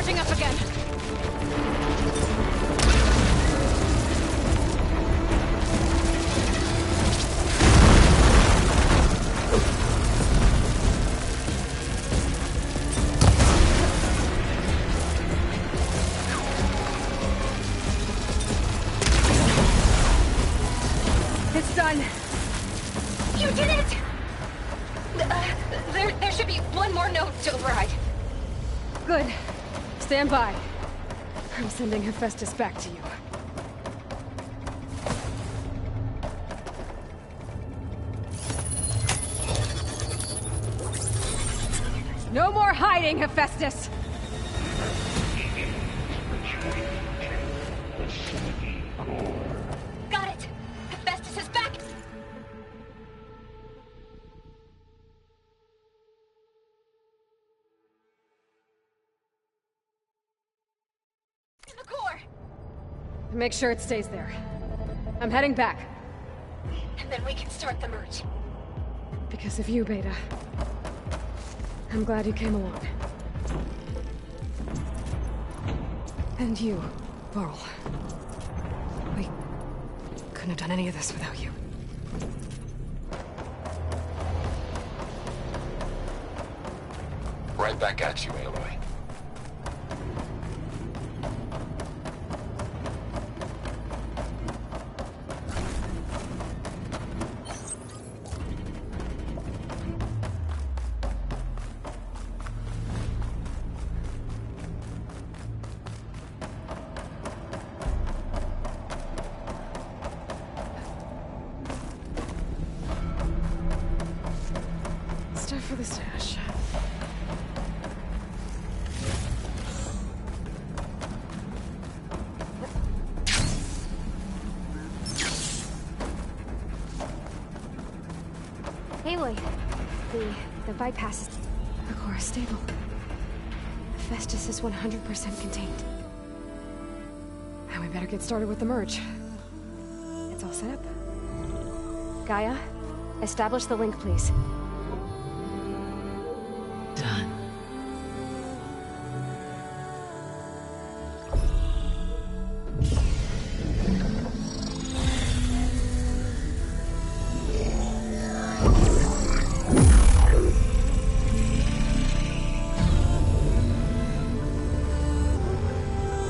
charging up again. It's done. You did it! There should be one more node to override. Good. Stand by. I'm sending Hephaestus back to you. No more hiding, Hephaestus! Got it! Hephaestus is back! In the core! Make sure it stays there. I'm heading back. And then we can start the merge. Because of you, Beta. I'm glad you came along. And you, Varl. We couldn't have done any of this without you. Right back at you, Aloy. Stuff for the stash. Aloy, the bypass is... The core is stable. Hephaestus is 100% contained. And we better get started with the merge. It's all set up. Gaia, establish the link, please. Done.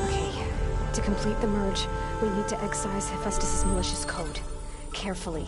Okay, to complete the merge, we need to excise Hephaestus' malicious code. Carefully.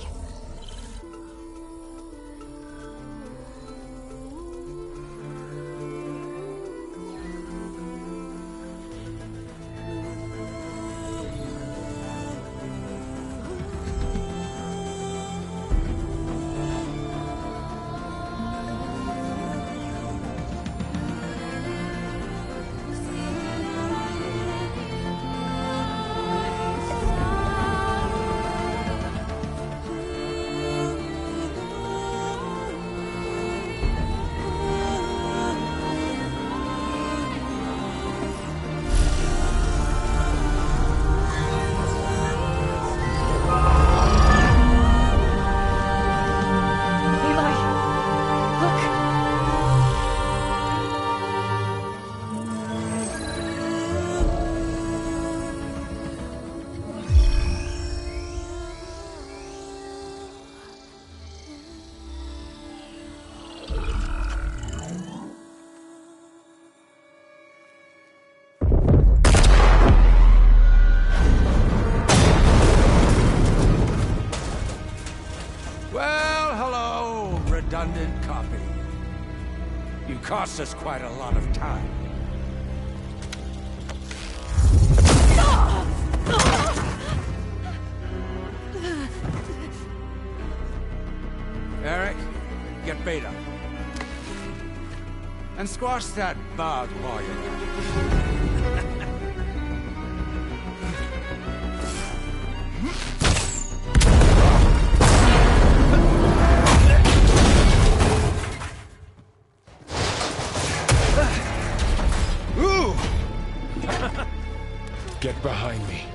Well, hello, redundant copy. You cost us quite a lot of time. Eric, get Beta. And squash that bug while you're at it. Ooh! Get behind me.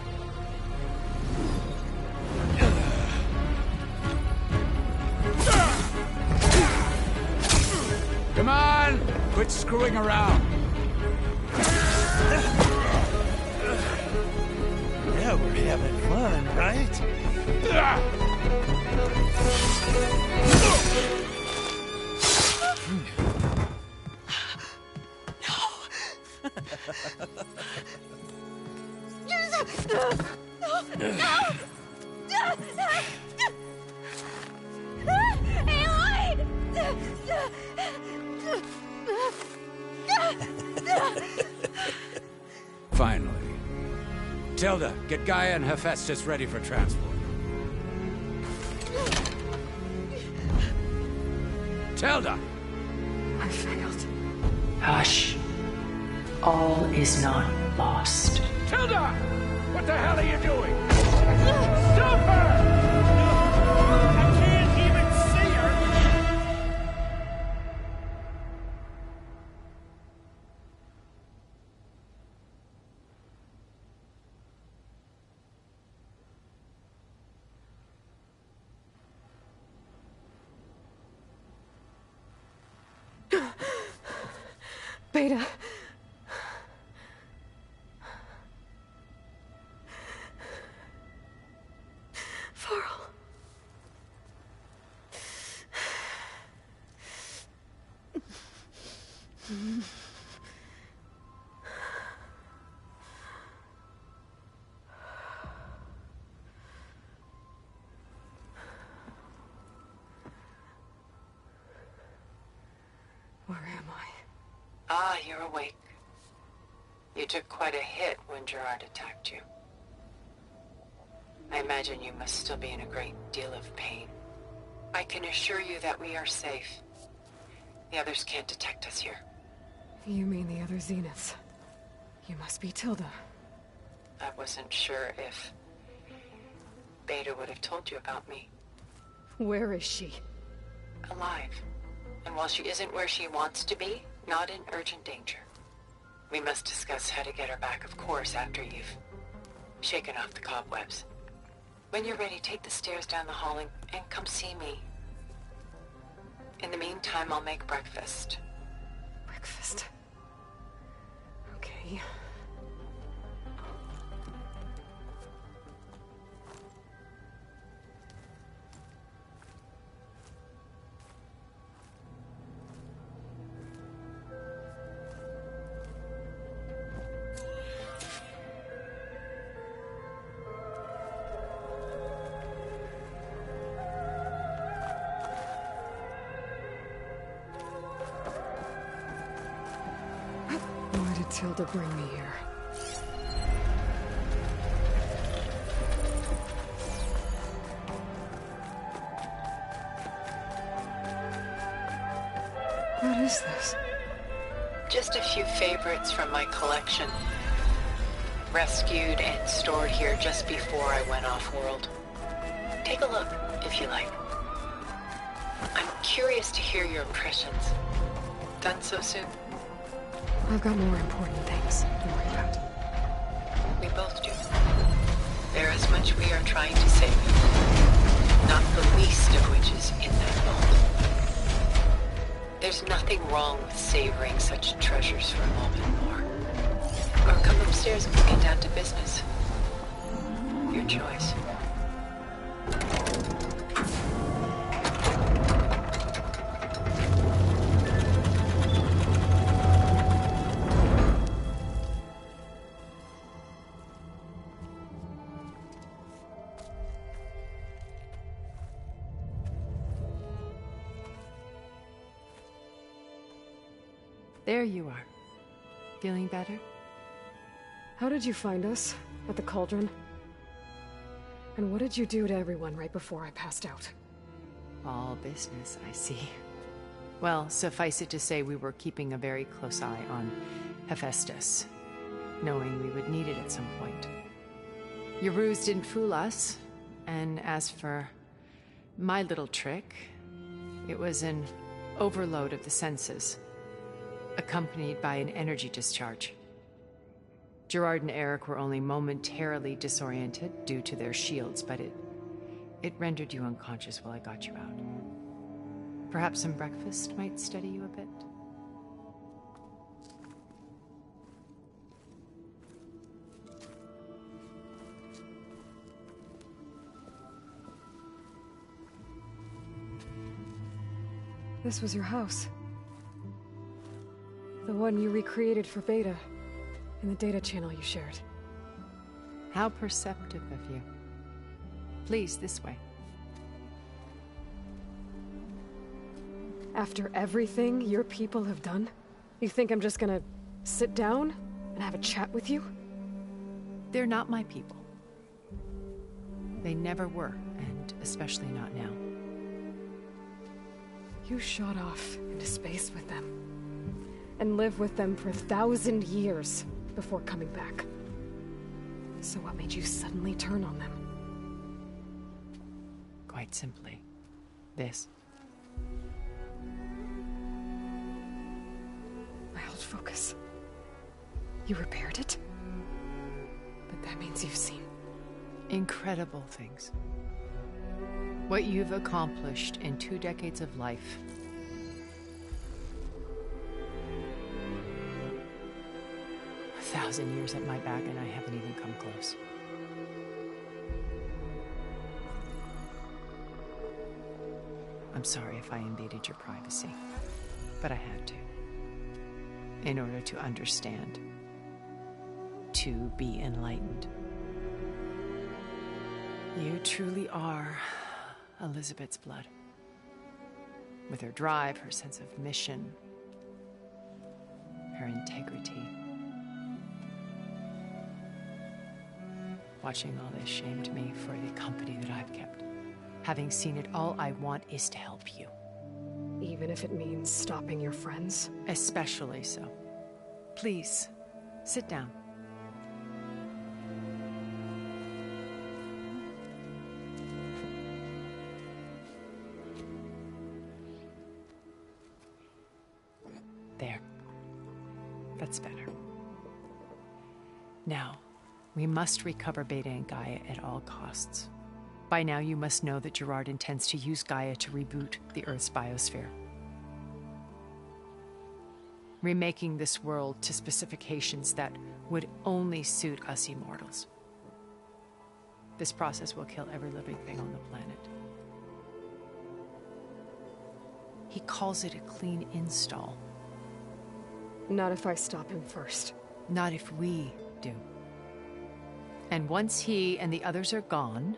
Come on! Quit screwing around. Yeah, we're having fun, right? Finally. Tilda, get Gaia and Hephaestus ready for transport. Tilda! I failed. Hush. All is not lost. Tilda! What the hell are you doing? Stop her! I can't even see her! Beta. Farrell. Where am I? Ah, you're awake. You took quite a hit when Gerard attacked you. I imagine you must still be in a great deal of pain. I can assure you that we are safe. The others can't detect us here. You mean the other Zeniths? You must be Tilda. I wasn't sure if Beta would have told you about me. Where is she? Alive. And while she isn't where she wants to be, not in urgent danger. We must discuss how to get her back, of course, after you've shaken off the cobwebs. When you're ready, take the stairs down the hall and come see me. In the meantime, I'll make breakfast. Breakfast. Okay. Why did Tilda bring me here? What is this? Just a few favorites from my collection. Rescued and stored here just before I went off-world. Take a look, if you like. I'm curious to hear your impressions. Done so soon? I've got more important things to worry about. We both do. There is much we are trying to save. Not the least of which is in that vault. There's nothing wrong with savoring such treasures for a moment more. Or come upstairs and we'll get down to business. Your choice. There you are. Feeling better? How did you find us? At the cauldron? And what did you do to everyone right before I passed out? All business, I see. Well, suffice it to say we were keeping a very close eye on Hephaestus, knowing we would need it at some point. Your ruse didn't fool us, and as for my little trick, it was an overload of the senses, accompanied by an energy discharge. Gerard and Eric were only momentarily disoriented due to their shields, but it rendered you unconscious while I got you out. Perhaps some breakfast might steady you a bit? This was your house. The one you recreated for Beta, in the data channel you shared. How perceptive of you. Please, this way. After everything your people have done, you think I'm just gonna sit down and have a chat with you? They're not my people. They never were, and especially not now. You shot off into space with them, and lived with them for 1,000 years before coming back. So what made you suddenly turn on them? Quite simply, this. My old focus. You repaired it? But that means you've seen incredible things. What you've accomplished in 2 decades of life. A 1,000 years at my back and I haven't even come close. I'm sorry if I invaded your privacy, but I had to. In order to understand. To be enlightened. You truly are Elizabeth's blood. With her drive, her sense of mission, her integrity. Watching all this shamed me for the company that I've kept. Having seen it, all I want is to help you. Even if it means stopping your friends? Especially so. Please, sit down. There. That's better. Now, we must recover Beta and Gaia at all costs. By now, you must know that Gerard intends to use Gaia to reboot the Earth's biosphere. Remaking this world to specifications that would only suit us immortals. This process will kill every living thing on the planet. He calls it a clean install. Not if I stop him first. Not if we do. And once he and the others are gone,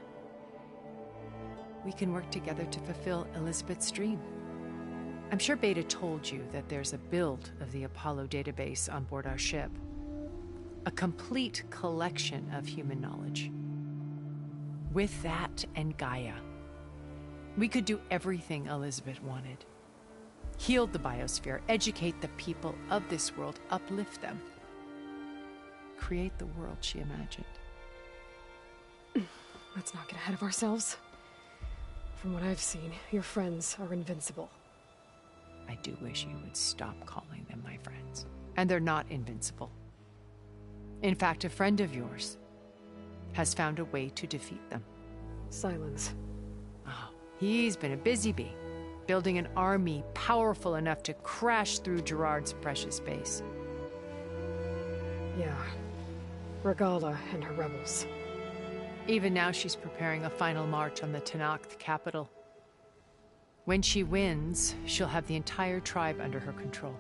we can work together to fulfill Elizabeth's dream. I'm sure Beta told you that there's a build of the Apollo database on board our ship. A complete collection of human knowledge. With that and Gaia, we could do everything Elizabeth wanted. Heal the biosphere, educate the people of this world, uplift them. Create the world she imagined. Let's not get ahead of ourselves. From what I've seen, your friends are invincible. I do wish you would stop calling them my friends. And they're not invincible. In fact, a friend of yours has found a way to defeat them. Silence. Oh, he's been a busy bee, building an army powerful enough to crash through Gerard's precious base. Yeah. Regala and her rebels. Even now, she's preparing a final march on the Tenakth capital. When she wins, she'll have the entire tribe under her control.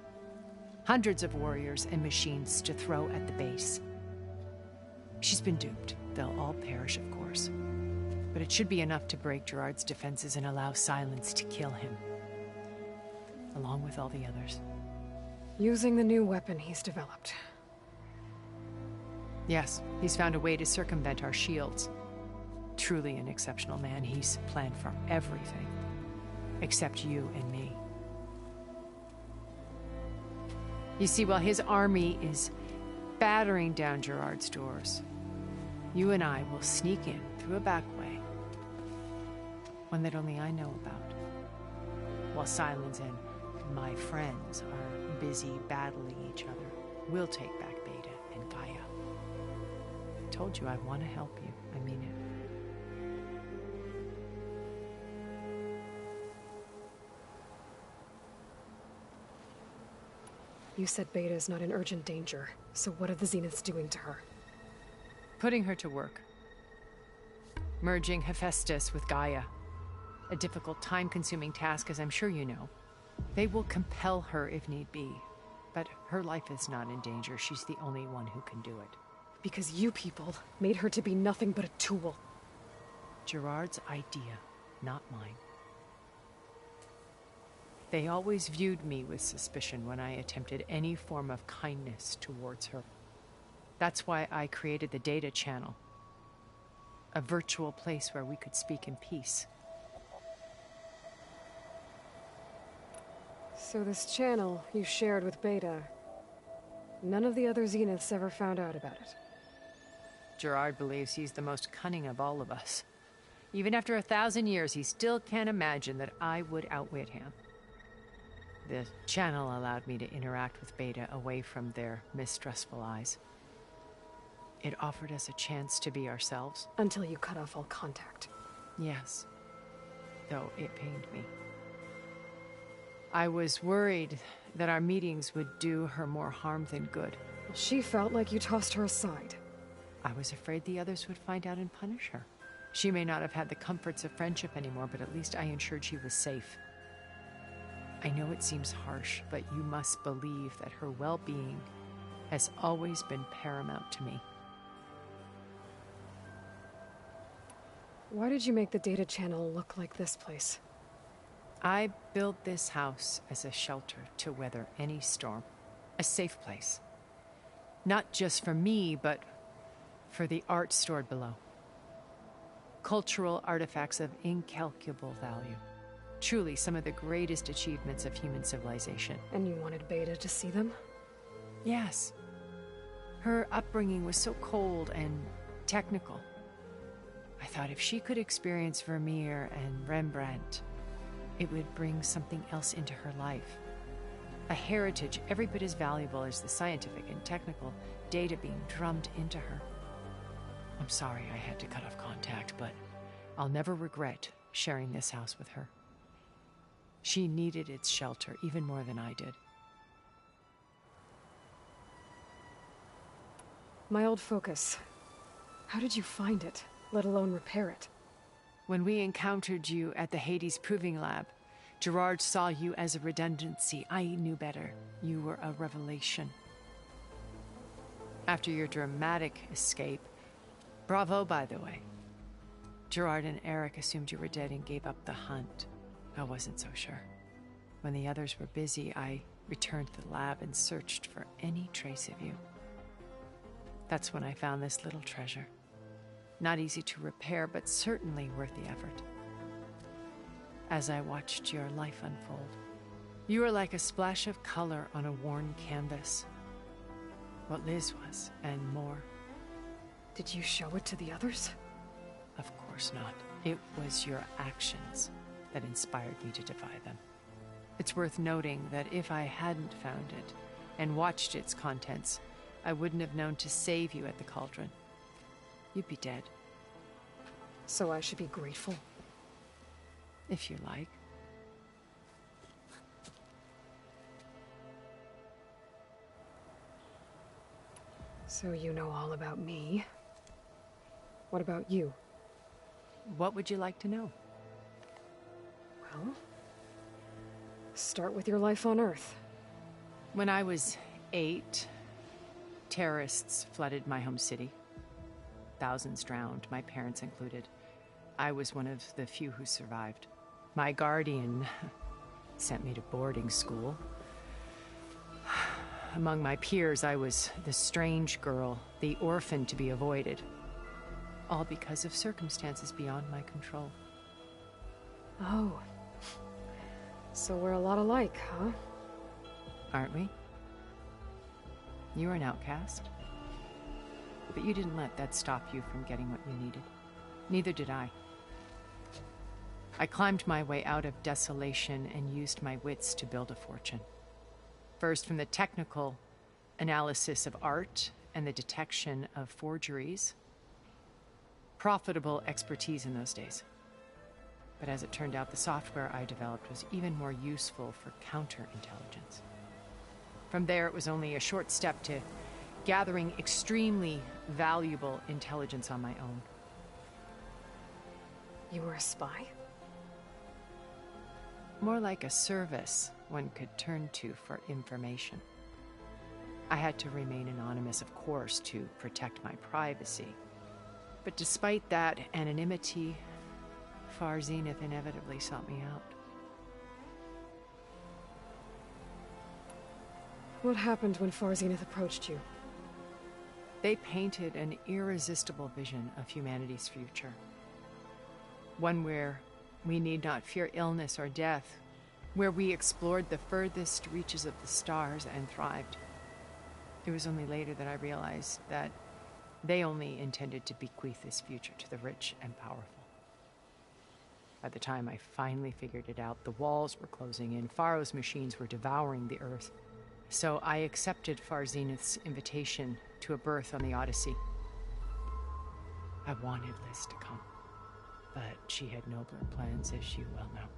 Hundreds of warriors and machines to throw at the base. She's been duped. They'll all perish, of course. But it should be enough to break Gerard's defenses and allow Silence to kill him. Along with all the others. Using the new weapon he's developed. Yes, he's found a way to circumvent our shields. Truly an exceptional man. He's planned for everything. Except you and me. You see, while his army is battering down Gerard's doors, you and I will sneak in through a back way. One that only I know about. While Silence and my friends are busy battling each other, we'll take back Beta and Gaia. I told you I want to help you. I mean it. You said Beta is not in urgent danger, so what are the Zeniths doing to her? Putting her to work. Merging Hephaestus with Gaia. A difficult, time-consuming task, as I'm sure you know. They will compel her if need be. But her life is not in danger. She's the only one who can do it. Because you people made her to be nothing but a tool. Gerard's idea, not mine. They always viewed me with suspicion when I attempted any form of kindness towards her. That's why I created the data channel. A virtual place where we could speak in peace. So this channel you shared with Beta, none of the other Zeniths ever found out about it? Gerard believes he's the most cunning of all of us. Even after 1,000 years, he still can't imagine that I would outwit him. The channel allowed me to interact with Beta away from their mistrustful eyes. It offered us a chance to be ourselves. Until you cut off all contact. Yes. Though it pained me. I was worried that our meetings would do her more harm than good. She felt like you tossed her aside. I was afraid the others would find out and punish her. She may not have had the comforts of friendship anymore, but at least I ensured she was safe. I know it seems harsh, but you must believe that her well-being has always been paramount to me. Why did you make the data channel look like this place? I built this house as a shelter to weather any storm. A safe place. Not just for me, but for the art stored below. Cultural artifacts of incalculable value. Truly some of the greatest achievements of human civilization. And you wanted Beta to see them? Yes. Her upbringing was so cold and technical. I thought if she could experience Vermeer and Rembrandt, it would bring something else into her life. A heritage every bit as valuable as the scientific and technical data being drummed into her. I'm sorry I had to cut off contact, but I'll never regret sharing this house with her. She needed its shelter even more than I did. My old focus. How did you find it, let alone repair it? When we encountered you at the Hades Proving Lab, Gerard saw you as a redundancy. I knew better. You were a revelation. After your dramatic escape, bravo, by the way. Gerard and Eric assumed you were dead and gave up the hunt. I wasn't so sure. When the others were busy, I returned to the lab and searched for any trace of you. That's when I found this little treasure. Not easy to repair, but certainly worth the effort. As I watched your life unfold, you were like a splash of color on a worn canvas. What Liz was, and more. Did you show it to the others? Of course not. It was your actions that inspired me to defy them. It's worth noting that if I hadn't found it and watched its contents, I wouldn't have known to save you at the cauldron. You'd be dead. So I should be grateful? If you like. So you know all about me. What about you? What would you like to know? Well, start with your life on Earth. When I was 8, terrorists flooded my home city. Thousands drowned, my parents included. I was one of the few who survived. My guardian sent me to boarding school. Among my peers, I was the strange girl, the orphan to be avoided. All because of circumstances beyond my control. Oh. So we're a lot alike, huh? Aren't we? You were an outcast. But you didn't let that stop you from getting what you needed. Neither did I. I climbed my way out of desolation and used my wits to build a fortune. First, from the technical analysis of art and the detection of forgeries. Profitable expertise in those days. But as it turned out, the software I developed was even more useful for counterintelligence. From there, it was only a short step to gathering extremely valuable intelligence on my own. You were a spy? More like a service one could turn to for information. I had to remain anonymous, of course, to protect my privacy. But despite that anonymity, Far Zenith inevitably sought me out. What happened when Far Zenith approached you? They painted an irresistible vision of humanity's future. One where we need not fear illness or death, where we explored the furthest reaches of the stars and thrived. It was only later that I realized that they only intended to bequeath this future to the rich and powerful. By the time I finally figured it out, the walls were closing in, Pharaoh's machines were devouring the Earth. So I accepted Far Zenith's invitation to a berth on the Odyssey. I wanted Liz to come, but she had nobler plans, as you well know.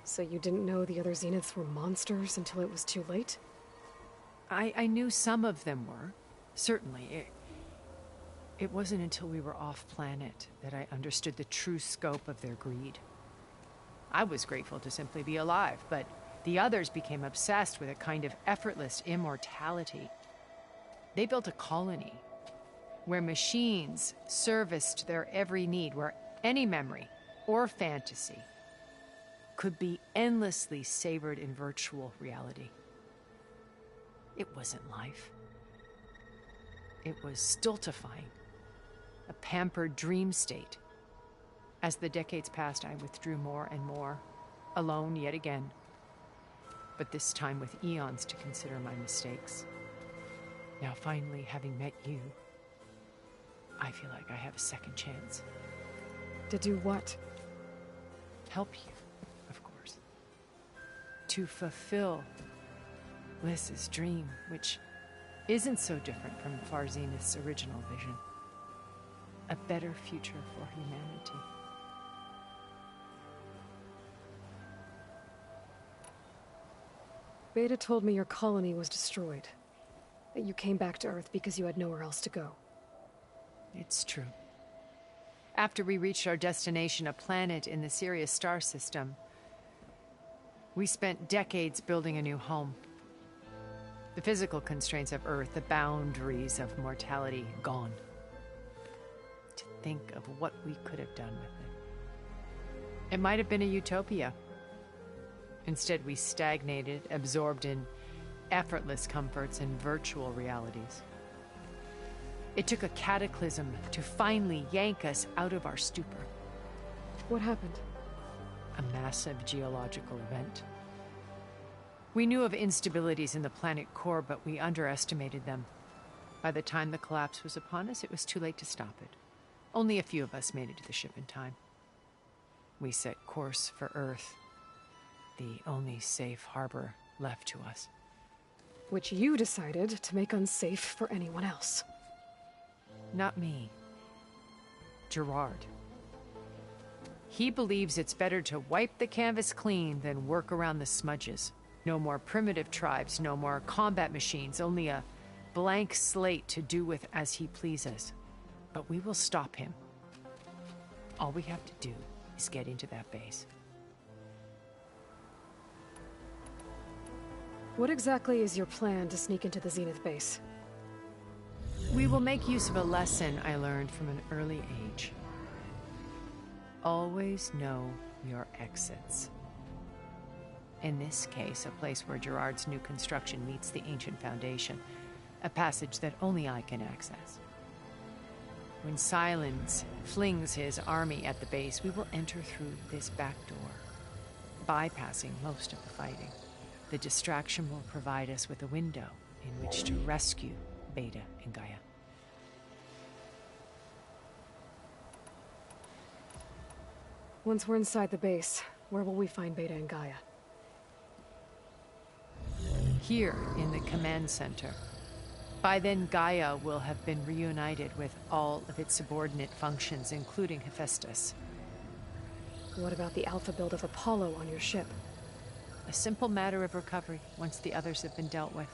So you didn't know the other Zeniths were monsters until it was too late? I knew some of them were, certainly. It wasn't until we were off-planet that I understood the true scope of their greed. I was grateful to simply be alive, but the others became obsessed with a kind of effortless immortality. They built a colony where machines serviced their every need, where any memory or fantasy could be endlessly savored in virtual reality. It wasn't life. It was stultifying, a pampered dream state. As the decades passed, I withdrew more and more, alone yet again, but this time with eons to consider my mistakes. Now finally, having met you, I feel like I have a second chance. To do what? Help you, of course. To fulfill Liz's dream, which isn't so different from Far Zenith's original vision. A better future for humanity. Beta told me your colony was destroyed. That you came back to Earth because you had nowhere else to go. It's true. After we reached our destination, a planet in the Sirius star system, we spent decades building a new home. The physical constraints of Earth, the boundaries of mortality, gone. To think of what we could have done with it. It might have been a utopia. Instead, we stagnated, absorbed in effortless comforts and virtual realities. It took a cataclysm to finally yank us out of our stupor. What happened? A massive geological event. We knew of instabilities in the planet core, but we underestimated them. By the time the collapse was upon us, it was too late to stop it. Only a few of us made it to the ship in time. We set course for Earth, the only safe harbor left to us. Which you decided to make unsafe for anyone else. Not me. Gerard. He believes it's better to wipe the canvas clean than work around the smudges. No more primitive tribes, no more combat machines, only a blank slate to do with as he pleases. But we will stop him. All we have to do is get into that base. What exactly is your plan to sneak into the Zenith base? We will make use of a lesson I learned from an early age. Always know your exits. In this case, a place where Gerard's new construction meets the ancient foundation, a passage that only I can access. When Silence flings his army at the base, we will enter through this back door, bypassing most of the fighting. The distraction will provide us with a window in which to rescue Beta and Gaia. Once we're inside the base, where will we find Beta and Gaia? Here in the command center. By then, Gaia will have been reunited with all of its subordinate functions, including Hephaestus. What about the alpha build of Apollo on your ship? A simple matter of recovery once the others have been dealt with.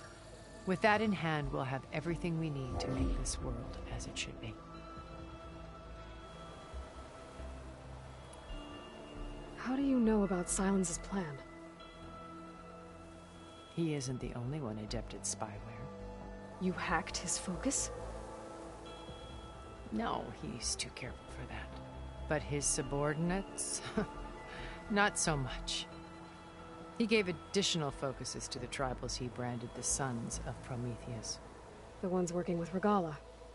With that in hand, we'll have everything we need to make this world as it should be. How do you know about Silence's plan? He isn't the only one adept at spyware. You hacked his focus? No, he's too careful for that. But his subordinates? Not so much. He gave additional focuses to the tribals he branded the Sons of Prometheus. The ones working with Regala.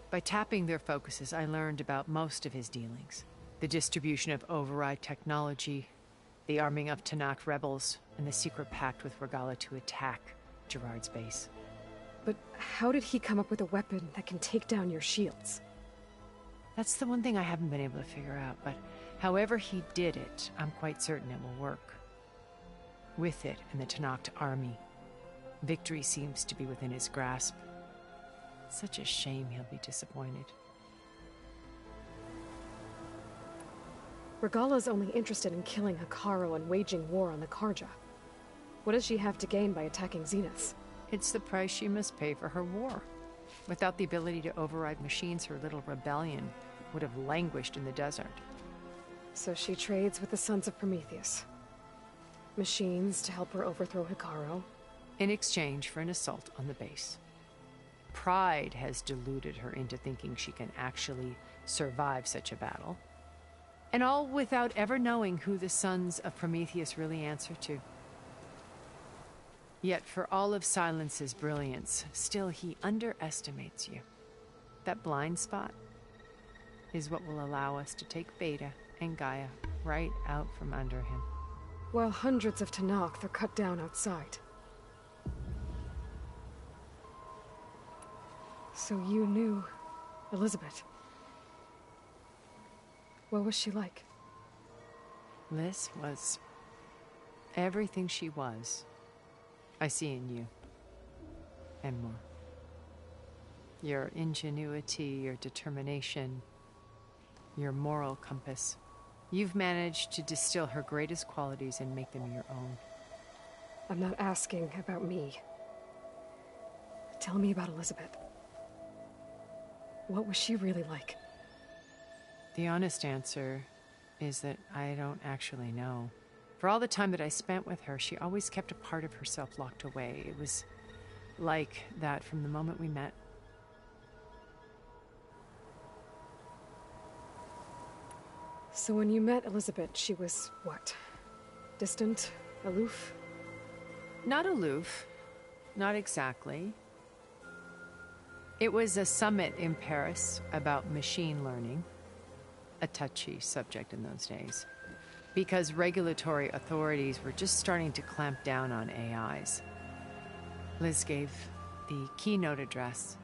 By tapping their focuses, I learned about most of his dealings. The distribution of override technology, the arming of Tanakh rebels, and the secret pact with Regala to attack Gerard's base. But how did he come up with a weapon that can take down your shields? That's the one thing I haven't been able to figure out, but however he did it, I'm quite certain it will work. With it and the Tanakh army, victory seems to be within his grasp. Such a shame he'll be disappointed. Regala's only interested in killing Hekarro and waging war on the Karja. What does she have to gain by attacking Zenith? It's the price she must pay for her war. Without the ability to override machines, her little rebellion would have languished in the desert. So she trades with the Sons of Prometheus. Machines to help her overthrow Hekarro. In exchange for an assault on the base. Pride has deluded her into thinking she can actually survive such a battle. And all without ever knowing who the Sons of Prometheus really answer to. Yet for all of Silence's brilliance, still he underestimates you. That blind spot is what will allow us to take Beta and Gaia right out from under him. While hundreds of Tanakh are cut down outside. So you knew Elizabeth. What was she like? Liz was everything she was. I see in you. And more. Your ingenuity, your determination, your moral compass. You've managed to distill her greatest qualities and make them your own. I'm not asking about me. Tell me about Elizabeth. What was she really like? The honest answer is that I don't actually know. For all the time that I spent with her, she always kept a part of herself locked away. It was like that from the moment we met. So when you met Elizabeth, she was what? Distant? Aloof? Not aloof. Not exactly. It was a summit in Paris about machine learning. A touchy subject in those days. Because regulatory authorities were just starting to clamp down on AIs. Liz gave the keynote address.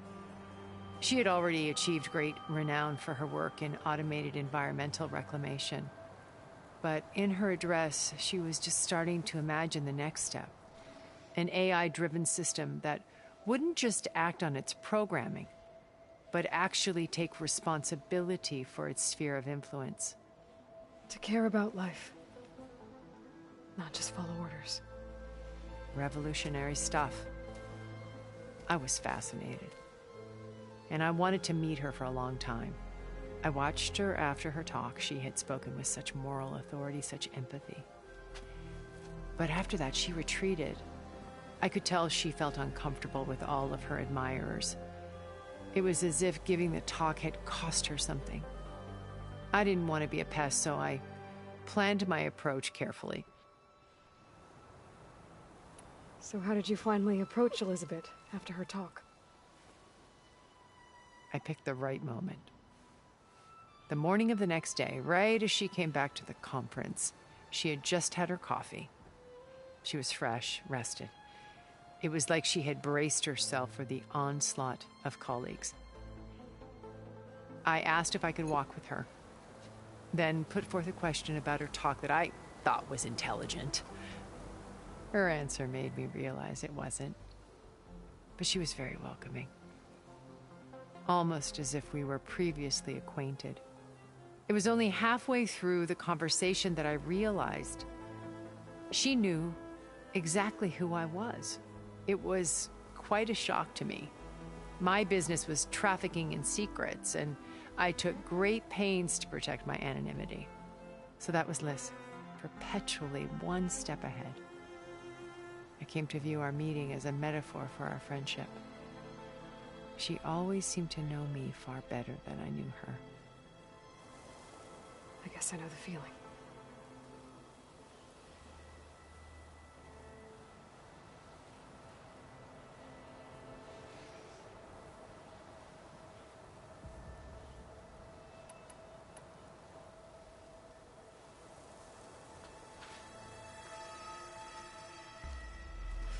She had already achieved great renown for her work in automated environmental reclamation. But in her address, she was just starting to imagine the next step. An AI-driven system that wouldn't just act on its programming, but actually take responsibility for its sphere of influence. To care about life. Not just follow orders. Revolutionary stuff. I was fascinated. And I wanted to meet her for a long time. I watched her after her talk. She had spoken with such moral authority, such empathy. But after that, she retreated. I could tell she felt uncomfortable with all of her admirers. It was as if giving the talk had cost her something. I didn't want to be a pest, so I planned my approach carefully. So how did you finally approach Elizabeth after her talk? I picked the right moment. The morning of the next day, right as she came back to the conference, she had just had her coffee. She was fresh, rested. It was like she had braced herself for the onslaught of colleagues. I asked if I could walk with her, then put forth a question about her talk that I thought was intelligent. Her answer made me realize it wasn't, but she was very welcoming. Almost as if we were previously acquainted. It was only halfway through the conversation that I realized she knew exactly who I was. It was quite a shock to me. My business was trafficking in secrets, and I took great pains to protect my anonymity. So that was Liz, perpetually one step ahead. I came to view our meeting as a metaphor for our friendship. She always seemed to know me far better than I knew her. I guess I know the feeling.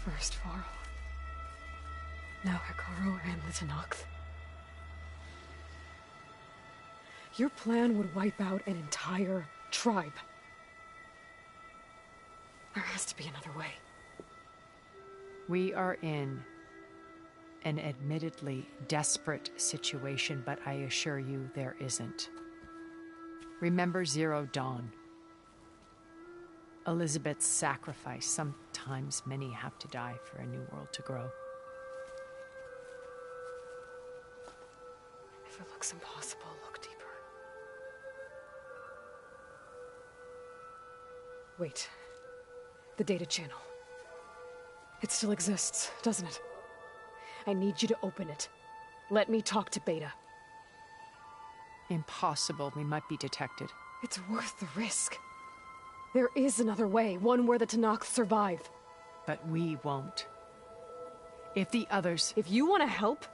First Varl, now Hekarro and the Tenakth. Your plan would wipe out an entire tribe. There has to be another way. We are in an admittedly desperate situation, but I assure you there isn't. Remember Zero Dawn. Elizabeth's sacrifice. Sometimes many have to die for a new world to grow. If it looks impossible, look deeper. Wait. The data channel. It still exists, doesn't it? I need you to open it. Let me talk to Beta. Impossible. We might be detected. It's worth the risk. There is another way, one where the Tenakth survive. But we won't. If the others... If you want to help,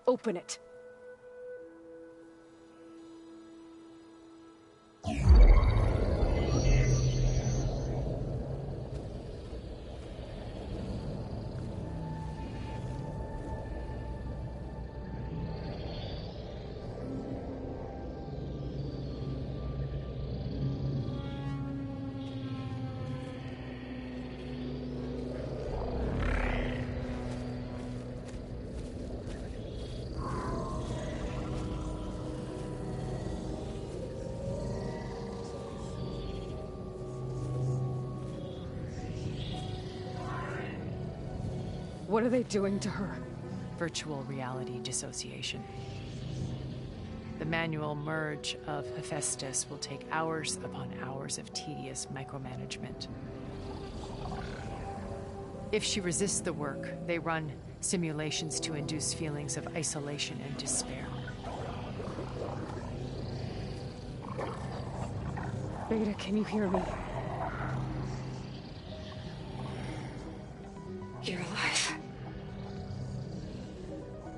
open it. What are they doing to her? Virtual reality dissociation. The manual merge of Hephaestus will take hours upon hours of tedious micromanagement. If she resists the work, they run simulations to induce feelings of isolation and despair. Beta, can you hear me? You're alive.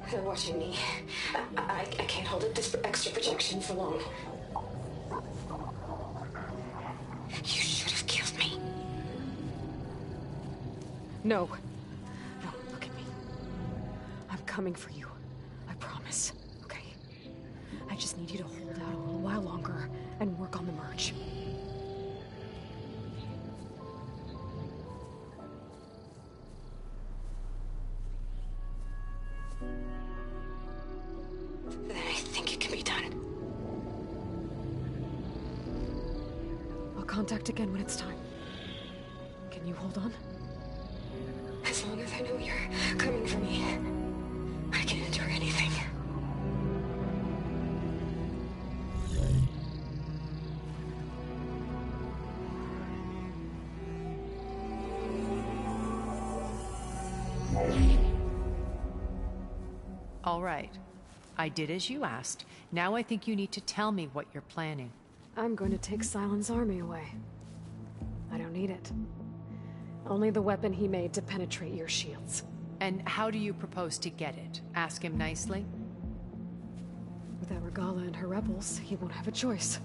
They're watching me. I can't hold up this extra projection for long. You should have killed me. No. No, look at me. I'm coming for you. I promise, okay? I just need you to hold out a little while longer and work on the merge. Then I think it can be done. I'll contact again when it's time. Can you hold on? As long as I know you're coming for me, I can endure anything. All right. I did as you asked. Now I think you need to tell me what you're planning. I'm going to take Silent's army away. I don't need it. Only the weapon he made to penetrate your shields. And how do you propose to get it? Ask him nicely? Without Regala and her rebels, he won't have a choice.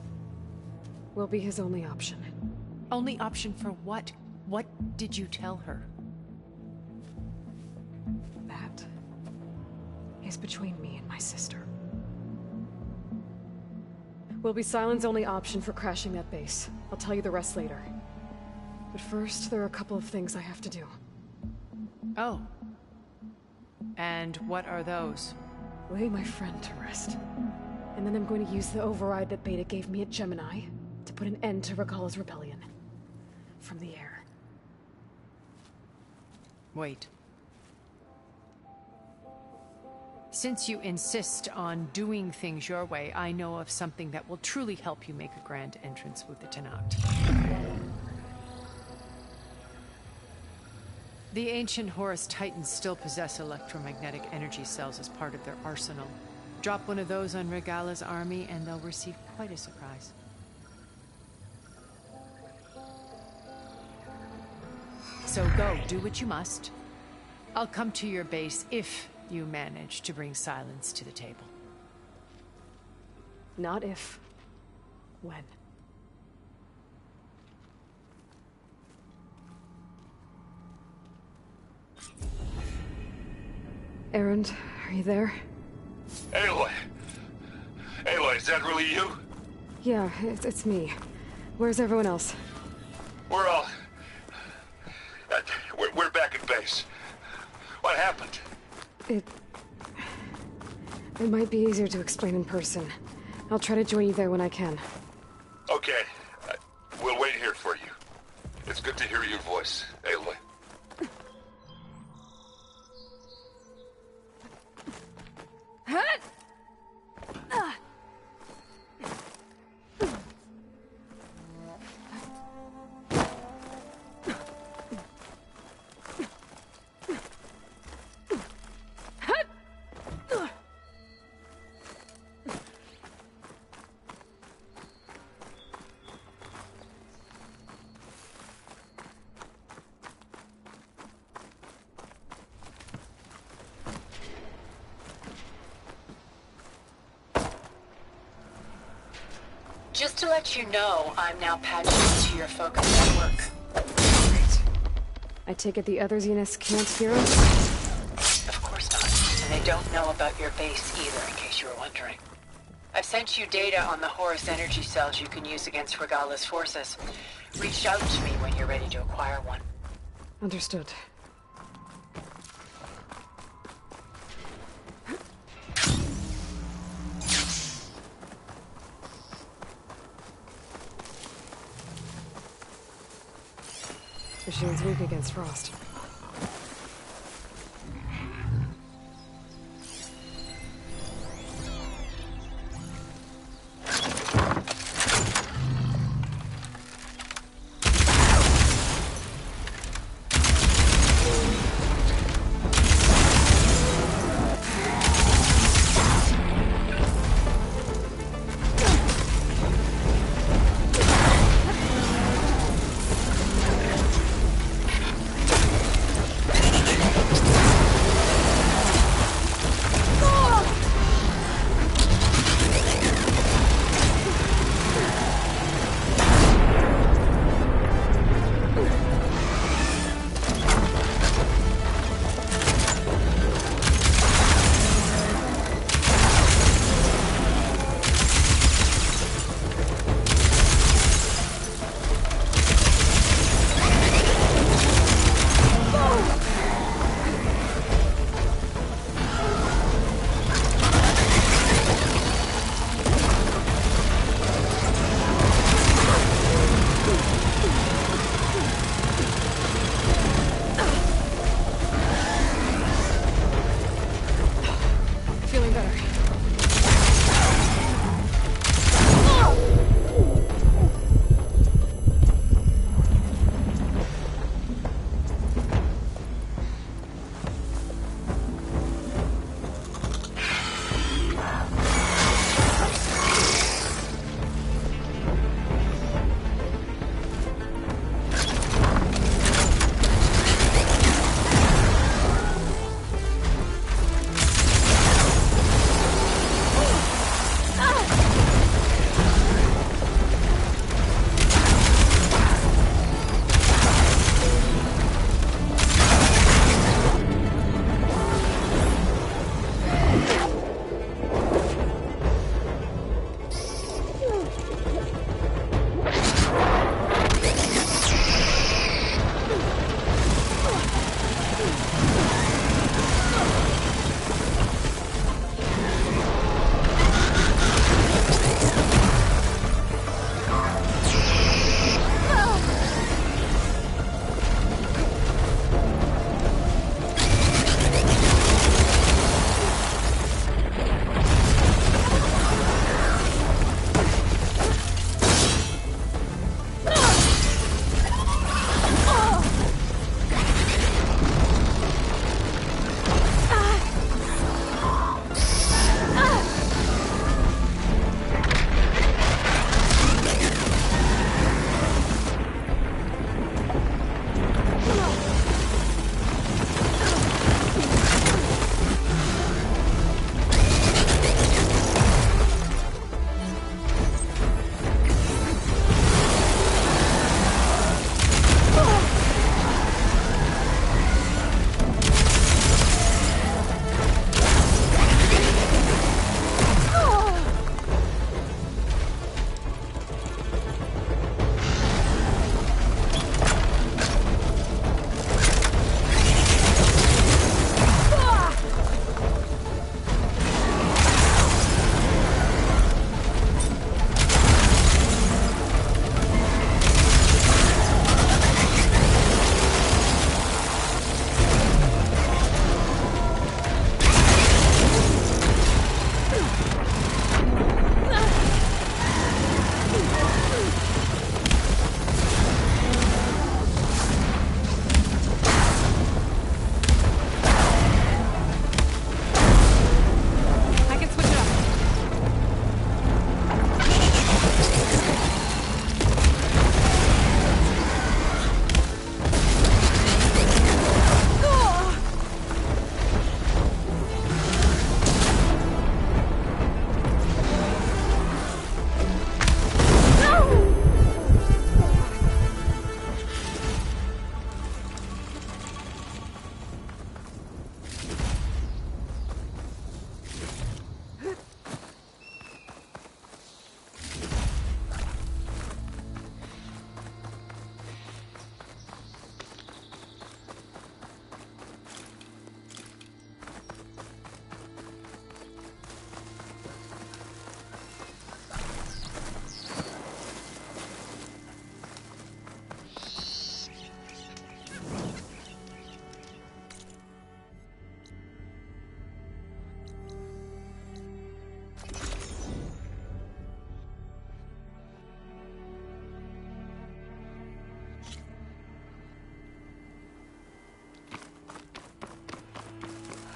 We'll be his only option. Only option for what? What did you tell her? That is between me and my sister. Will be Silent's only option for crashing that base. I'll tell you the rest later. But first, there are a couple of things I have to do. Oh. And what are those? Lay my friend to rest. And then I'm going to use the override that Beta gave me at Gemini to put an end to Regala's rebellion. From the air. Wait. Since you insist on doing things your way, I know of something that will truly help you make a grand entrance with the Tenakth. The ancient Horus Titans still possess electromagnetic energy cells as part of their arsenal. Drop one of those on Regala's army and they'll receive quite a surprise. So go, do what you must. I'll come to your base if you manage to bring silence to the table. Not if. When. Erend, are you there? Aloy! Aloy, is that really you? Yeah, it's me. Where's everyone else? We're all... We're back at base. What happened? It might be easier to explain in person. I'll try to join you there when I can. Okay. We'll wait here for you. It's good to hear your voice, Aloy. Just to let you know, I'm now patched into your focus network. Great. I take it the other Zeniths can't hear us? Of course not. And they don't know about your base either, in case you were wondering. I've sent you data on the Horus energy cells you can use against Regala's forces. Reach out to me when you're ready to acquire one. Understood. Machine's weak against frost.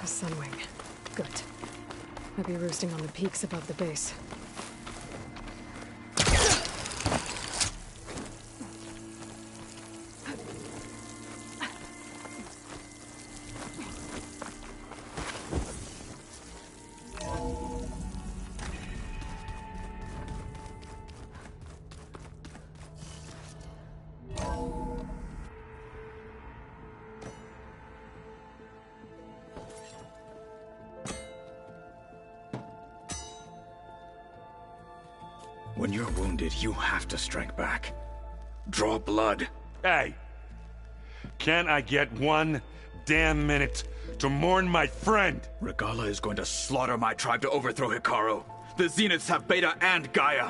A sunwing. Good. Might be roosting on the peaks above the base. When you're wounded, you have to strike back. Draw blood. Hey! Can't I get one damn minute to mourn my friend? Regala is going to slaughter my tribe to overthrow Hikaru. The Zeniths have Beta and Gaia.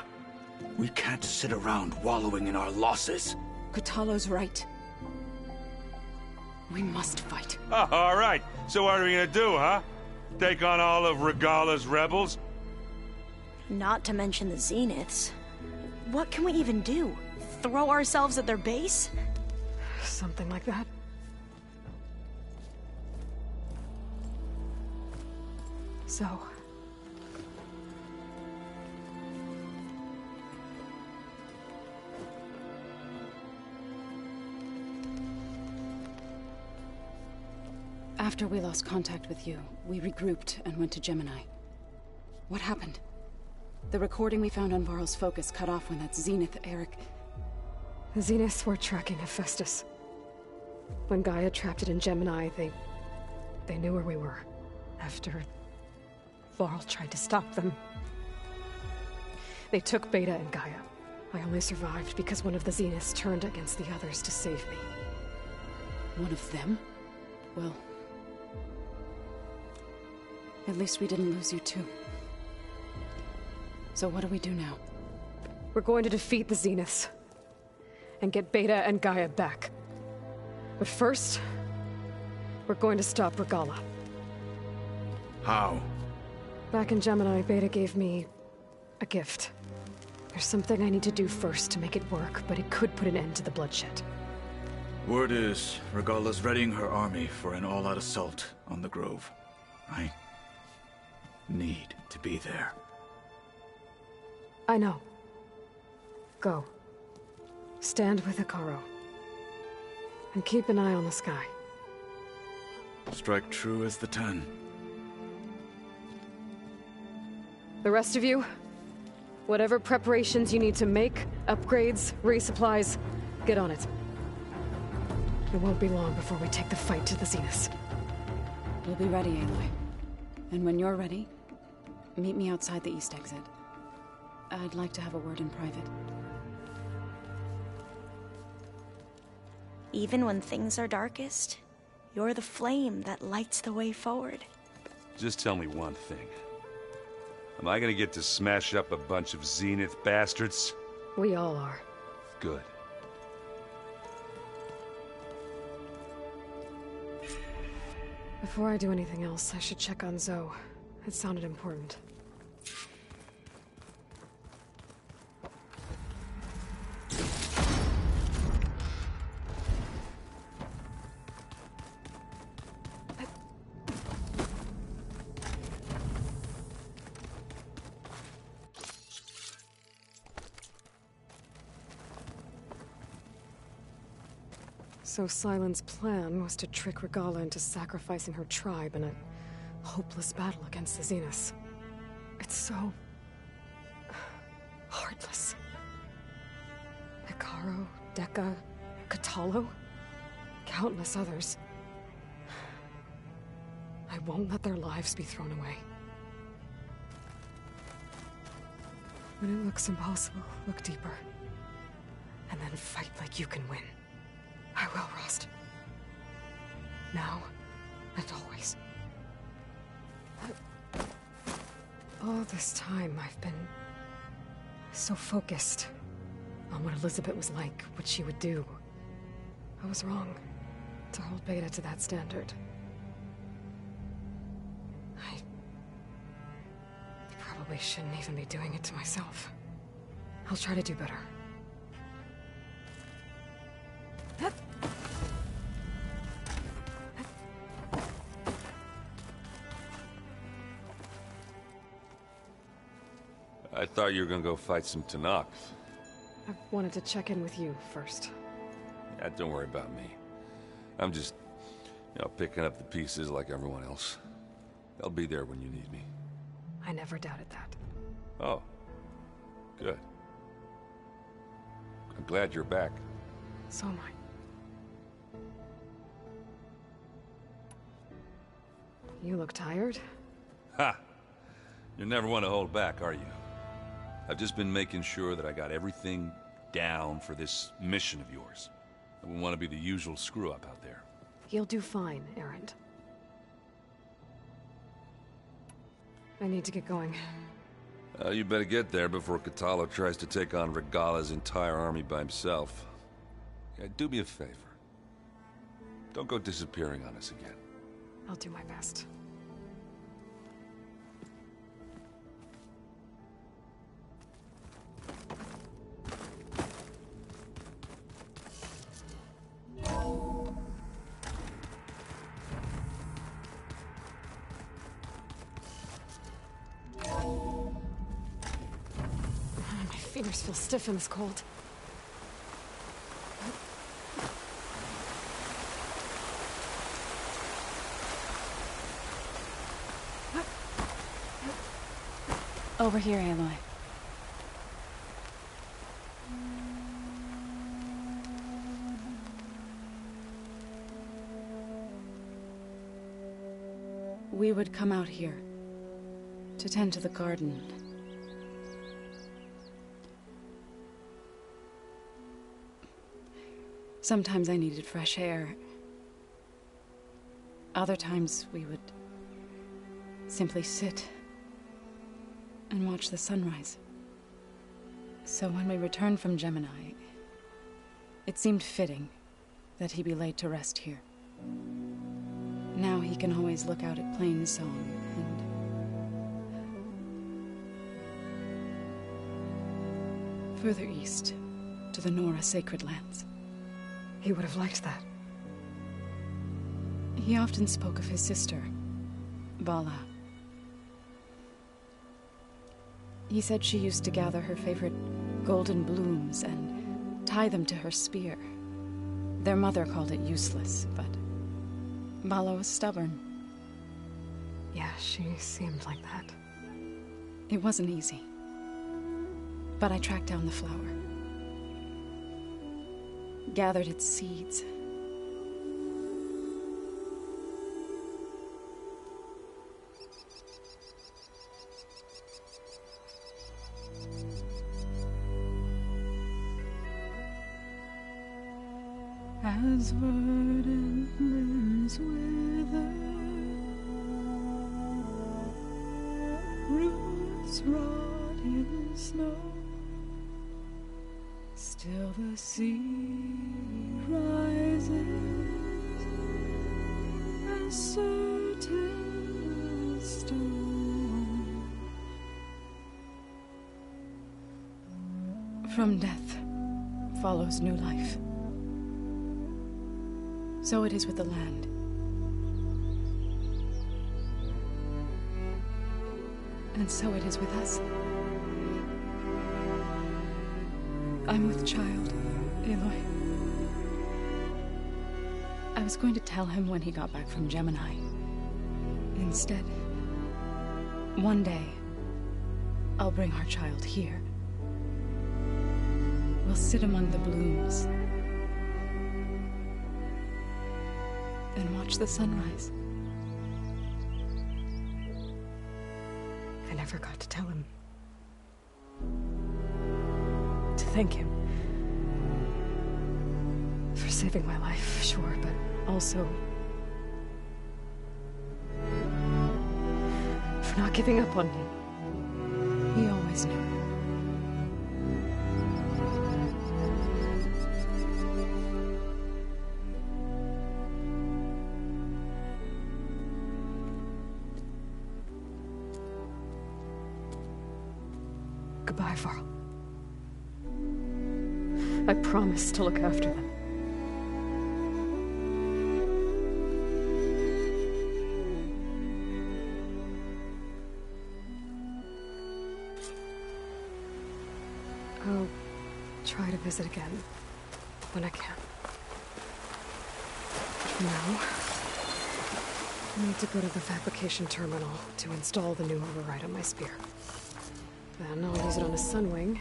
We can't sit around wallowing in our losses. Katalo's right. We must fight. Oh, all right. So what are we gonna do, huh? Take on all of Regala's rebels? Not to mention the Zeniths. What can we even do? Throw ourselves at their base? Something like that. So... After we lost contact with you, we regrouped and went to Gemini. What happened? The recording we found on Varl's focus cut off when that Zenith, Eric... The Zeniths were tracking Hephaestus. When Gaia trapped it in Gemini, they knew where we were. After... Varl tried to stop them. They took Beta and Gaia. I only survived because one of the Zeniths turned against the others to save me. One of them? Well... At least we didn't lose you too. So what do we do now? We're going to defeat the Zeniths. And get Beta and Gaia back. But first... we're going to stop Regala. How? Back in Gemini, Beta gave me... a gift. There's something I need to do first to make it work, but it could put an end to the bloodshed. Word is, Regala's readying her army for an all-out assault on the Grove. I need to be there. I know. Go. Stand with Hikaru. And keep an eye on the sky. Strike true as the 10. The rest of you, whatever preparations you need to make, upgrades, resupplies, get on it. It won't be long before we take the fight to the Zeniths. We'll be ready, Aloy. And when you're ready, meet me outside the east exit. I'd like to have a word in private. Even when things are darkest, you're the flame that lights the way forward. Just tell me one thing. Am I gonna get to smash up a bunch of Zenith bastards? We all are. Good. Before I do anything else, I should check on Zoe. It sounded important. So Sylens' plan was to trick Regala into sacrificing her tribe in a hopeless battle against the Zeniths. It's so... heartless. Hikaru, Dekka, Katalo, countless others. I won't let their lives be thrown away. When it looks impossible, look deeper. And then fight like you can win. I will, Rost. Now and always. All this time, I've been so focused on what Elizabeth was like, what she would do. I was wrong to hold Beta to that standard. I probably shouldn't even be doing it to myself. I'll try to do better. I thought you were gonna go fight some Tanaks. I wanted to check in with you first. Yeah, don't worry about me. I'm just, picking up the pieces like everyone else. I'll be there when you need me. I never doubted that. Oh. Good. I'm glad you're back. So am I. You look tired? Ha! You never want to hold back, are you? I've just been making sure that I got everything down for this mission of yours. I wouldn't want to be the usual screw-up out there. You'll do fine, Erend. I need to get going. You better get there before Katalo tries to take on Regala's entire army by himself. Yeah, do me a favor. Don't go disappearing on us again. I'll do my best. My fingers feel stiff in this cold. Over here, Aloy. We would come out here to tend to the garden. Sometimes I needed fresh air. Other times we would simply sit and watch the sunrise. So when we returned from Gemini, it seemed fitting that he be laid to rest here. Now he can always look out at Plainsong and further east to the Nora sacred lands. He would have liked that. He often spoke of his sister, Vala. He said she used to gather her favorite golden blooms and tie them to her spear. Their mother called it useless, but Vala was stubborn. Yeah, she seemed like that. It wasn't easy. But I tracked down the flower. Gathered its seeds. As verdant limbs wither, roots rot in snow, still the sea rises as certain as stone. From death follows new life. So it is with the land. And so it is with us. I'm with child, Aloy. I was going to tell him when he got back from Gemini. Instead, one day, I'll bring our child here. We'll sit among the blooms and watch the sunrise. I never got to tell him. To thank him. For saving my life, sure, but also for not giving up on me. He always knew. Goodbye, Varl. I promise to look after them. visit again when I can. For now, I need to go to the fabrication terminal to install the new override on my spear. Then I'll use it on a sunwing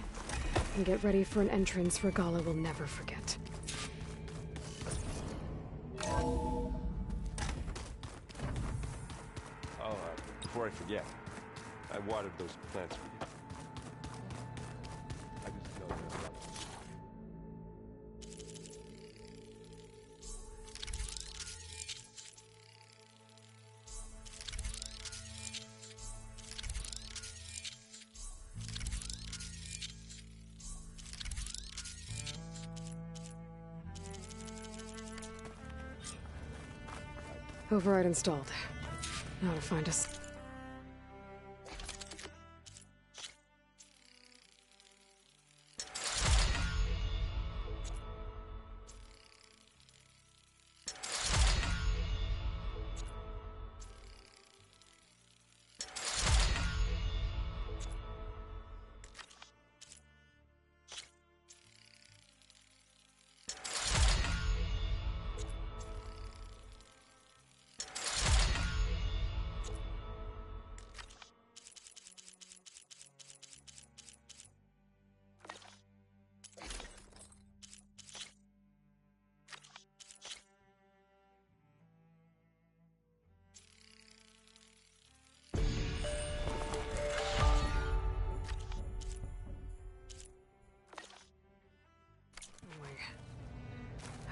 and get ready for an entrance Regala will never forget. Before I forget, I watered those plants for you. I just know they're lovely. Override installed. Now to find us.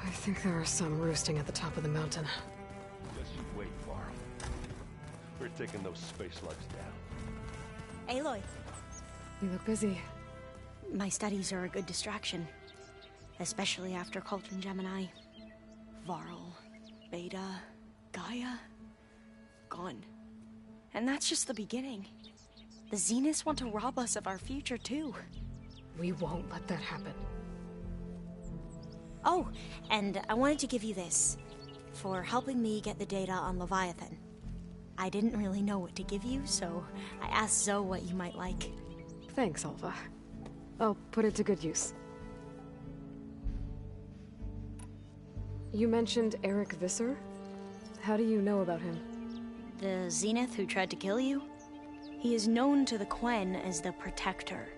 I think there are some roosting at the top of the mountain. Just you wait, Varl. We're taking those space slugs down. Aloy. You look busy. My studies are a good distraction. Especially after Cauldron Gemini. Varl, Beta, Gaia. Gone. And that's just the beginning. The Zeniths want to rob us of our future, too. We won't let that happen. Oh, and I wanted to give you this. For helping me get the data on Leviathan. I didn't really know what to give you, so I asked Zoe what you might like. Thanks, Alva. I'll put it to good use. You mentioned Eric Visser? How do you know about him? The Zenith who tried to kill you? He is known to the Quen as the Protector.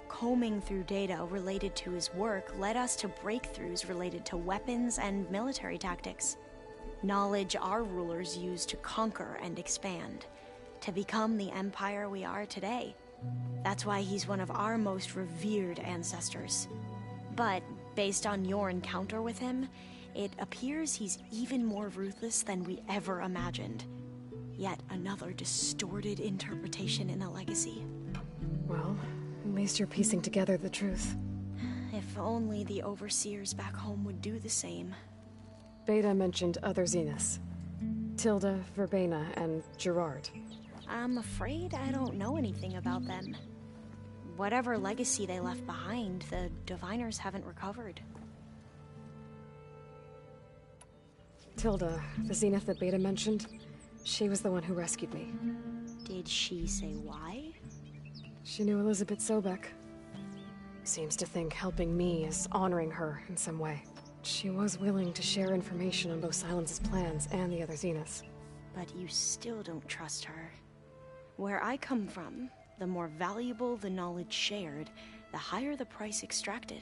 Combing through data related to his work led us to breakthroughs related to weapons and military tactics. Knowledge our rulers used to conquer and expand, to become the empire we are today. That's why he's one of our most revered ancestors. But based on your encounter with him, it appears he's even more ruthless than we ever imagined. Yet another distorted interpretation in the legacy. Well, at least you're piecing together the truth. If only the overseers back home would do the same. Beta mentioned other Zeniths. Tilda, Verbena, and Gerard. I'm afraid I don't know anything about them. Whatever legacy they left behind, the Diviners haven't recovered. Tilda, the Zenith that Beta mentioned, she was the one who rescued me. Did she say why? She knew Elizabeth Sobek. Seems to think helping me is honoring her in some way. She was willing to share information on both Silence's plans and the other Zeniths. But you still don't trust her. Where I come from, the more valuable the knowledge shared, the higher the price extracted.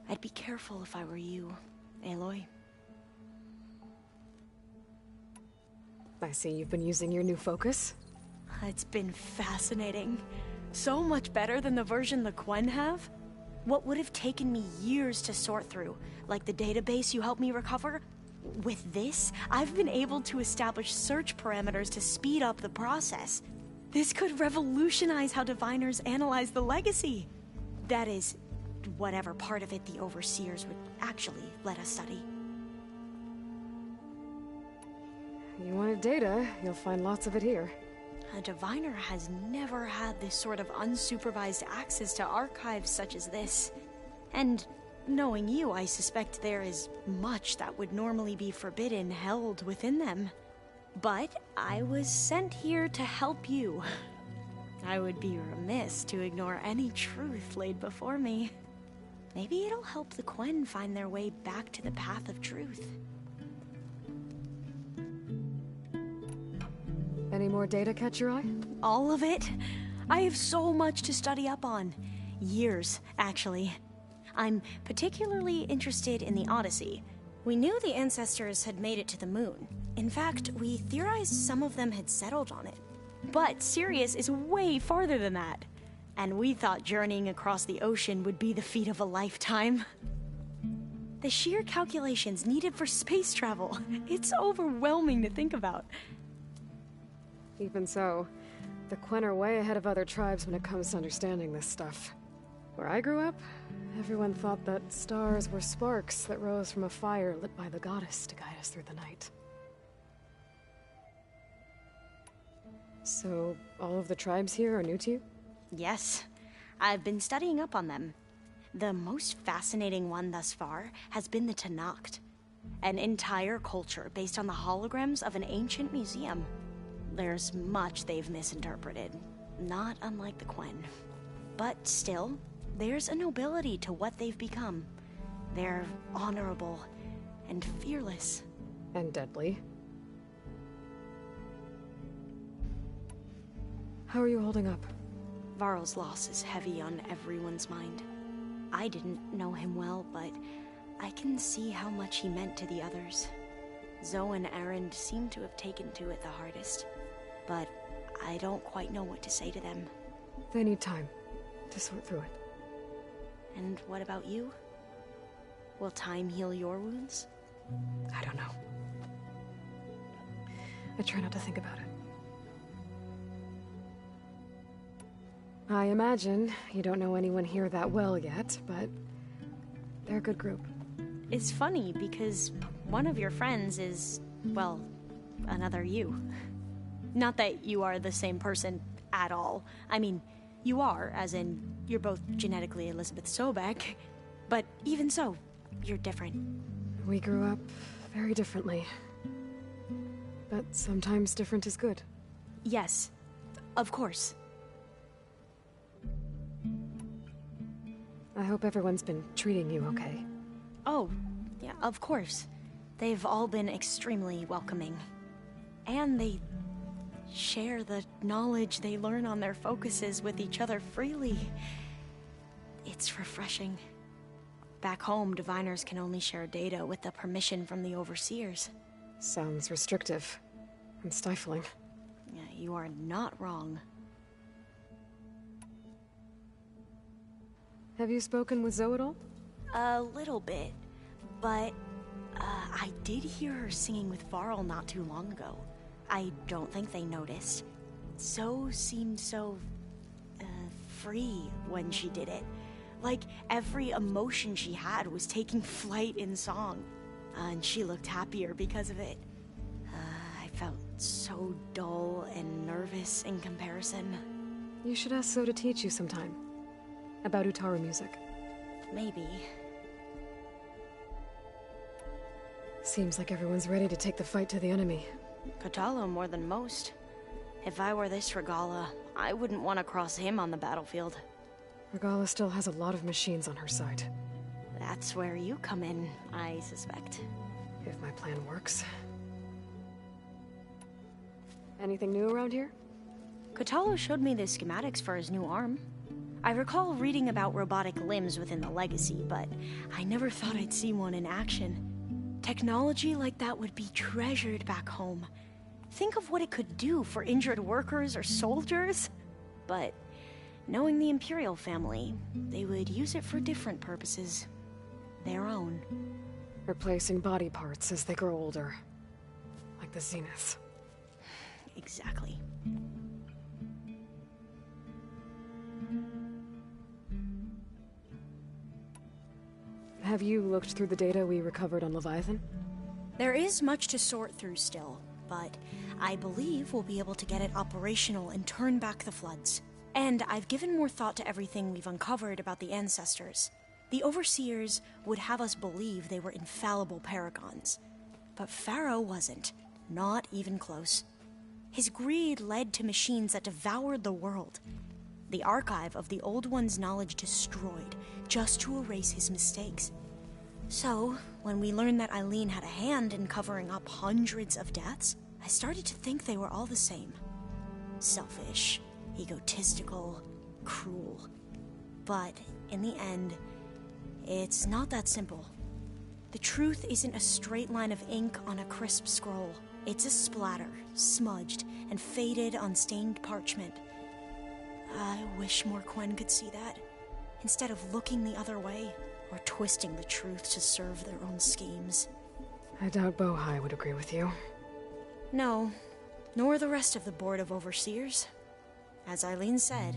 I'd be careful if I were you, Aloy. I see you've been using your new focus. It's been fascinating. So much better than the version the Quen have. What would have taken me years to sort through, like the database you helped me recover, with this, I've been able to establish search parameters to speed up the process. This could revolutionize how Diviners analyze the legacy. That is, whatever part of it the Overseers would actually let us study. You wanted data, you'll find lots of it here. A Diviner has never had this sort of unsupervised access to archives such as this. And knowing you, I suspect there is much that would normally be forbidden held within them. But I was sent here to help you. I would be remiss to ignore any truth laid before me. Maybe it'll help the Quen find their way back to the path of truth. Any more data catch your eye? All of it? I have so much to study up on. Years, actually. I'm particularly interested in the Odyssey. We knew the ancestors had made it to the moon. In fact, we theorized some of them had settled on it. But Sirius is way farther than that. And we thought journeying across the ocean would be the feat of a lifetime. The sheer calculations needed for space travel, it's overwhelming to think about. Even so, the Quen are way ahead of other tribes when it comes to understanding this stuff. Where I grew up, everyone thought that stars were sparks that rose from a fire lit by the goddess to guide us through the night. So, all of the tribes here are new to you? Yes, I've been studying up on them. The most fascinating one thus far has been the Tenakth, an entire culture based on the holograms of an ancient museum. There's much they've misinterpreted, not unlike the Quen. But still, there's a nobility to what they've become. They're honorable and fearless. And deadly. How are you holding up? Varl's loss is heavy on everyone's mind. I didn't know him well, but I can see how much he meant to the others. Zoe and Aaron seem to have taken to it the hardest, but I don't quite know what to say to them. They need time to sort through it. And what about you? Will time heal your wounds? I don't know. I try not to think about it. I imagine you don't know anyone here that well yet, but they're a good group. It's funny because one of your friends is, well, another you. Not that you are the same person at all. I mean, you are, as in, you're both genetically Elizabeth Sobek, but even so, you're different. We grew up very differently. But sometimes different is good. Yes, of course. I hope everyone's been treating you okay. Oh, yeah, of course. They've all been extremely welcoming. And they share the knowledge they learn on their focuses with each other freely. It's refreshing. Back home, diviners can only share data with the permission from the overseers. Sounds restrictive and stifling. Yeah, you are not wrong. Have you spoken with Zoe at all? A little bit, but I did hear her singing with Varl not too long ago. I don't think they noticed. Zoe seemed so free when she did it. Like every emotion she had was taking flight in song. And she looked happier because of it. I felt so dull and nervous in comparison. You should ask Zoe to teach you sometime. About Utaru music. Maybe. Seems like everyone's ready to take the fight to the enemy. Kotallo more than most. If I were this Regala, I wouldn't want to cross him on the battlefield. Regala still has a lot of machines on her side. That's where you come in, I suspect. If my plan works. Anything new around here? Kotallo showed me the schematics for his new arm. I recall reading about robotic limbs within the Legacy, but I never thought I'd see one in action. Technology like that would be treasured back home. Think of what it could do for injured workers or soldiers. But knowing the Imperial family, they would use it for different purposes. Their own. Replacing body parts as they grow older. Like the Zeniths. Exactly. Have you looked through the data we recovered on Leviathan? There is much to sort through still, but I believe we'll be able to get it operational and turn back the floods. And I've given more thought to everything we've uncovered about the ancestors. The Overseers would have us believe they were infallible paragons. But Pharaoh wasn't. Not even close. His greed led to machines that devoured the world. The archive of the Old One's knowledge destroyed, just to erase his mistakes. So, when we learned that Eileen had a hand in covering up hundreds of deaths, I started to think they were all the same. Selfish, egotistical, cruel. But, in the end, it's not that simple. The truth isn't a straight line of ink on a crisp scroll. It's a splatter, smudged, and faded on stained parchment. I wish more Quen could see that, instead of looking the other way, or twisting the truth to serve their own schemes. I doubt Bohai would agree with you. No, nor the rest of the Board of Overseers. As Eileen said,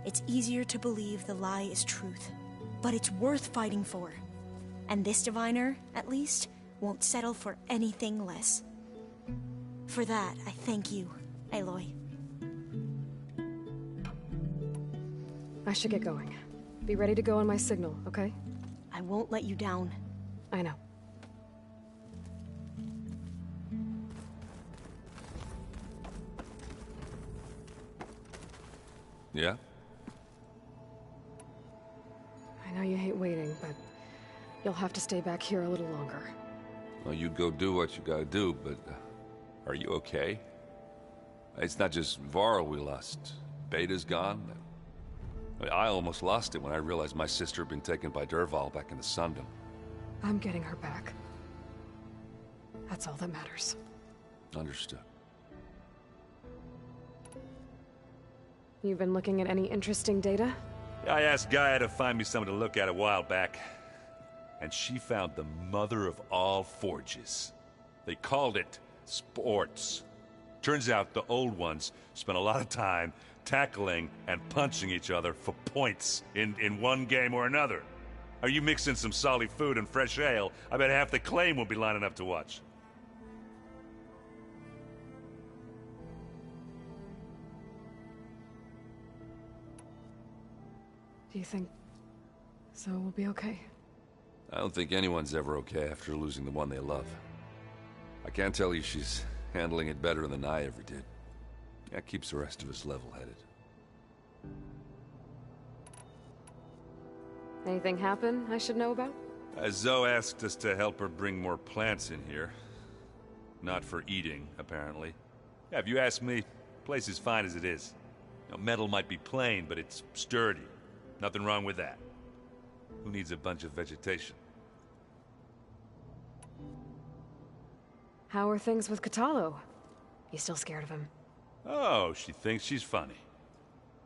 it's easier to believe the lie is truth, but it's worth fighting for. And this diviner, at least, won't settle for anything less. For that, I thank you, Aloy. I should get going. Be ready to go on my signal, okay? I won't let you down. I know. Yeah? I know you hate waiting, but you'll have to stay back here a little longer. Well, you go do what you gotta do, but are you okay? It's not just Varl we lost. Beta's gone. I almost lost it when I realized my sister had been taken by Dervahl back in the Sundom. I'm getting her back. That's all that matters. Understood. You've been looking at any interesting data? I asked Gaia to find me something to look at a while back, and she found the mother of all forges. They called it sports. Turns out the old ones spent a lot of time tackling and punching each other for points in one game or another. Are you mixing some solid food and fresh ale? I bet half the claim will be lining up to watch. Do you think so will be okay? I don't think anyone's ever okay after losing the one they love. I can't tell you she's handling it better than I ever did. That keeps the rest of us level-headed. Anything happen I should know about? Zoe asked us to help her bring more plants in here. Not for eating, apparently. Yeah, if you ask me, the place is fine as it is. You know, metal might be plain, but it's sturdy. Nothing wrong with that. Who needs a bunch of vegetation? How are things with Katalo? You still scared of him? Oh, she thinks she's funny.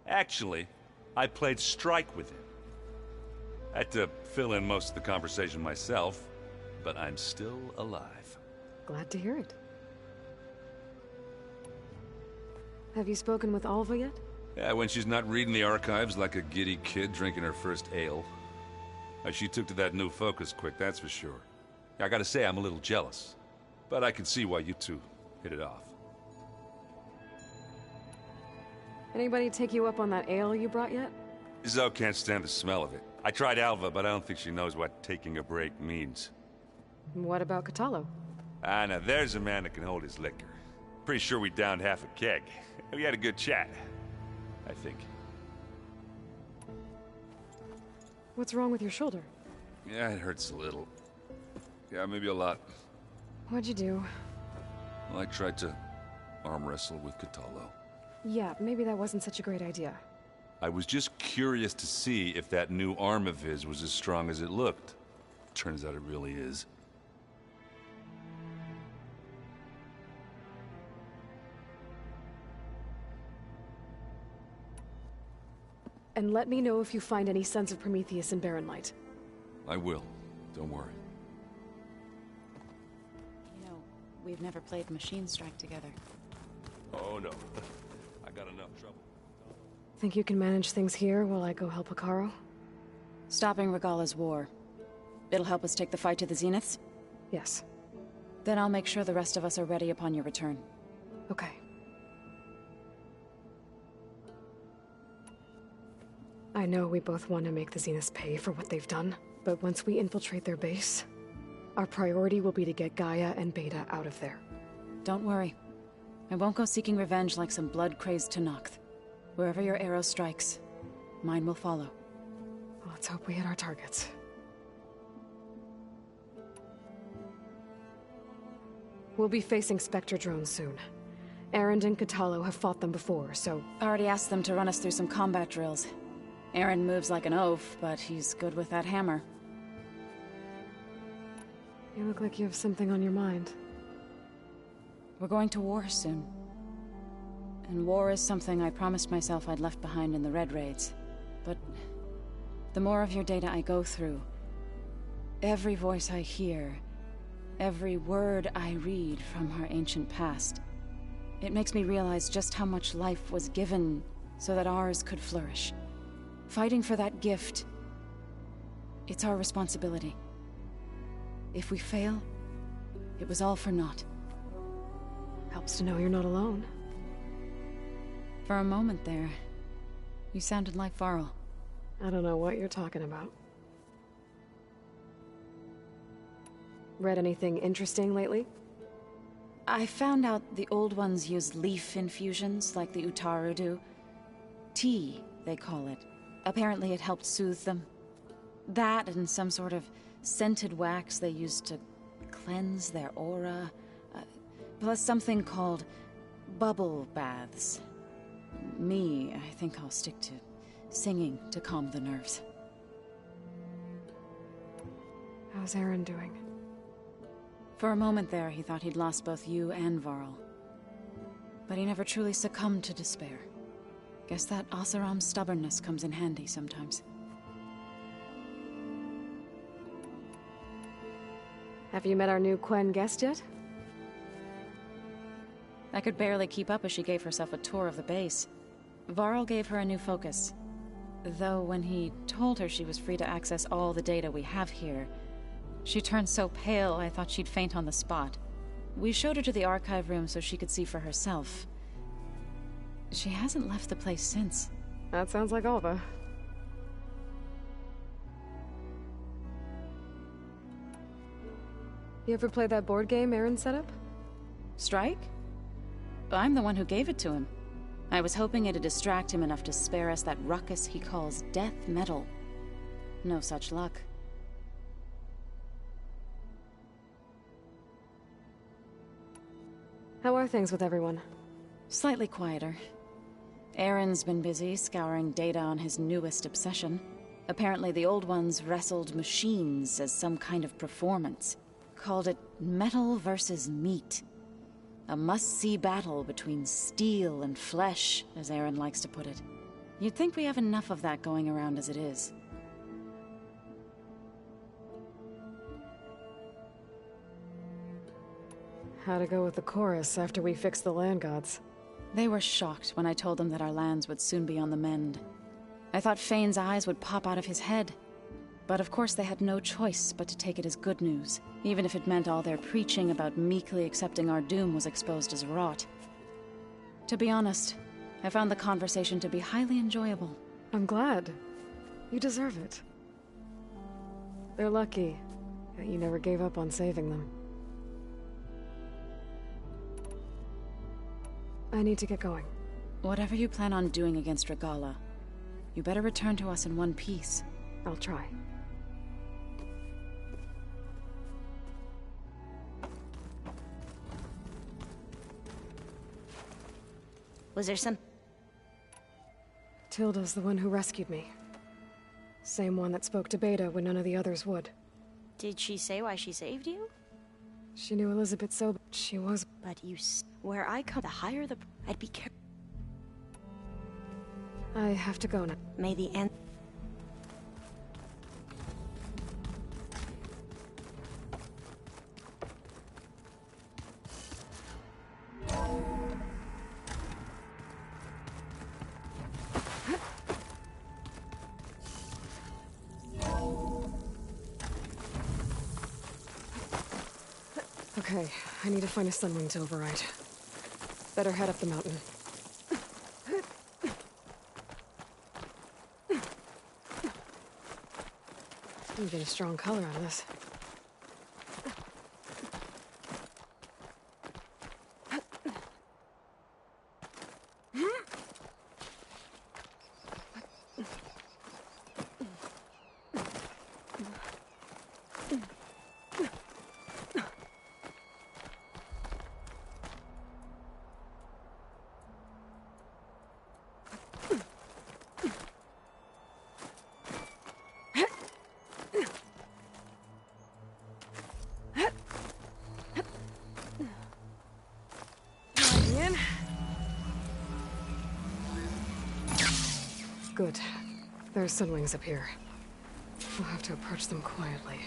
Actually, I played strike with him. I had to fill in most of the conversation myself, but I'm still alive. Glad to hear it. Have you spoken with Alva yet? Yeah, when she's not reading the archives like a giddy kid drinking her first ale. She took to that new focus quick, that's for sure. I gotta say, I'm a little jealous. But I can see why you two hit it off. Anybody take you up on that ale you brought yet? Zoe can't stand the smell of it. I tried Alva, but I don't think she knows what taking a break means. What about Katalo? Ah, now there's a man that can hold his liquor. Pretty sure we downed half a keg. We had a good chat, I think. What's wrong with your shoulder? Yeah, it hurts a little. Yeah, maybe a lot. What'd you do? Well, I tried to arm wrestle with Katalo. Yeah, maybe that wasn't such a great idea. I was just curious to see if that new arm of his was as strong as it looked. Turns out it really is. And let me know if you find any Sons of Prometheus in Barren Light. I will. Don't worry. You know, we've never played Machine Strike together. Oh no. I got enough trouble. Think you can manage things here while I go help Hekarro? Stopping Regala's war. It'll help us take the fight to the Zeniths? Yes. Then I'll make sure the rest of us are ready upon your return. Okay. I know we both want to make the Zeniths pay for what they've done, but once we infiltrate their base, our priority will be to get Gaia and Beta out of there. Don't worry. I won't go seeking revenge like some blood-crazed Tenakth. Wherever your arrow strikes, mine will follow. Let's hope we hit our targets. We'll be facing Spectre drones soon. Erend and Katalo have fought them before, so... Already asked them to run us through some combat drills. Erend moves like an oaf, but he's good with that hammer. You look like you have something on your mind. We're going to war soon. And war is something I promised myself I'd left behind in the Red Raids. But the more of your data I go through, every voice I hear, every word I read from our ancient past, it makes me realize just how much life was given so that ours could flourish. Fighting for that gift, it's our responsibility. If we fail, it was all for naught. Helps to know you're not alone. For a moment there, you sounded like Varl. I don't know what you're talking about. Read anything interesting lately? I found out the old ones use leaf infusions like the Utaru do. Tea, they call it. Apparently it helped soothe them. That and some sort of scented wax they used to cleanse their aura. Plus something called bubble baths. Me, I think I'll stick to singing to calm the nerves. How's Erend doing? For a moment there, he thought he'd lost both you and Varl. But he never truly succumbed to despair. Guess that Oseram's stubbornness comes in handy sometimes. Have you met our new Quen guest yet? I could barely keep up as she gave herself a tour of the base. Varl gave her a new focus. Though when he told her she was free to access all the data we have here, she turned so pale I thought she'd faint on the spot. We showed her to the archive room so she could see for herself. She hasn't left the place since. That sounds like Alva. You ever play that board game Erend set up? Strike? I'm the one who gave it to him. I was hoping it'd distract him enough to spare us that ruckus he calls death metal. No such luck. How are things with everyone? Slightly quieter. Erend's been busy scouring data on his newest obsession. Apparently the old ones wrestled machines as some kind of performance. Called it metal versus meat. A must-see battle between steel and flesh, as Erend likes to put it. You'd think we have enough of that going around as it is. How'd it go with the chorus after we fixed the land gods? They were shocked when I told them that our lands would soon be on the mend. I thought Fane's eyes would pop out of his head. But of course they had no choice but to take it as good news, even if it meant all their preaching about meekly accepting our doom was exposed as rot. To be honest, I found the conversation to be highly enjoyable. I'm glad. You deserve it. They're lucky that you never gave up on saving them. I need to get going. Whatever you plan on doing against Regala, you better return to us in one piece. I'll try. Was there some... Tilda's the one who rescued me. Same one that spoke to Beta when none of the others would. Did she say why she saved you? She knew Elizabeth so... She was... But you... Where I come, the higher the... I'd be careful. I have to go now. May the end... Okay, I need to find a sunwing to override. Better head up the mountain. I'm getting a strong color on this. Good. There's sunwings up here. We'll have to approach them quietly.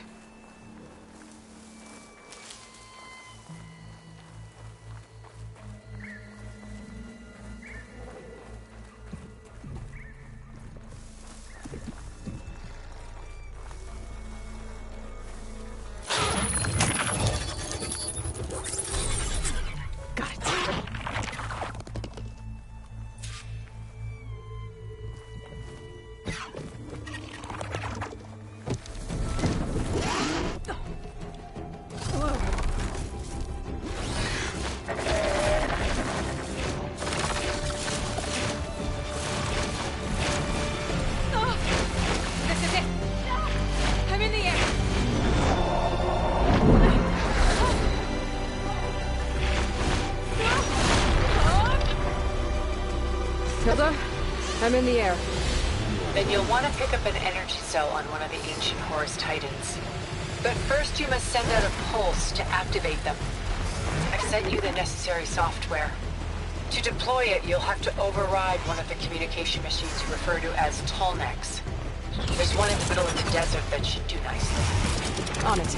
I'm in the air. Then you'll want to pick up an energy cell on one of the ancient Horus Titans. But first you must send out a pulse to activate them. I've sent you the necessary software. To deploy it, you'll have to override one of the communication machines you refer to as Tallnecks. There's one in the middle of the desert that should do nicely. On it.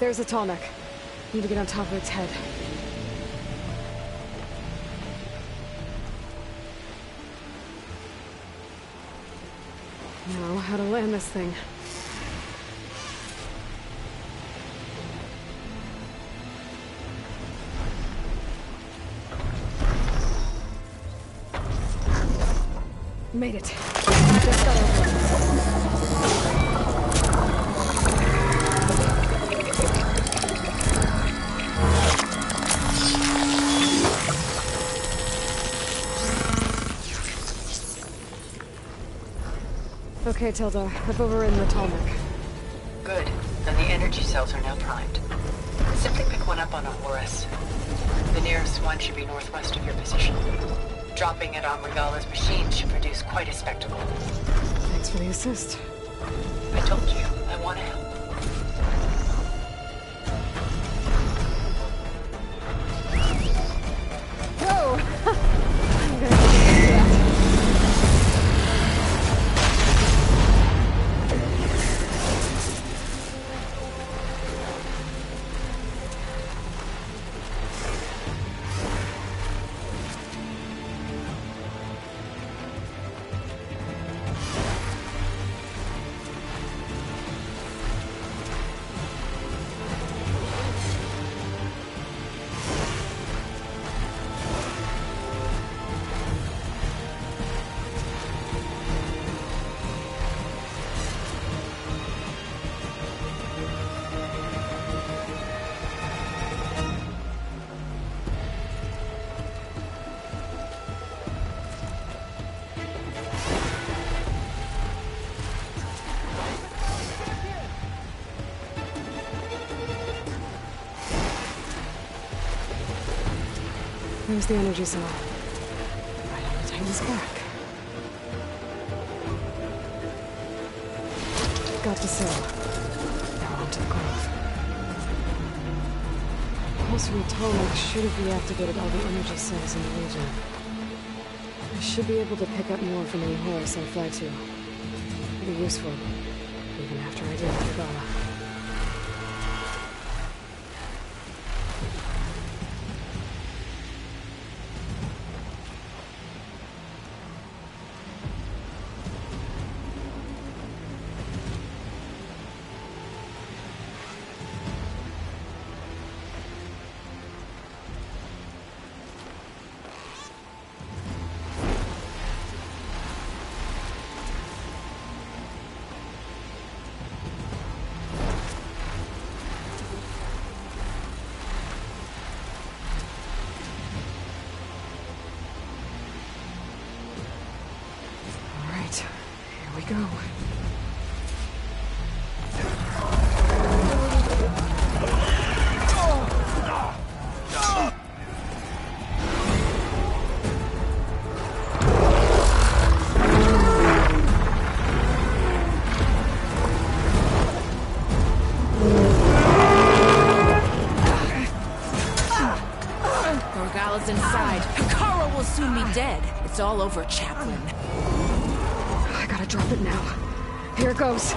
There's a Tallneck. Need to get on top of its head. Now, how to land this thing. Made it. Just got over it. Okay, Tilda. I've overridden the Tallneck. Good. Then the energy cells are now primed. Simply pick one up on a Horus. The nearest one should be northwest of your position. Dropping it on Regala's machine should produce quite a spectacle. Thanks for the assist. I told you, I want to help. Whoa! I'm gonna do that. There's the energy cell. Right on the Titan's back. Got the cell. Now onto the grove. Pulse from Tallneck should have reactivated all the energy cells in the region. I should be able to pick up more from any Horus I fly to. It'll be useful, even after I deal with Regala. go. Morgala's inside. Hikaru will soon be dead. It's all over, Chaplain. I gotta drop it now. Here it goes.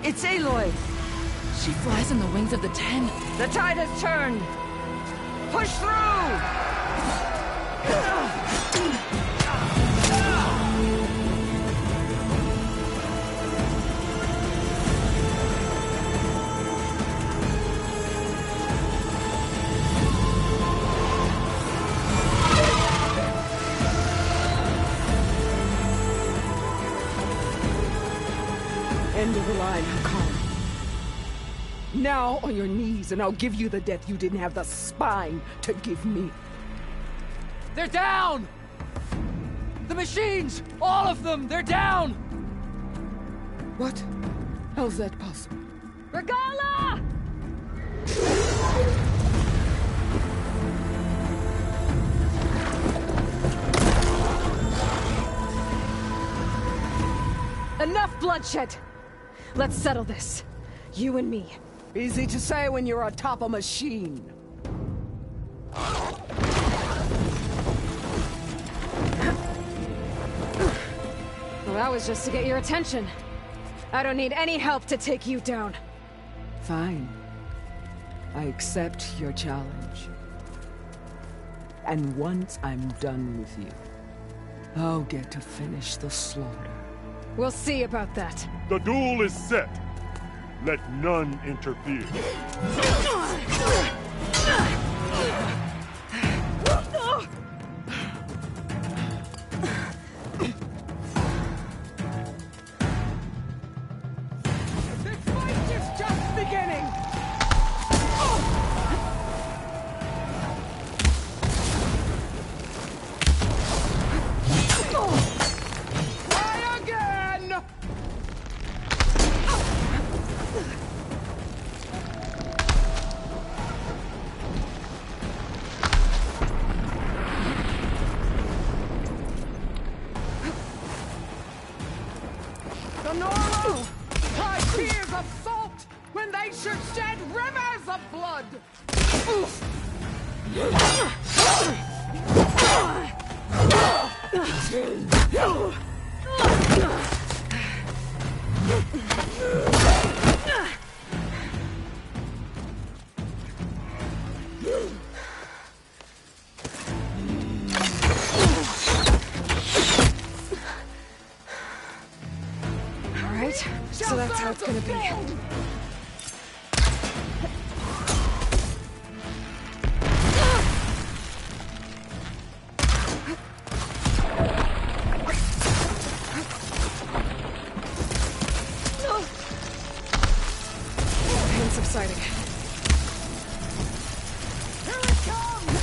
It's Aloy! She flies on the wings of the Ten. The tide has turned! Push through! End of the line, Hikaru. Now on your knees, and I'll give you the death you didn't have the spine to give me. They're down! The machines! All of them! They're down! What? How's that possible? Regala! Enough bloodshed! Let's settle this. You and me. Easy to say when you're atop a machine. Well, that was just to get your attention. I don't need any help to take you down. Fine. I accept your challenge. And once I'm done with you, I'll get to finish the slaughter. We'll see about that. The duel is set. Let none interfere. This fight is just beginning! Try again! Sonora! Cry tears of salt when they should shed rivers of blood! All right, so that's how it's gonna be. Pain subsiding. Here it comes!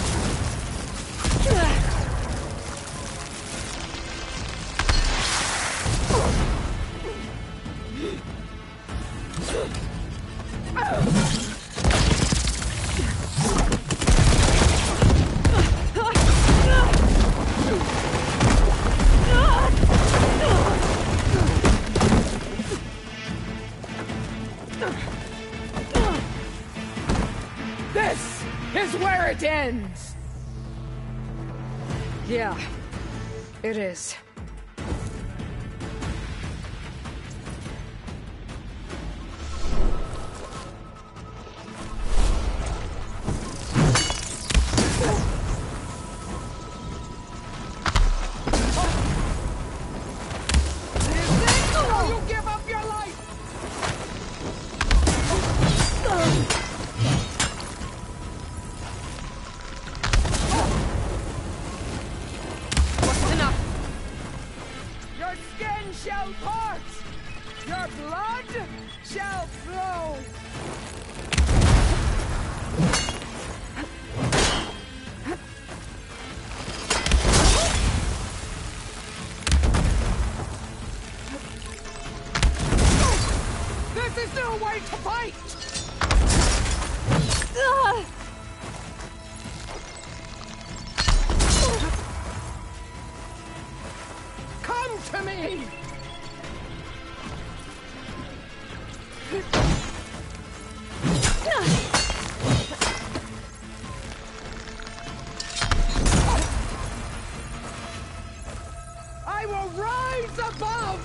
This is where it ends! Yeah, it is. Will you give up your life? shall part! Your blood shall flow! This is no way to fight! Come to me! I will rise above!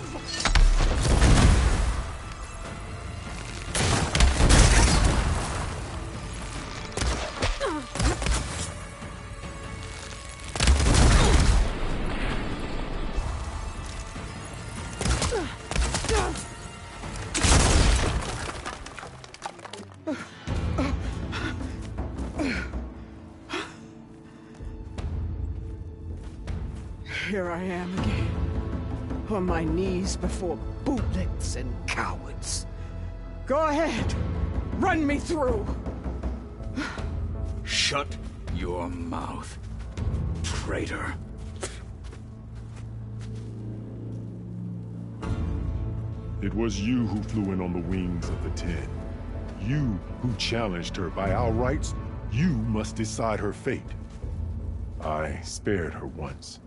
Here I am again, on my knees before bootlets and cowards. Go ahead, run me through. Shut your mouth, traitor. It was you who flew in on the wings of the 10. You who challenged her. By our rights, you must decide her fate. I spared her once.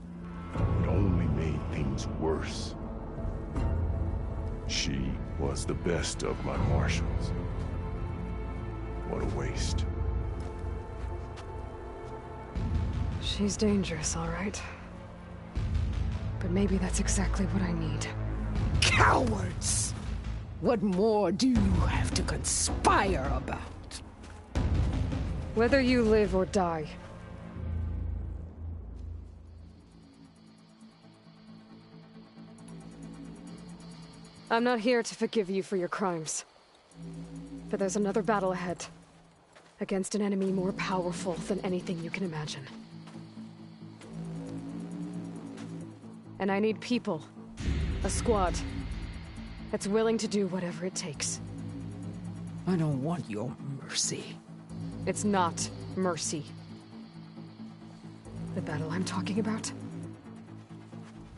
It only made things worse. She was the best of my marshals. What a waste. She's dangerous, all right. But maybe that's exactly what I need. Cowards! What more do you have to conspire about? Whether you live or die. I'm not here to forgive you for your crimes. But there's another battle ahead. Against an enemy more powerful than anything you can imagine. And I need people. A squad. That's willing to do whatever it takes. I don't want your mercy. It's not mercy. The battle I'm talking about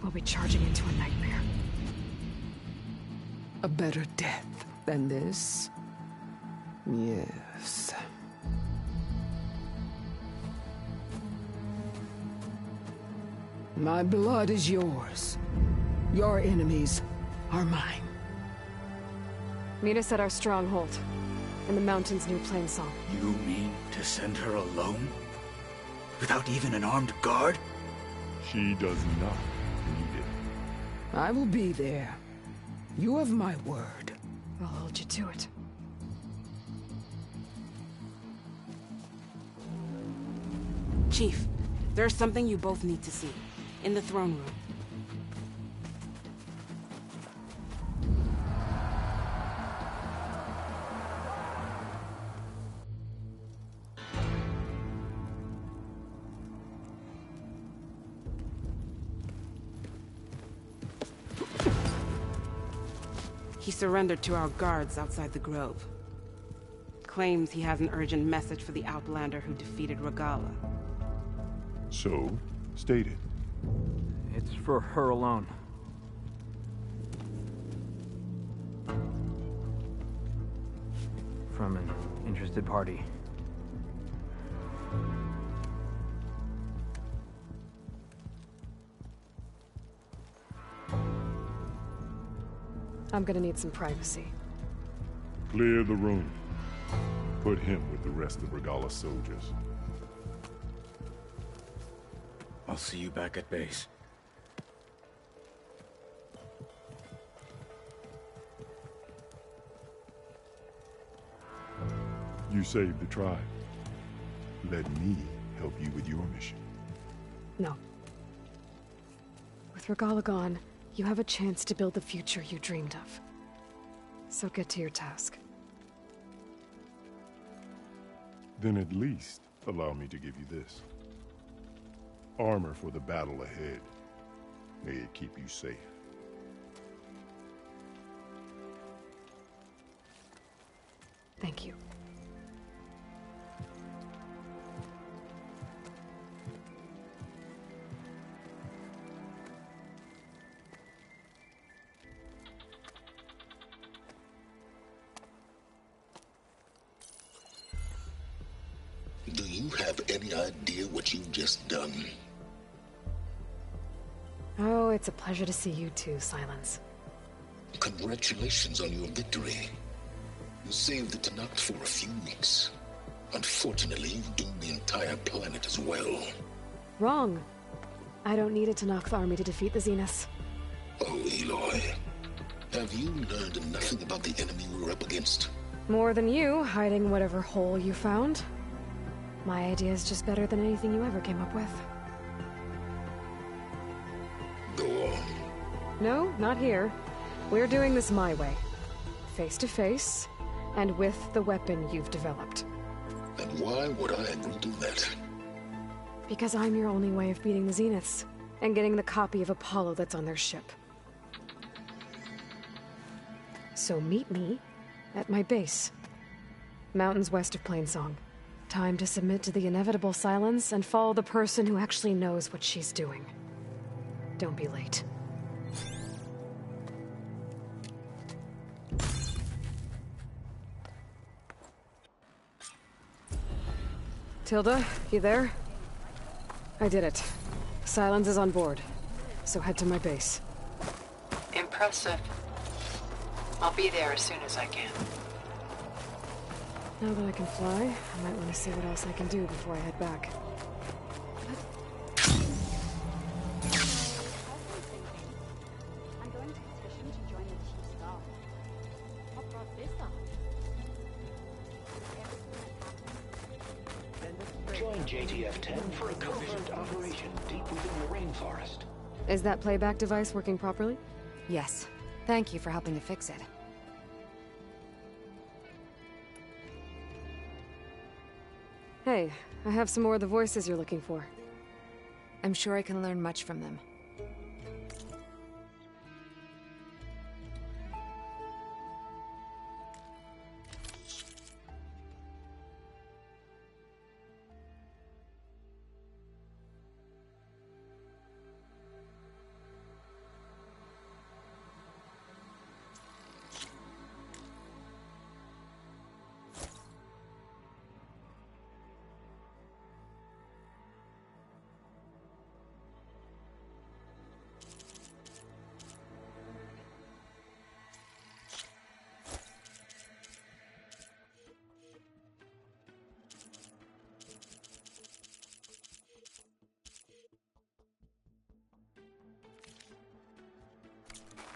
will be charging into a nightmare. A better death than this? Yes. My blood is yours. Your enemies are mine. Meet us at our stronghold, in the mountains near Plainsong. You mean to send her alone? Without even an armed guard? She does not need it. I will be there. You have my word. I'll hold you to it. Chief, there's something you both need to see. In the throne room. He surrendered to our guards outside the grove. Claims he has an urgent message for the Outlander who defeated Regala. So, state it. It's for her alone. From an interested party. I'm gonna need some privacy. Clear the room. Put him with the rest of Regala's soldiers. I'll see you back at base. You saved the tribe. Let me help you with your mission. No. With Regala gone, you have a chance to build the future you dreamed of. So get to your task. Then at least allow me to give you this. Armor for the battle ahead. May it keep you safe. Thank you. Do you have any idea what you've just done? Oh, it's a pleasure to see you too, Silence. Congratulations on your victory. You saved the Tanakh for a few weeks. Unfortunately, you've doomed the entire planet as well. Wrong. I don't need a Tanakh army to defeat the Zeniths. Oh, Aloy. Have you learned nothing about the enemy we're up against? More than you, hiding whatever hole you found. My idea is just better than anything you ever came up with. Go on. No, not here. We're doing this my way. Face to face, and with the weapon you've developed. And why would I agree to that? Because I'm your only way of beating the Zeniths, and getting the copy of Apollo that's on their ship. So meet me at my base. Mountains west of Plainsong. Time to submit to the inevitable silence and follow the person who actually knows what she's doing. Don't be late. Tilda, you there? I did it. Silence is on board, so head to my base. Impressive. I'll be there as soon as I can. Now that I can fly, I might want to see what else I can do before I head back. Join JTF-10 for a covert operation deep within the rainforest. Is that playback device working properly? Yes. Thank you for helping to fix it. Hey, I have some more of the voices you're looking for. I'm sure I can learn much from them.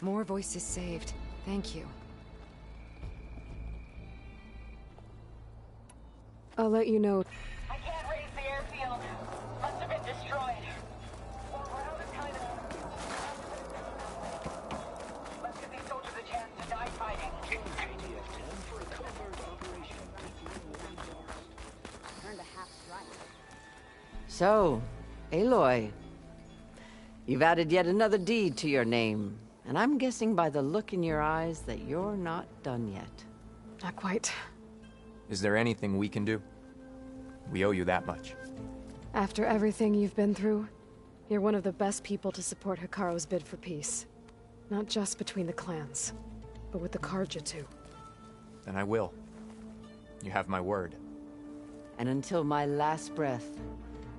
More voices saved. Thank you. I'll let you know. I can't raise the airfield. Must have been destroyed. Well, we're out of time. Let's give these soldiers a chance to die fighting. JTF-10 for a covert operation deep within the rainforest. Turned a half strike. So, Aloy, you've added yet another deed to your name. And I'm guessing by the look in your eyes that you're not done yet. Not quite. Is there anything we can do? We owe you that much. After everything you've been through, you're one of the best people to support Hikaru's bid for peace. Not just between the clans, but with the Karja too. Then I will. You have my word. And until my last breath,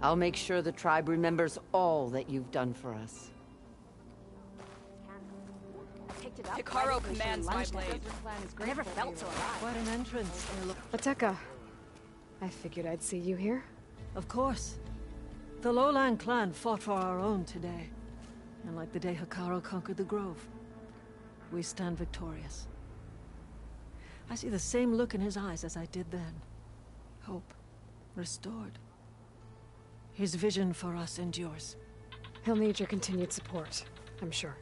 I'll make sure the tribe remembers all that you've done for us. Hikaru commands my blade. I never felt so alive. Quite an entrance. Ateka. I figured I'd see you here. Of course. The Lowland clan fought for our own today. And like the day Hikaru conquered the Grove, we stand victorious. I see the same look in his eyes as I did then. Hope. Restored. His vision for us endures. He'll need your continued support, I'm sure.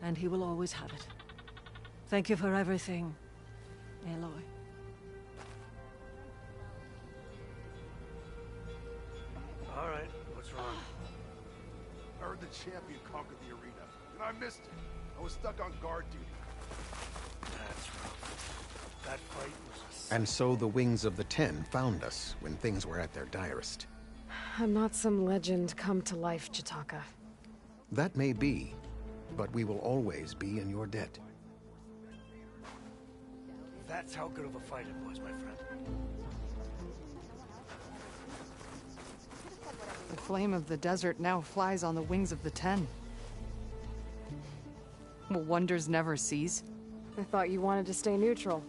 And he will always have it. Thank you for everything, Aloy. All right, what's wrong? I heard the champion conquered the arena, and I missed it. I was stuck on guard duty. That's rough. That fight was a... And so the Wings of the Ten found us when things were at their direst. I'm not some legend come to life, Chitaka. That may be, but we will always be in your debt. That's how good of a fight it was, my friend. The flame of the desert now flies on the wings of the Ten. Will wonders never cease? I thought you wanted to stay neutral.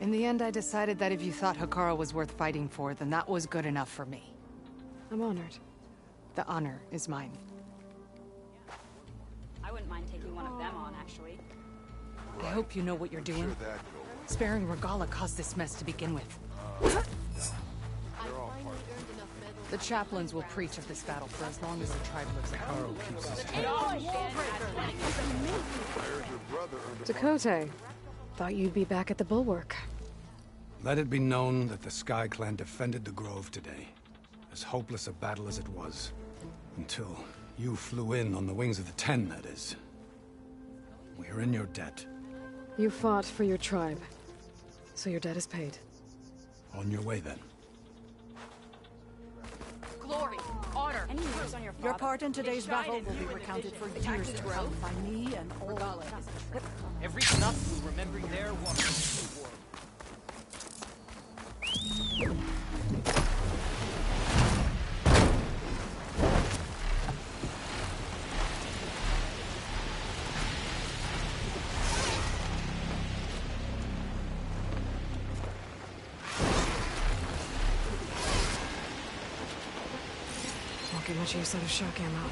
In the end, I decided that if you thought Hekara was worth fighting for, then that was good enough for me. I'm honored. The honor is mine. I wouldn't mind taking one of them on, actually. I hope you know what you're doing. Sparing Regala caused this mess to begin with. The chaplains will preach of this battle for as long as the tribe lives at Dakota, thought you'd be back at the Bulwark. Let it be known that the Sky Clan defended the Grove today. As hopeless a battle as it was. Until you flew in on the wings of the Ten, that is. We are in your debt. You fought for your tribe, so your debt is paid. On your way, then. Glory, honor. Any news on your father? Your part in today's battle will be recounted for years to come by me and all. Every snuff will remember their wonderful war. Won't get much use out of shock ammo.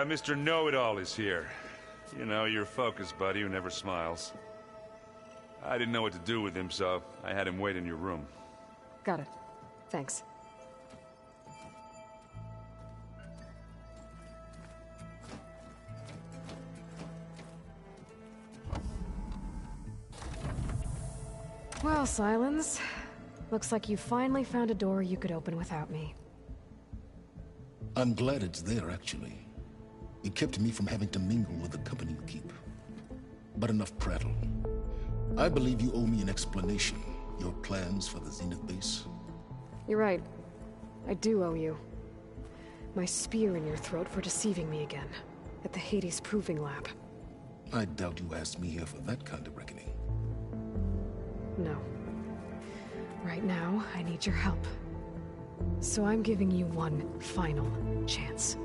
Mr. Know-It-All is here. You know, your focus buddy who never smiles. I didn't know what to do with him, so I had him wait in your room. Got it. Thanks. Well, Silence. Looks like you finally found a door you could open without me. I'm glad it's there, actually. It kept me from having to mingle with the company you keep. But enough prattle. I believe you owe me an explanation. Your plans for the Zenith base? You're right. I do owe you. My spear in your throat for deceiving me again. At the Hades Proving Lab. I doubt you asked me here for that kind of reckoning. No. Right now, I need your help. So I'm giving you one final chance.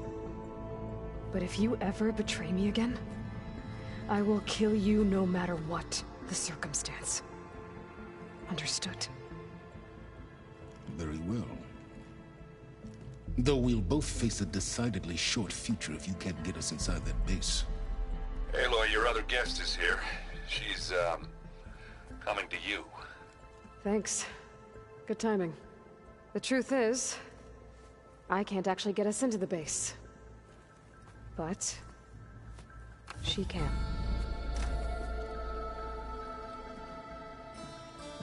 But if you ever betray me again, I will kill you no matter what the circumstance. Understood? Very well. Though we'll both face a decidedly short future if you can't get us inside that base. Aloy, your other guest is here. She's, coming to you. Thanks. Good timing. The truth is, I can't actually get us into the base. But she can.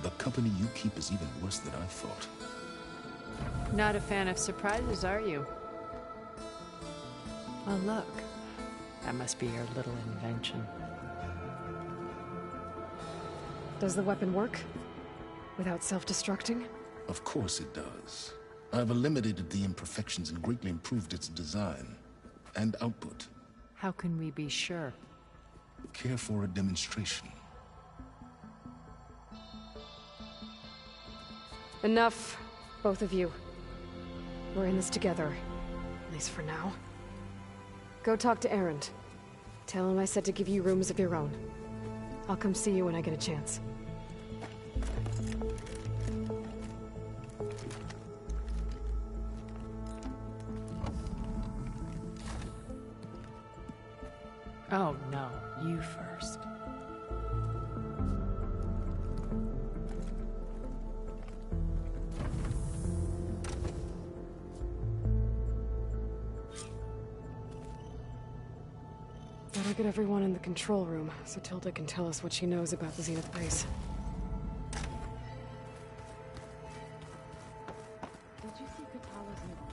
The company you keep is even worse than I thought. Not a fan of surprises, are you? Oh, look. That must be your little invention. Does the weapon work? Without self-destructing? Of course it does. I've eliminated the imperfections and greatly improved its design and output. How can we be sure? Care for a demonstration? Enough, both of you. We're in this together, at least for now. Go talk to Erend. Tell him I said to give you rooms of your own. I'll come see you when I get a chance. Oh no, you first. Better get everyone in the control room, so Tilda can tell us what she knows about the Zenith base. Did you see Katala's new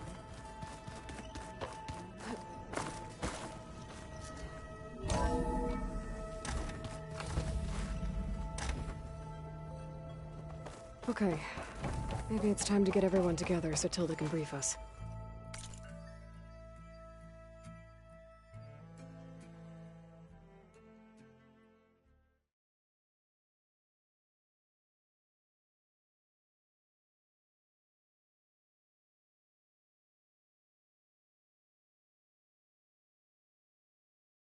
Okay. Maybe it's time to get everyone together so Tilda can brief us.